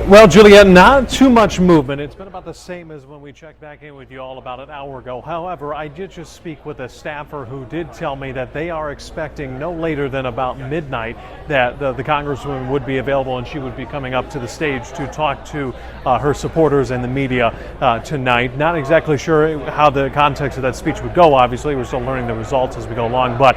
Speaker 6: Well, Juliet, not too much movement. It's been about the same as when we checked back in with you all about an hour ago. However, I did just speak with a staffer who did tell me that they are expecting no later than about midnight that the Congresswoman would be available and she would be coming up to the stage to talk to her supporters and the media tonight. Not exactly sure how the context of that speech would go, obviously. We're still learning the results as we go along, but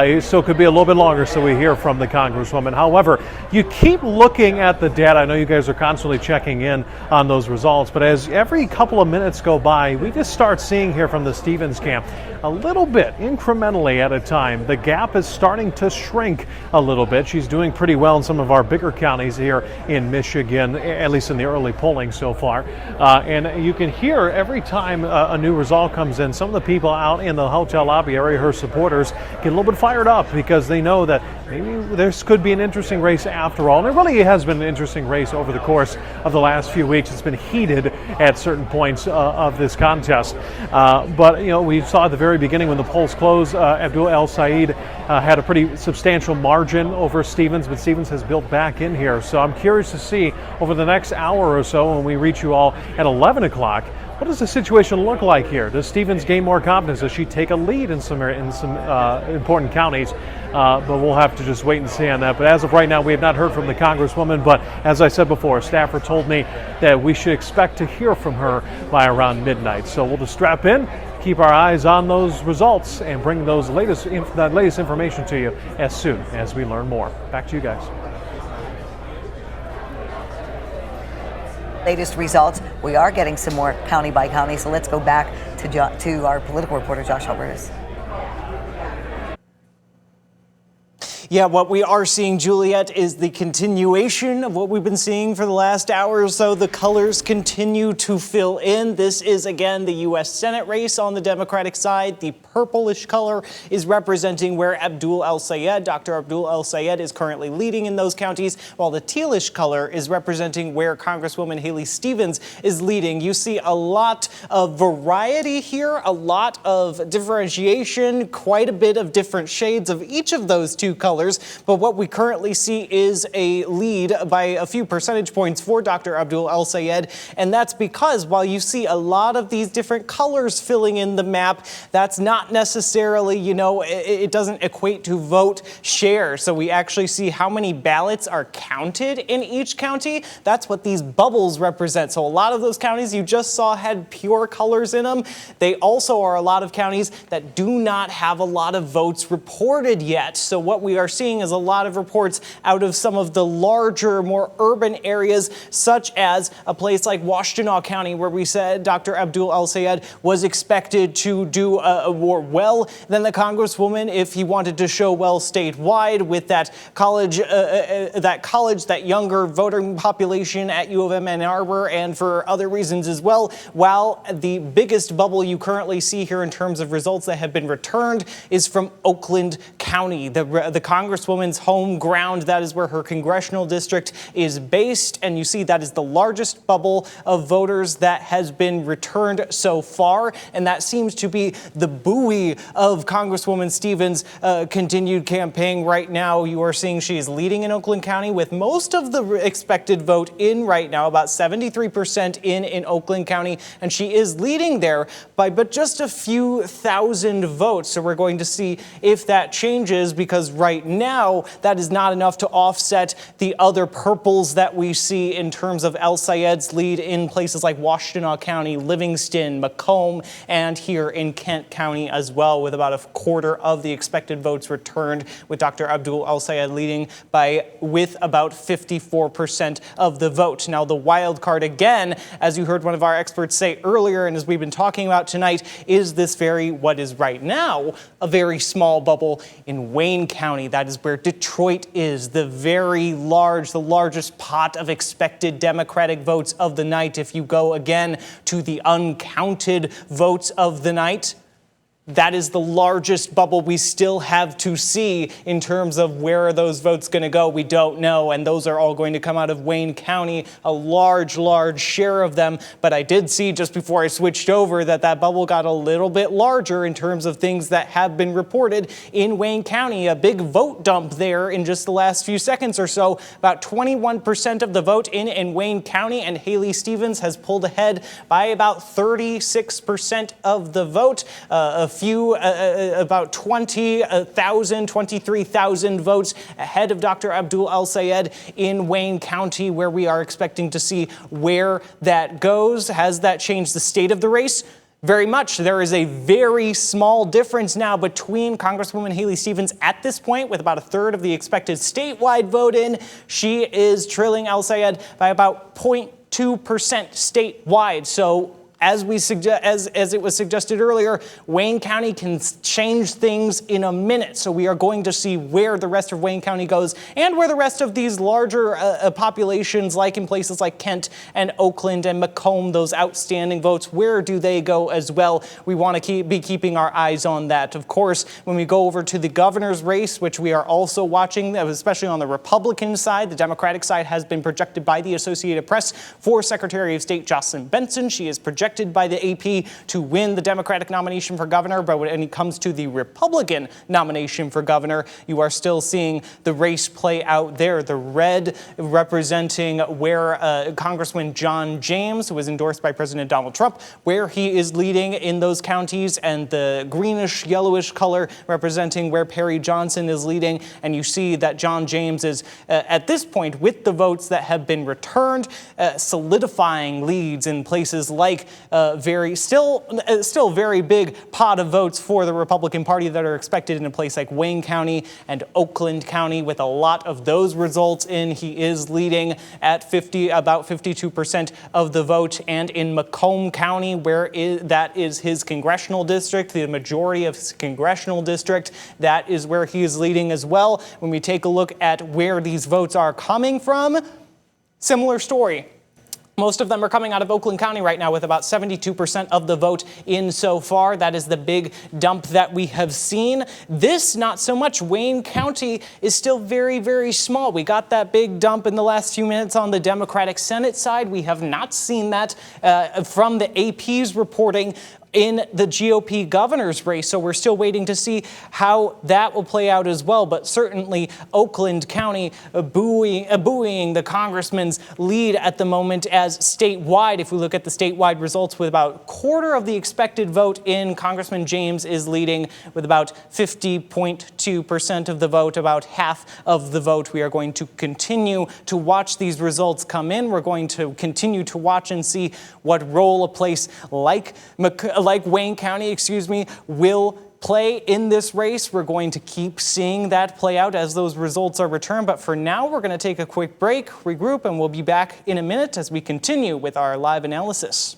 Speaker 6: it still could be a little bit longer so we hear from the Congresswoman. However, you keep looking at the data. I know you guys are constantly checking in on those results, but as every couple of minutes go by, we just start seeing here from the Stevens camp a little bit incrementally at a time. The gap is starting to shrink a little bit. She's doing pretty well in some of our bigger counties here in Michigan, at least in the early polling so far. And you can hear every time a new result comes in, some of the people out in the hotel lobby area, her supporters, get a little bit fired up because they know that maybe this could be an interesting race after all. And it really has been an interesting race over the course of the last few weeks. It's been heated at certain points of this contest. But, you know, we saw at the very beginning when the polls closed, Abdul El-Sayed had a pretty substantial margin over Stevens, but Stevens has built back in here. So I'm curious to see over the next hour or so when we reach you all at 11 o'clock, what does the situation look like here? Does Stevens gain more confidence? Does she take a lead in some important counties? But we'll have to just wait and see on that. But as of right now, we have not heard from the Congresswoman. But as I said before, a staffer told me that we should expect to hear from her by around midnight. So we'll just strap in, keep our eyes on those results, and bring those latest information to you as soon as we learn more. Back to you guys.
Speaker 1: Latest results. We are getting some more county by county, so let's go back to our political reporter, Josh Albertus.
Speaker 2: Yeah, what we are seeing, Juliet, is the continuation of what we've been seeing for the last hour or so. The colors continue to fill in. This is, again, the U.S. Senate race on the Democratic side. The purplish color is representing where Abdul El-Sayed, Dr. Abdul El-Sayed, is currently leading in those counties, while the tealish color is representing where Congresswoman Haley Stevens is leading. You see a lot of variety here, a lot of differentiation, quite a bit of different shades of each of those two colors. But what we currently see is a lead by a few percentage points for Dr. Abdul El-Sayed. And that's because while you see a lot of these different colors filling in the map, that's not necessarily, you know, it doesn't equate to vote share. So we actually see how many ballots are counted in each county. That's what these bubbles represent. So a lot of those counties you just saw had pure colors in them. They also are a lot of counties that do not have a lot of votes reported yet. So what we are seeing is a lot of reports out of some of the larger, more urban areas, such as a place like Washtenaw County, where we said Dr. Abdul El-Sayed was expected to do more well than the Congresswoman if he wanted to show well statewide with that college, that younger voting population at U of M Ann Arbor, and for other reasons as well. While the biggest bubble you currently see here in terms of results that have been returned is from Oakland County, the Congresswoman's home ground. That is where her congressional district is based, and you see that is the largest bubble of voters that has been returned so far, and that seems to be the buoy of Congresswoman Stevens' continued campaign right now. You are seeing she is leading in Oakland County with most of the expected vote in right now, about 73% in Oakland County, and she is leading there by but just a few thousand votes. So we're going to see if that changes, because right now that is not enough to offset the other purples that we see in terms of El-Sayed's lead in places like Washtenaw County, Livingston, Macomb, and here in Kent County as well, with about a quarter of the expected votes returned, with Dr. Abdul El-Sayed leading with about 54% of the vote. Now, the wild card, again, as you heard one of our experts say earlier, and as we've been talking about tonight, is this what is right now a very small bubble in Wayne County. That is where Detroit is, the largest pot of expected Democratic votes of the night. If you go again to the uncounted votes of the night, That is the largest bubble we still have to see in terms of where are those votes going to go. We don't know, and those are all going to come out of Wayne County, a large share of them. But I did see just before I switched over that bubble got a little bit larger in terms of things that have been reported in Wayne County. A big vote dump there in just the last few seconds or so. About 21% of the vote in Wayne County, and Haley Stevens has pulled ahead by about 36% of the vote. About 23,000 votes ahead of Dr. Abdul El-Sayed in Wayne County, where we are expecting to see where that goes. Has that changed the state of the race? Very much. There is a very small difference now between Congresswoman Haley Stevens at this point, with about a third of the expected statewide vote in. She is trailing El-Sayed by about 0.2% statewide. So as it was suggested earlier, Wayne County can change things in a minute. So we are going to see where the rest of Wayne County goes and where the rest of these larger populations, like in places like Kent and Oakland and Macomb, those outstanding votes, where do they go as well? We want to be keeping our eyes on that. Of course, when we go over to the governor's race, which we are also watching, especially on the Republican side, the Democratic side has been projected by the Associated Press for Secretary of State Jocelyn Benson. She is projected by the AP to win the Democratic nomination for governor, but when it comes to the Republican nomination for governor, you are still seeing the race play out there. The red representing where Congressman John James, who was endorsed by President Donald Trump, where he is leading in those counties, and the greenish, yellowish color representing where Perry Johnson is leading. And you see that John James is, at this point, with the votes that have been returned, solidifying leads in places like still very big pot of votes for the Republican Party that are expected in a place like Wayne County and Oakland County. With a lot of those results in, he is leading at about 52% of the vote. And in Macomb County, that is his congressional district, the majority of his congressional district, that is where he is leading as well. When we take a look at where these votes are coming from, similar story. Most of them are coming out of Oakland County right now, with about 72% of the vote in so far. That is the big dump that we have seen. This, not so much. Wayne County is still very small. We got that big dump in the last few minutes on the Democratic Senate side. We have not seen that from the AP's reporting in the GOP governor's race. So we're still waiting to see how that will play out as well. But certainly Oakland County buoying the congressman's lead at the moment, as statewide, if we look at the statewide results, with about a quarter of the expected vote in, Congressman James is leading with about 50.2% of the vote, about half of the vote. We are going to continue to watch these results come in. We're going to continue to watch and see what role a place like Wayne County, will play in this race. We're going to keep seeing that play out as those results are returned. But for now, we're going to take a quick break, regroup, and we'll be back in a minute as we continue with our live analysis.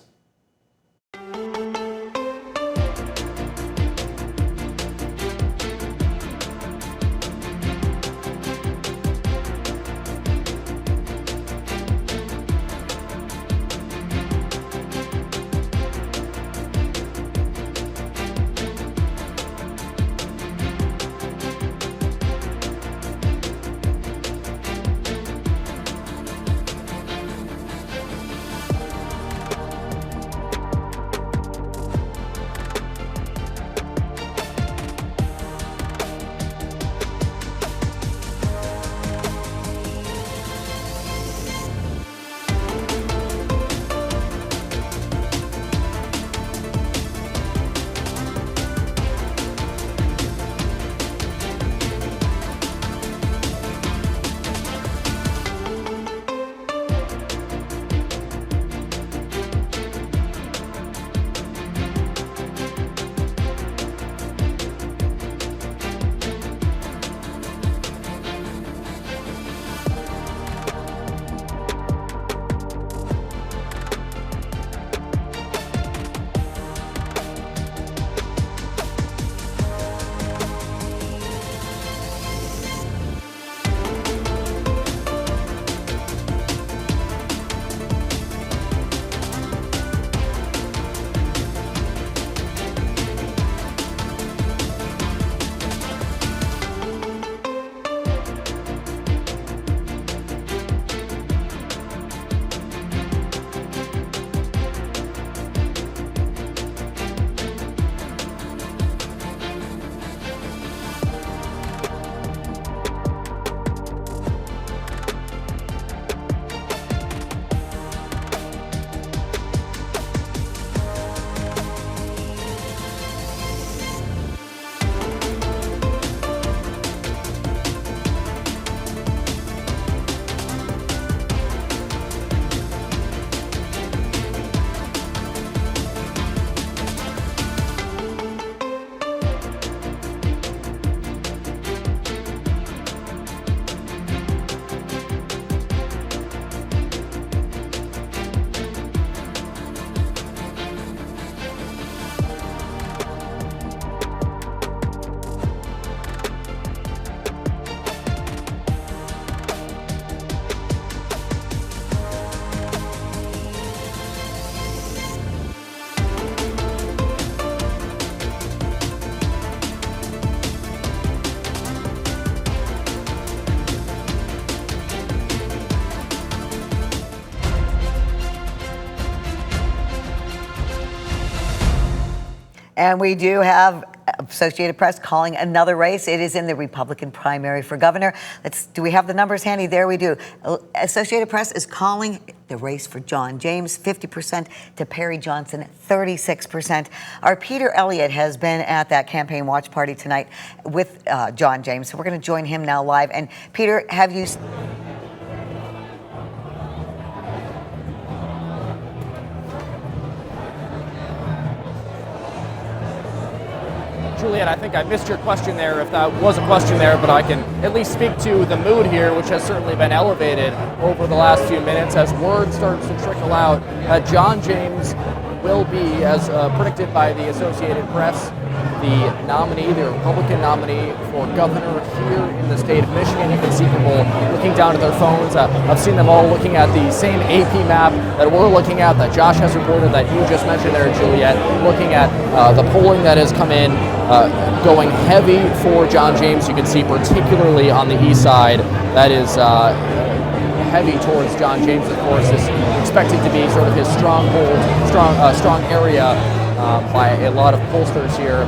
Speaker 1: And we do have Associated Press calling another race. It is in the Republican primary for governor. Do we have the numbers handy? There we do. Associated Press is calling the race for John James, 50% to Perry Johnson, 36%. Our Peter Elliott has been at that campaign watch party tonight with John James, so we're going to join him now live. And Peter, have you...
Speaker 7: Juliet, I think I missed your question there, if that was a question there, but I can at least speak to the mood here, which has certainly been elevated over the last few minutes as word starts to trickle out that John James will be, as predicted by the Associated Press, the nominee, the Republican nominee for governor here in the state of Michigan. You can see people looking down at their phones. I've seen them all looking at the same AP map that we're looking at, that Josh has reported, that you just mentioned there, Juliet, looking at the polling that has come in, going heavy for John James. You can see particularly on the east side, that is heavy towards John James. Of course, is expected to be sort of his stronghold, strong area by a lot of pollsters here.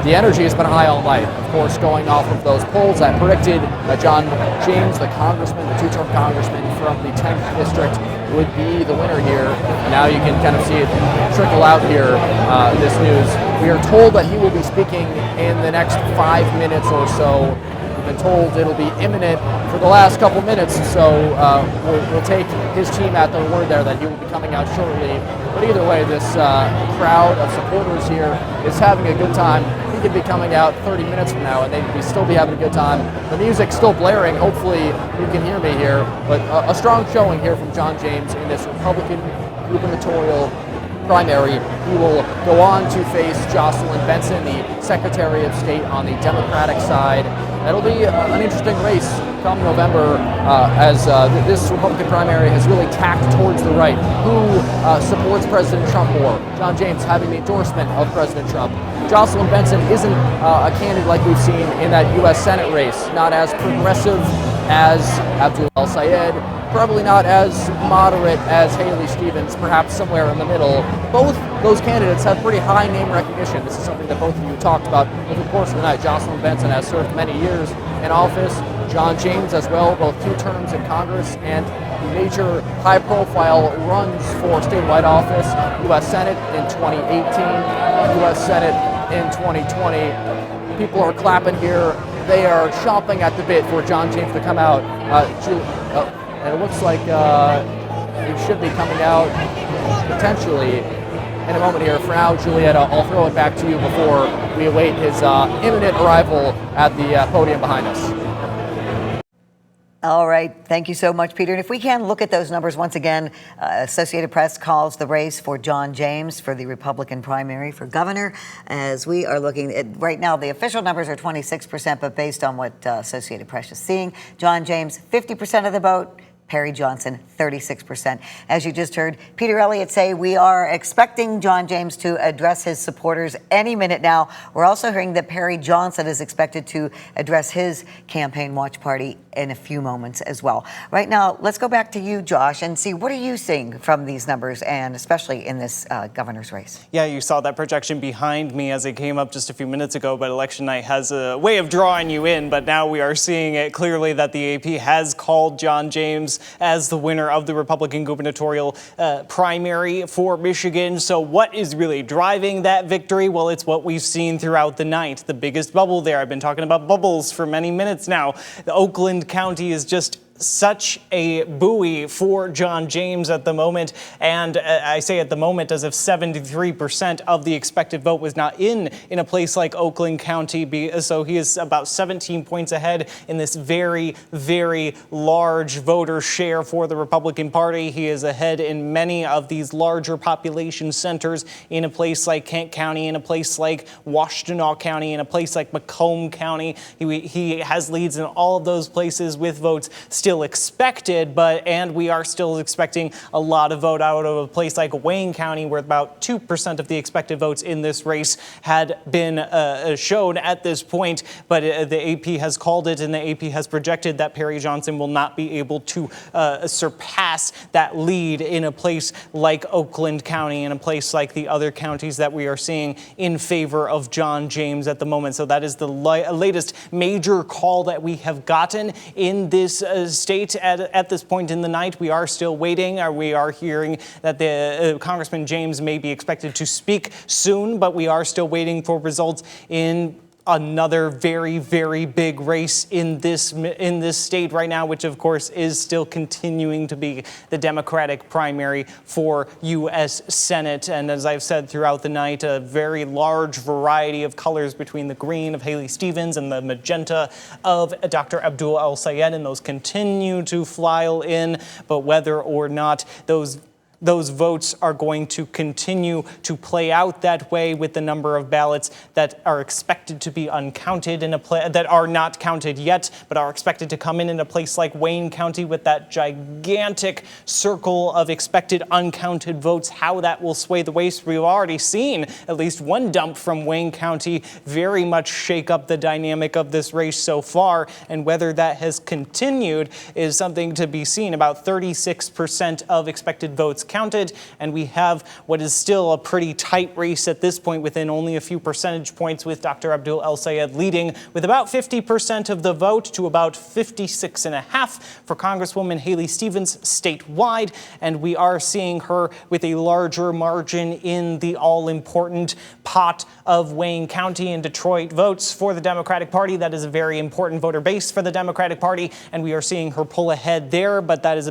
Speaker 7: The energy has been high all night, of course, going off of those polls that predicted that John James, the congressman, the two-term congressman from the 10th district, would be the winner here. And now you can kind of see it trickle out here, this news. We are told that he will be speaking in the next 5 minutes or so. We've been told it'll be imminent for the last couple minutes, so we'll take his team at their word there that he will be coming out shortly. But either way, this crowd of supporters here is having a good time. He could be coming out 30 minutes from now and they'd still be having a good time. The music's still blaring. Hopefully you can hear me here, but a strong showing here from John James in this Republican gubernatorial primary. He will go on to face Jocelyn Benson, the Secretary of State on the Democratic side. That'll be an interesting race come November as this Republican primary has really tacked towards the right. Who supports President Trump more? John James having the endorsement of President Trump. Jocelyn Benson isn't a candidate like we've seen in that U.S. Senate race, not as progressive as Abdul El-Sayed, probably not as moderate as Haley Stevens, perhaps somewhere in the middle. Both those candidates have pretty high name recognition. This is something that both of you talked about over the course of the night. Jocelyn Benson has served many years in office. John James as well, both 2 terms in Congress and major high-profile runs for statewide office, U.S. Senate in 2018, U.S. Senate in 2020. People are clapping here. They are chomping at the bit for John James to come out. And it looks like he should be coming out potentially in a moment here. For now, Juliet, I'll throw it back to you before we await his imminent arrival at the podium behind us.
Speaker 1: All right. Thank you so much, Peter. And if we can look at those numbers once again, Associated Press calls the race for John James for the Republican primary for governor. As we are looking at right now, the official numbers are 26%, but based on what Associated Press is seeing, John James, 50% of the vote. Perry Johnson, 36%. As you just heard Peter Elliott say, we are expecting John James to address his supporters any minute now. We're also hearing that Perry Johnson is expected to address his campaign watch party in a few moments as well. Right now, let's go back to you, Josh, and see what are you seeing from these numbers, and especially in this governor's race?
Speaker 2: Yeah, you saw that projection behind me as it came up just a few minutes ago, but election night has a way of drawing you in, but now we are seeing it clearly that the AP has called John James as the winner of the Republican gubernatorial primary for Michigan. So what is really driving that victory? Well, it's what we've seen throughout the night. The biggest bubble there. I've been talking about bubbles for many minutes now. The Oakland County is just such a buoy for John James at the moment. And I say at the moment as if 73% of the expected vote was not in a place like Oakland County. So he is about 17 points ahead in this very, very large voter share for the Republican Party. He is ahead in many of these larger population centers in a place like Kent County, in a place like Washtenaw County, in a place like Macomb County. He has leads in all of those places with votes still still expected, and we are still expecting a lot of vote out of a place like Wayne County, where about 2% of the expected votes in this race had been shown at this point. But the AP has called it, and the AP has projected that Perry Johnson will not be able to surpass that lead in a place like Oakland County, in a place like the other counties that we are seeing in favor of John James at the moment. So that is the latest major call that we have gotten in this state at this point in the night. We are still waiting. We are hearing that the Congressman James may be expected to speak soon, but we are still waiting for results in another very, very big race in this state right now, which of course is still continuing to be the Democratic primary for U.S. Senate. And as I've said throughout the night, a very large variety of colors between the green of Haley Stevens and the magenta of Dr. Abdul El-Sayed, and those continue to file in. But whether or not those votes are going to continue to play out that way, with the number of ballots that are expected to be uncounted that are not counted yet, but are expected to come in a place like Wayne County with that gigantic circle of expected uncounted votes, how that will sway the race. We've already seen at least one dump from Wayne County very much shake up the dynamic of this race so far, and whether that has continued is something to be seen. About 36% of expected votes counted, and we have what is still a pretty tight race at this point, within only a few percentage points, with Dr. Abdul El-Sayed leading with about 50% of the vote to about 56.5% for Congresswoman Haley Stevens statewide, and we are seeing her with a larger margin in the all-important pot of Wayne County and Detroit votes for the Democratic Party. That is a very important voter base for the Democratic Party, and we are seeing her pull ahead there, but that is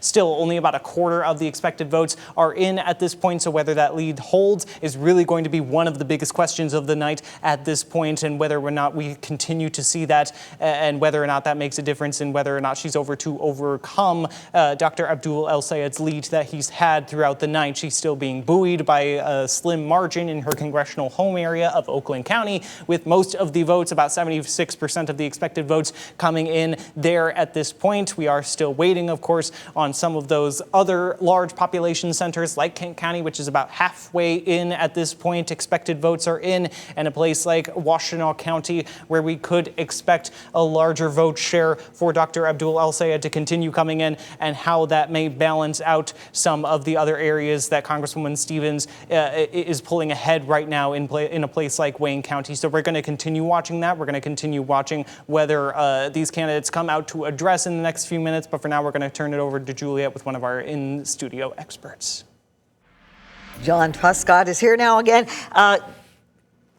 Speaker 2: still only about a quarter of the expected votes are in at this point. So whether that lead holds is really going to be one of the biggest questions of the night at this point, and whether or not we continue to see that, and whether or not that makes a difference in whether or not she's to overcome Dr. Abdul El-Sayed's lead that he's had throughout the night. She's still being buoyed by a slim margin in her congressional home area of Oakland County, with most of the votes, about 76% of the expected votes, coming in there at this point. We are still waiting, of course, on some of those other large population centers like Kent County, which is about halfway in at this point. Expected votes are in, and a place like Washtenaw County, where we could expect a larger vote share for Dr. Abdul El-Sayed to continue coming in, and how that may balance out some of the other areas that Congresswoman Stevens is pulling ahead right now in a place like Wayne County. So we're going to continue watching that. We're going to continue watching whether these candidates come out to address in the next few minutes. But for now, we're going to turn it over to Juliet with one of our in-studio experts.
Speaker 1: John Truscott is here now again.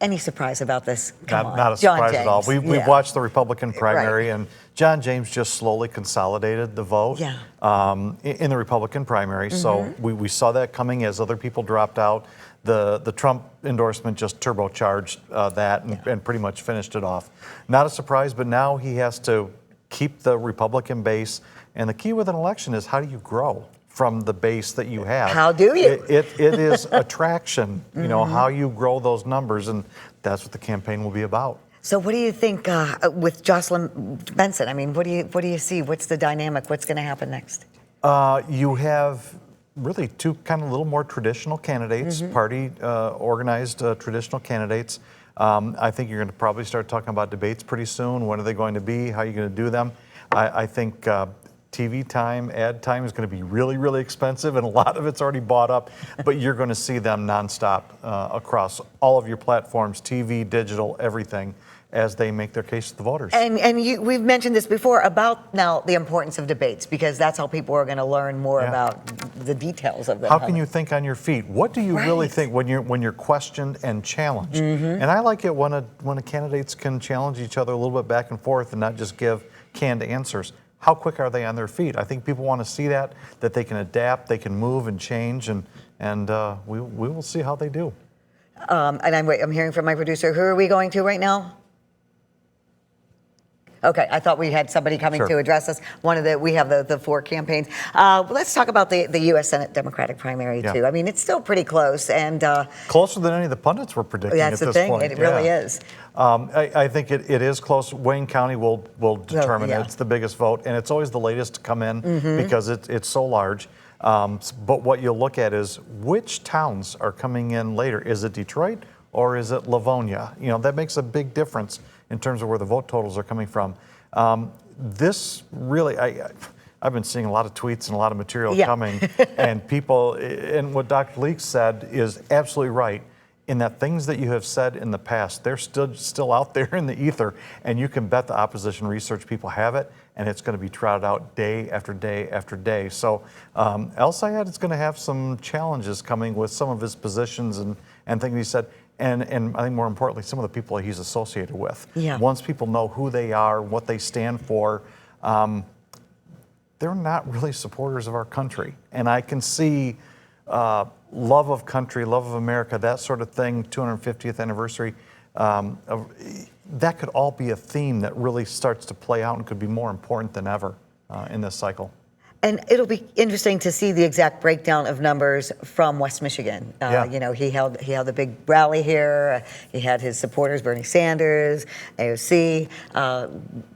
Speaker 1: Any surprise about this?
Speaker 11: Not a surprise at all. We've watched the Republican primary, and John James just slowly consolidated the vote in the Republican primary. So we saw that coming as other people dropped out. The Trump endorsement just turbocharged that and pretty much finished it off. Not a surprise, but now he has to keep the Republican base. And the key with an election is, how do you grow from the base that you have?
Speaker 1: How do you?
Speaker 11: It is attraction, you know, how you grow those numbers, and that's what the campaign will be about.
Speaker 1: So what do you think with Jocelyn Benson? I mean, what do you see? What's the dynamic? What's going to happen next?
Speaker 11: You have really two kind of little more traditional candidates, party organized traditional candidates. I think you're going to probably start talking about debates pretty soon. When are they going to be? How are you going to do them? I think TV time, ad time is going to be really, really expensive, and a lot of it's already bought up, but you're going to see them nonstop across all of your platforms, TV, digital, everything, as they make their case to the voters.
Speaker 1: And we've mentioned this before about now the importance of debates, because that's how people are going to learn more about the details of them.
Speaker 11: How can you think on your feet? What do you really think when you're questioned and challenged? And I like it when the candidates can challenge each other a little bit back and forth and not just give canned answers. How quick are they on their feet? I think people want to see that they can adapt, they can move and change, and we will see how they do.
Speaker 1: And I'm hearing from my producer. Who are we going to right now? Okay, I thought we had somebody coming
Speaker 11: Sure.
Speaker 1: to address us. We have the 4 campaigns. Let's talk about the U.S. Senate Democratic primary
Speaker 11: Yeah.
Speaker 1: too. I mean, it's still pretty close, and
Speaker 11: Closer than any of the pundits were predicting
Speaker 1: that's
Speaker 11: at
Speaker 1: the
Speaker 11: this
Speaker 1: thing.
Speaker 11: point.
Speaker 1: It really is.
Speaker 11: I think it is close. Wayne County will determine
Speaker 1: yeah.
Speaker 11: it. It's the biggest vote, and it's always the latest to come in
Speaker 1: Mhm.
Speaker 11: because it's so large. But what you'll look at is which towns are coming in later. Is it Detroit or is it Livonia? You know, that makes a big difference in terms of where the vote totals are coming from. This really, I've been seeing a lot of tweets and a lot of material
Speaker 1: Yeah.
Speaker 11: coming, and people, and what Dr. Leek said is absolutely right. In that things that you have said in the past, they're still out there in the ether, and you can bet the opposition research people have it, and it's going to be trotted out day after day after day. So El Sayed is going to have some challenges coming with some of his positions and things he said, and I think more importantly, some of the people he's associated with.
Speaker 1: Yeah.
Speaker 11: Once people know who they are, what they stand for, they're not really supporters of our country. And I can see love of country, love of America, that sort of thing, 250th anniversary, that could all be a theme that really starts to play out and could be more important than ever in this cycle.
Speaker 1: And it'll be interesting to see the exact breakdown of numbers from West Michigan.
Speaker 11: Yeah.
Speaker 1: You know, he held a big rally here. He had his supporters, Bernie Sanders, AOC.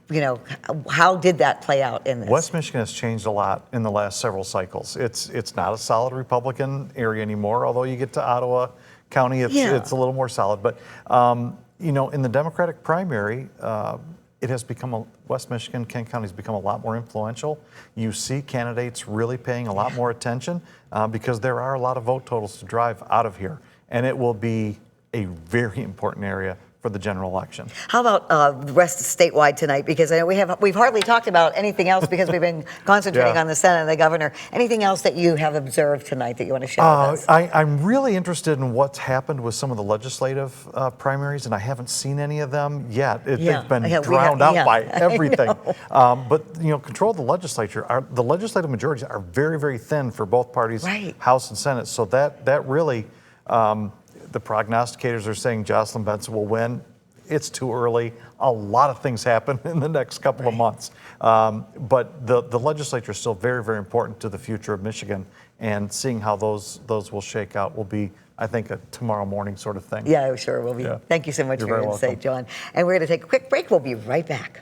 Speaker 1: You know, how did that play out in this?
Speaker 11: West Michigan has changed a lot in the last several cycles. It's not a solid Republican area anymore, although you get to Ottawa County, it's a little more solid. But, you know, in the Democratic primary, it has become West Michigan, Kent County has become a lot more influential. You see candidates really paying a lot more attention because there are a lot of vote totals to drive out of here. And it will be a very important area for the general election.
Speaker 1: How about the rest of statewide tonight? Because I know we've hardly talked about anything else because we've been concentrating
Speaker 11: Yeah.
Speaker 1: on the Senate and the governor. Anything else that you have observed tonight that you want to share with us?
Speaker 11: I'm really interested in what's happened with some of the legislative primaries, and I haven't seen any of them yet.
Speaker 1: Yeah.
Speaker 11: They've been
Speaker 1: Yeah, we
Speaker 11: drowned
Speaker 1: have-
Speaker 11: out
Speaker 1: yeah,
Speaker 11: by
Speaker 1: I
Speaker 11: everything.
Speaker 1: know.
Speaker 11: But you know, control of the legislature, the legislative majorities are very, very thin for both parties,
Speaker 1: Right.
Speaker 11: House and Senate. So that really, the prognosticators are saying Jocelyn Benson will win. It's too early. A lot of things happen in the next couple of months. But the legislature is still very, very important to the future of Michigan, and seeing how those will shake out will be, I think, a tomorrow morning sort of thing.
Speaker 1: Yeah, sure will be.
Speaker 11: Yeah.
Speaker 1: Thank you so much
Speaker 11: You're
Speaker 1: for your
Speaker 11: very
Speaker 1: insight,
Speaker 11: welcome.
Speaker 1: John. And we're going to take a quick break. We'll be right back.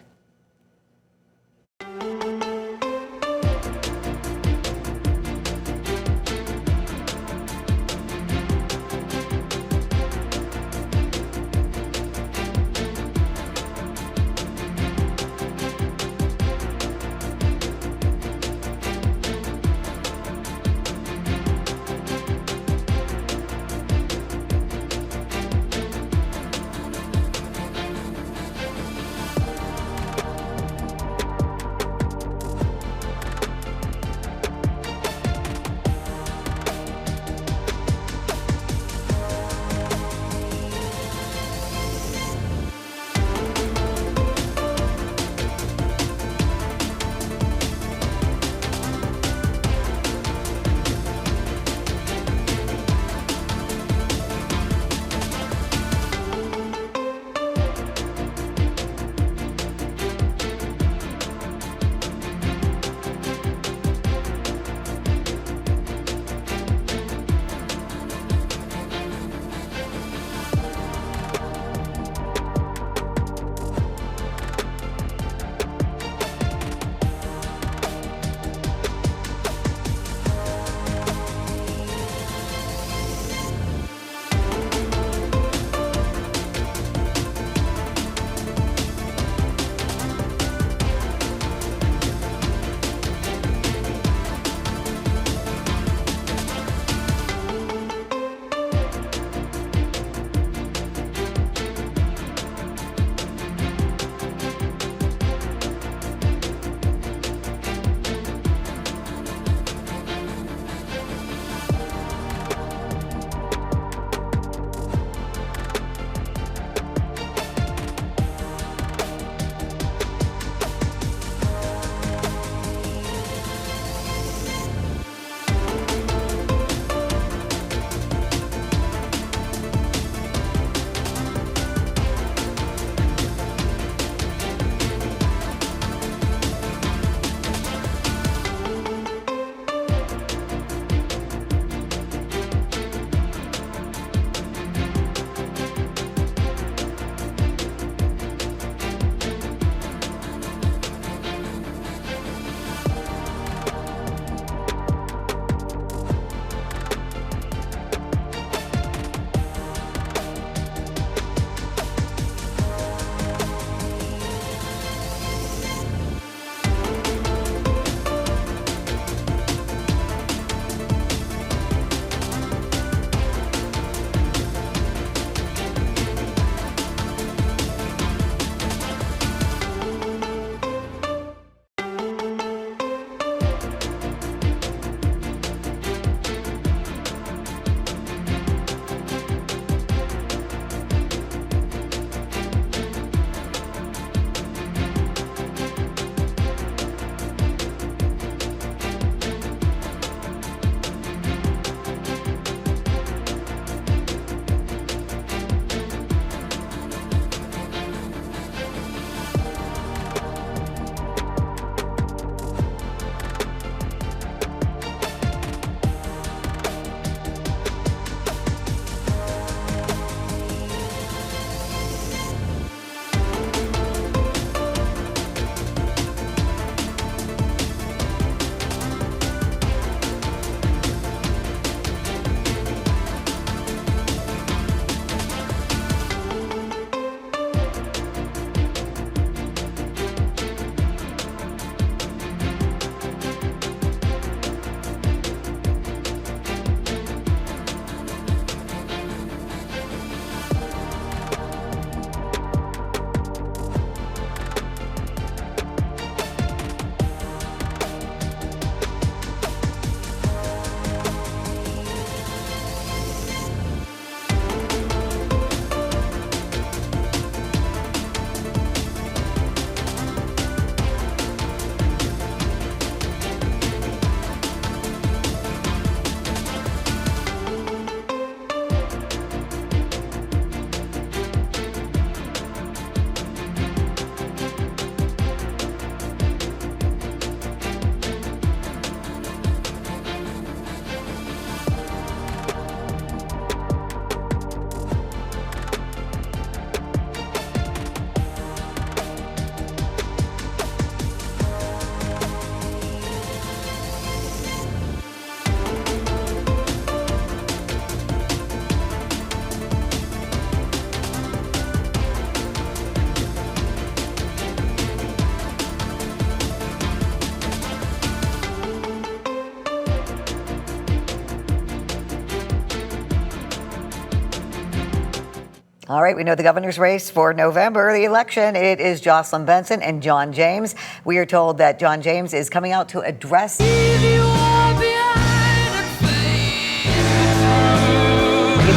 Speaker 1: All right, we know the governor's race for November, the election. It is Jocelyn Benson and John James. We are told that John James is coming out to address. We can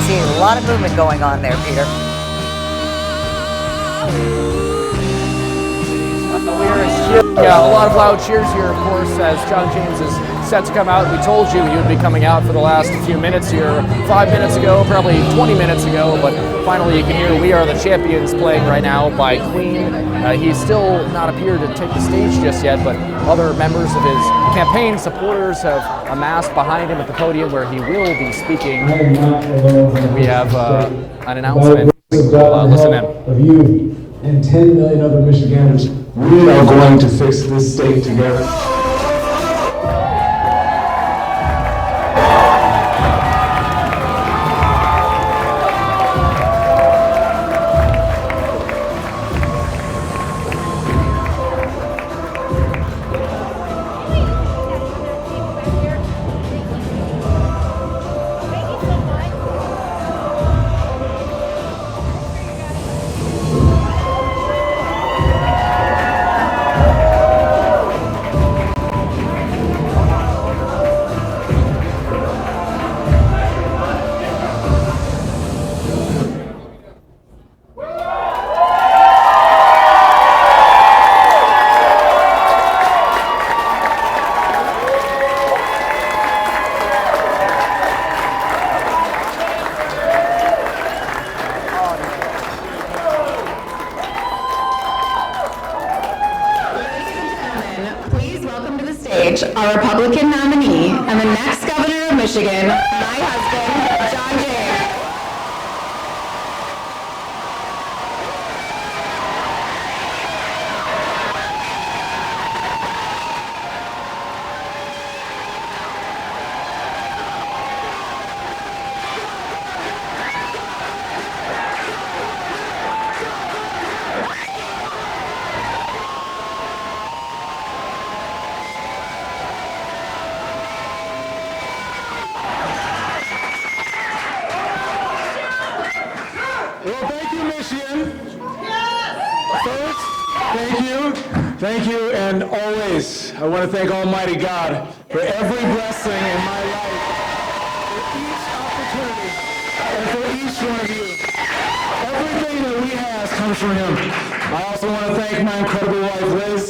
Speaker 1: see a lot of movement going on there, Peter.
Speaker 7: Yeah, a lot of loud cheers here, of course, as John James is set to come out. We told you he would be coming out for the last few minutes here, 5 minutes ago, probably 20 minutes ago, but finally you can hear We Are the Champions playing right now by Queen. He's still not appeared to take the stage just yet, but other members of his campaign supporters have amassed behind him at the podium where he will be speaking. We have an announcement. Listen in.
Speaker 21: Of you and 10 million other Michiganders, we are going to fix this state together.
Speaker 22: Our Republican nominee and the next governor of Michigan, my husband, John James.
Speaker 21: Thank you, and always, I want to thank Almighty God for every blessing in my life, for each opportunity, and for each one of you. Everything that we have comes from Him. I also want to thank my incredible wife, Liz.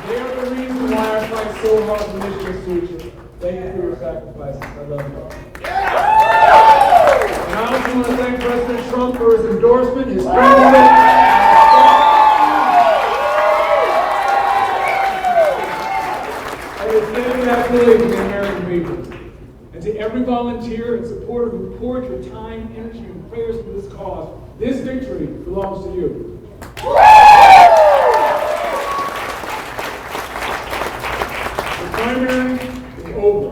Speaker 21: They are the reason why I fight so hard for Michigan's future. Thank you for your sacrifices. I love you. And I also want to thank President Trump for his endorsement, his friendship. And his steadfast belief in the American people. And to every volunteer and supporter who poured your time, energy, and prayers into this cause, this victory belongs to you. The primary is over.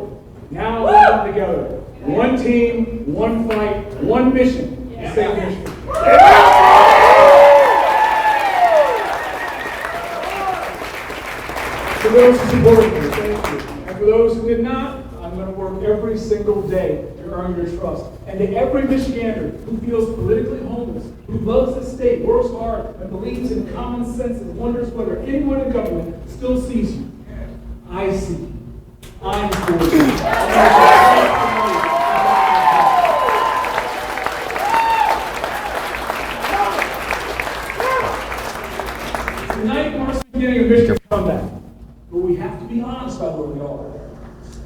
Speaker 21: Now we're all together. One team, one fight, one mission to save Michigan. For those who supported me, thank you. And for those who did not, I'm going to work every single day to earn your trust. And to every Michigander who feels politically homeless, who loves the state, works hard, and believes in common sense and wonders whether anyone in government still sees you, I see you. I'm for you. Tonight marks the beginning of Michigan's comeback, but we have to be honest about where we are.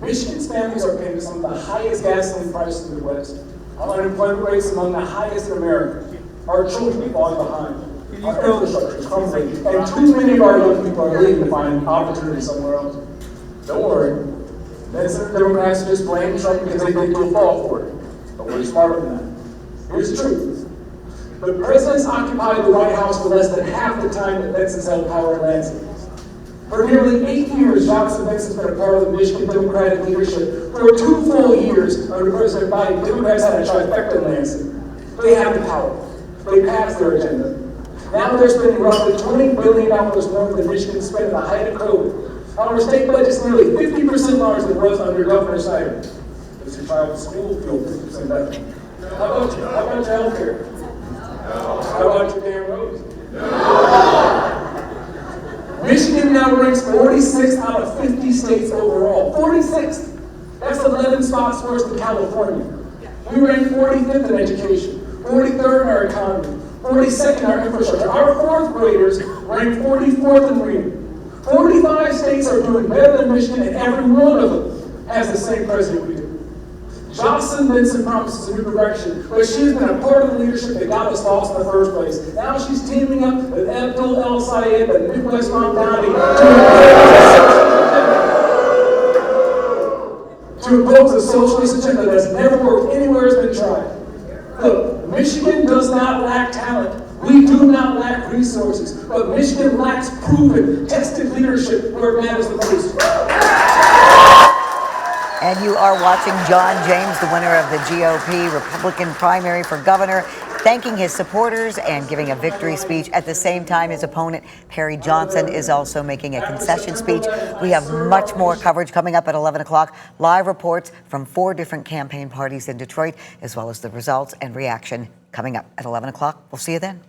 Speaker 21: Michigan's families are paying some of the highest gasoline prices in the West. Our unemployment rates among the highest in America. Our children are falling behind. Our infrastructure is crumbling, and too many of our young people are leaving to find opportunity somewhere else. Don't worry. Many Democrats just blame Trump because they think he'll fall for it. But we're smarter than that. Here's the truth. The president's occupied the White House for less than half the time that Benson's held power in Lansing. For nearly 8 years, Jocelyn Benson's been a part of the Michigan Democratic leadership. For 2 full years under President Biden, Democrats had a trifecta in Lansing. They have the power. They passed their agenda. Now they're spending roughly $20 billion more than Michigan spent in the height of COVID. Our state budget is nearly 50% larger than it was under Governor Snyder. Mr. child school fuel 50% better. How about you? How about your health care? How about your damn roads? Michigan now ranks 46th out of 50 states overall. 46th! That's 11 spots worse than California. We rank 45th in education, 43rd in our economy, 42nd in our infrastructure. Our fourth graders rank 44th in reading. 45 states are doing better than Michigan, and every one of them has the same president we do. Jocelyn Benson promises a new direction, but she's been a part of the leadership that got us lost in the first place. Now she's teaming up with Abdul El-Sayed, the Midwest Mount Downey, to impose a socialist agenda that's never worked anywhere it's been tried. Look, Michigan does not lack talent. We do not lack resources, but Michigan lacks proven, tested leadership where it matters the most.
Speaker 1: And you are watching John James, the winner of the GOP Republican primary for governor, thanking his supporters and giving a victory speech. At the same time, his opponent, Perry Johnson, is also making a concession speech. We have much more coverage coming up at 11 o'clock. Live reports from 4 different campaign parties in Detroit, as well as the results and reaction coming up at 11 o'clock. We'll see you then.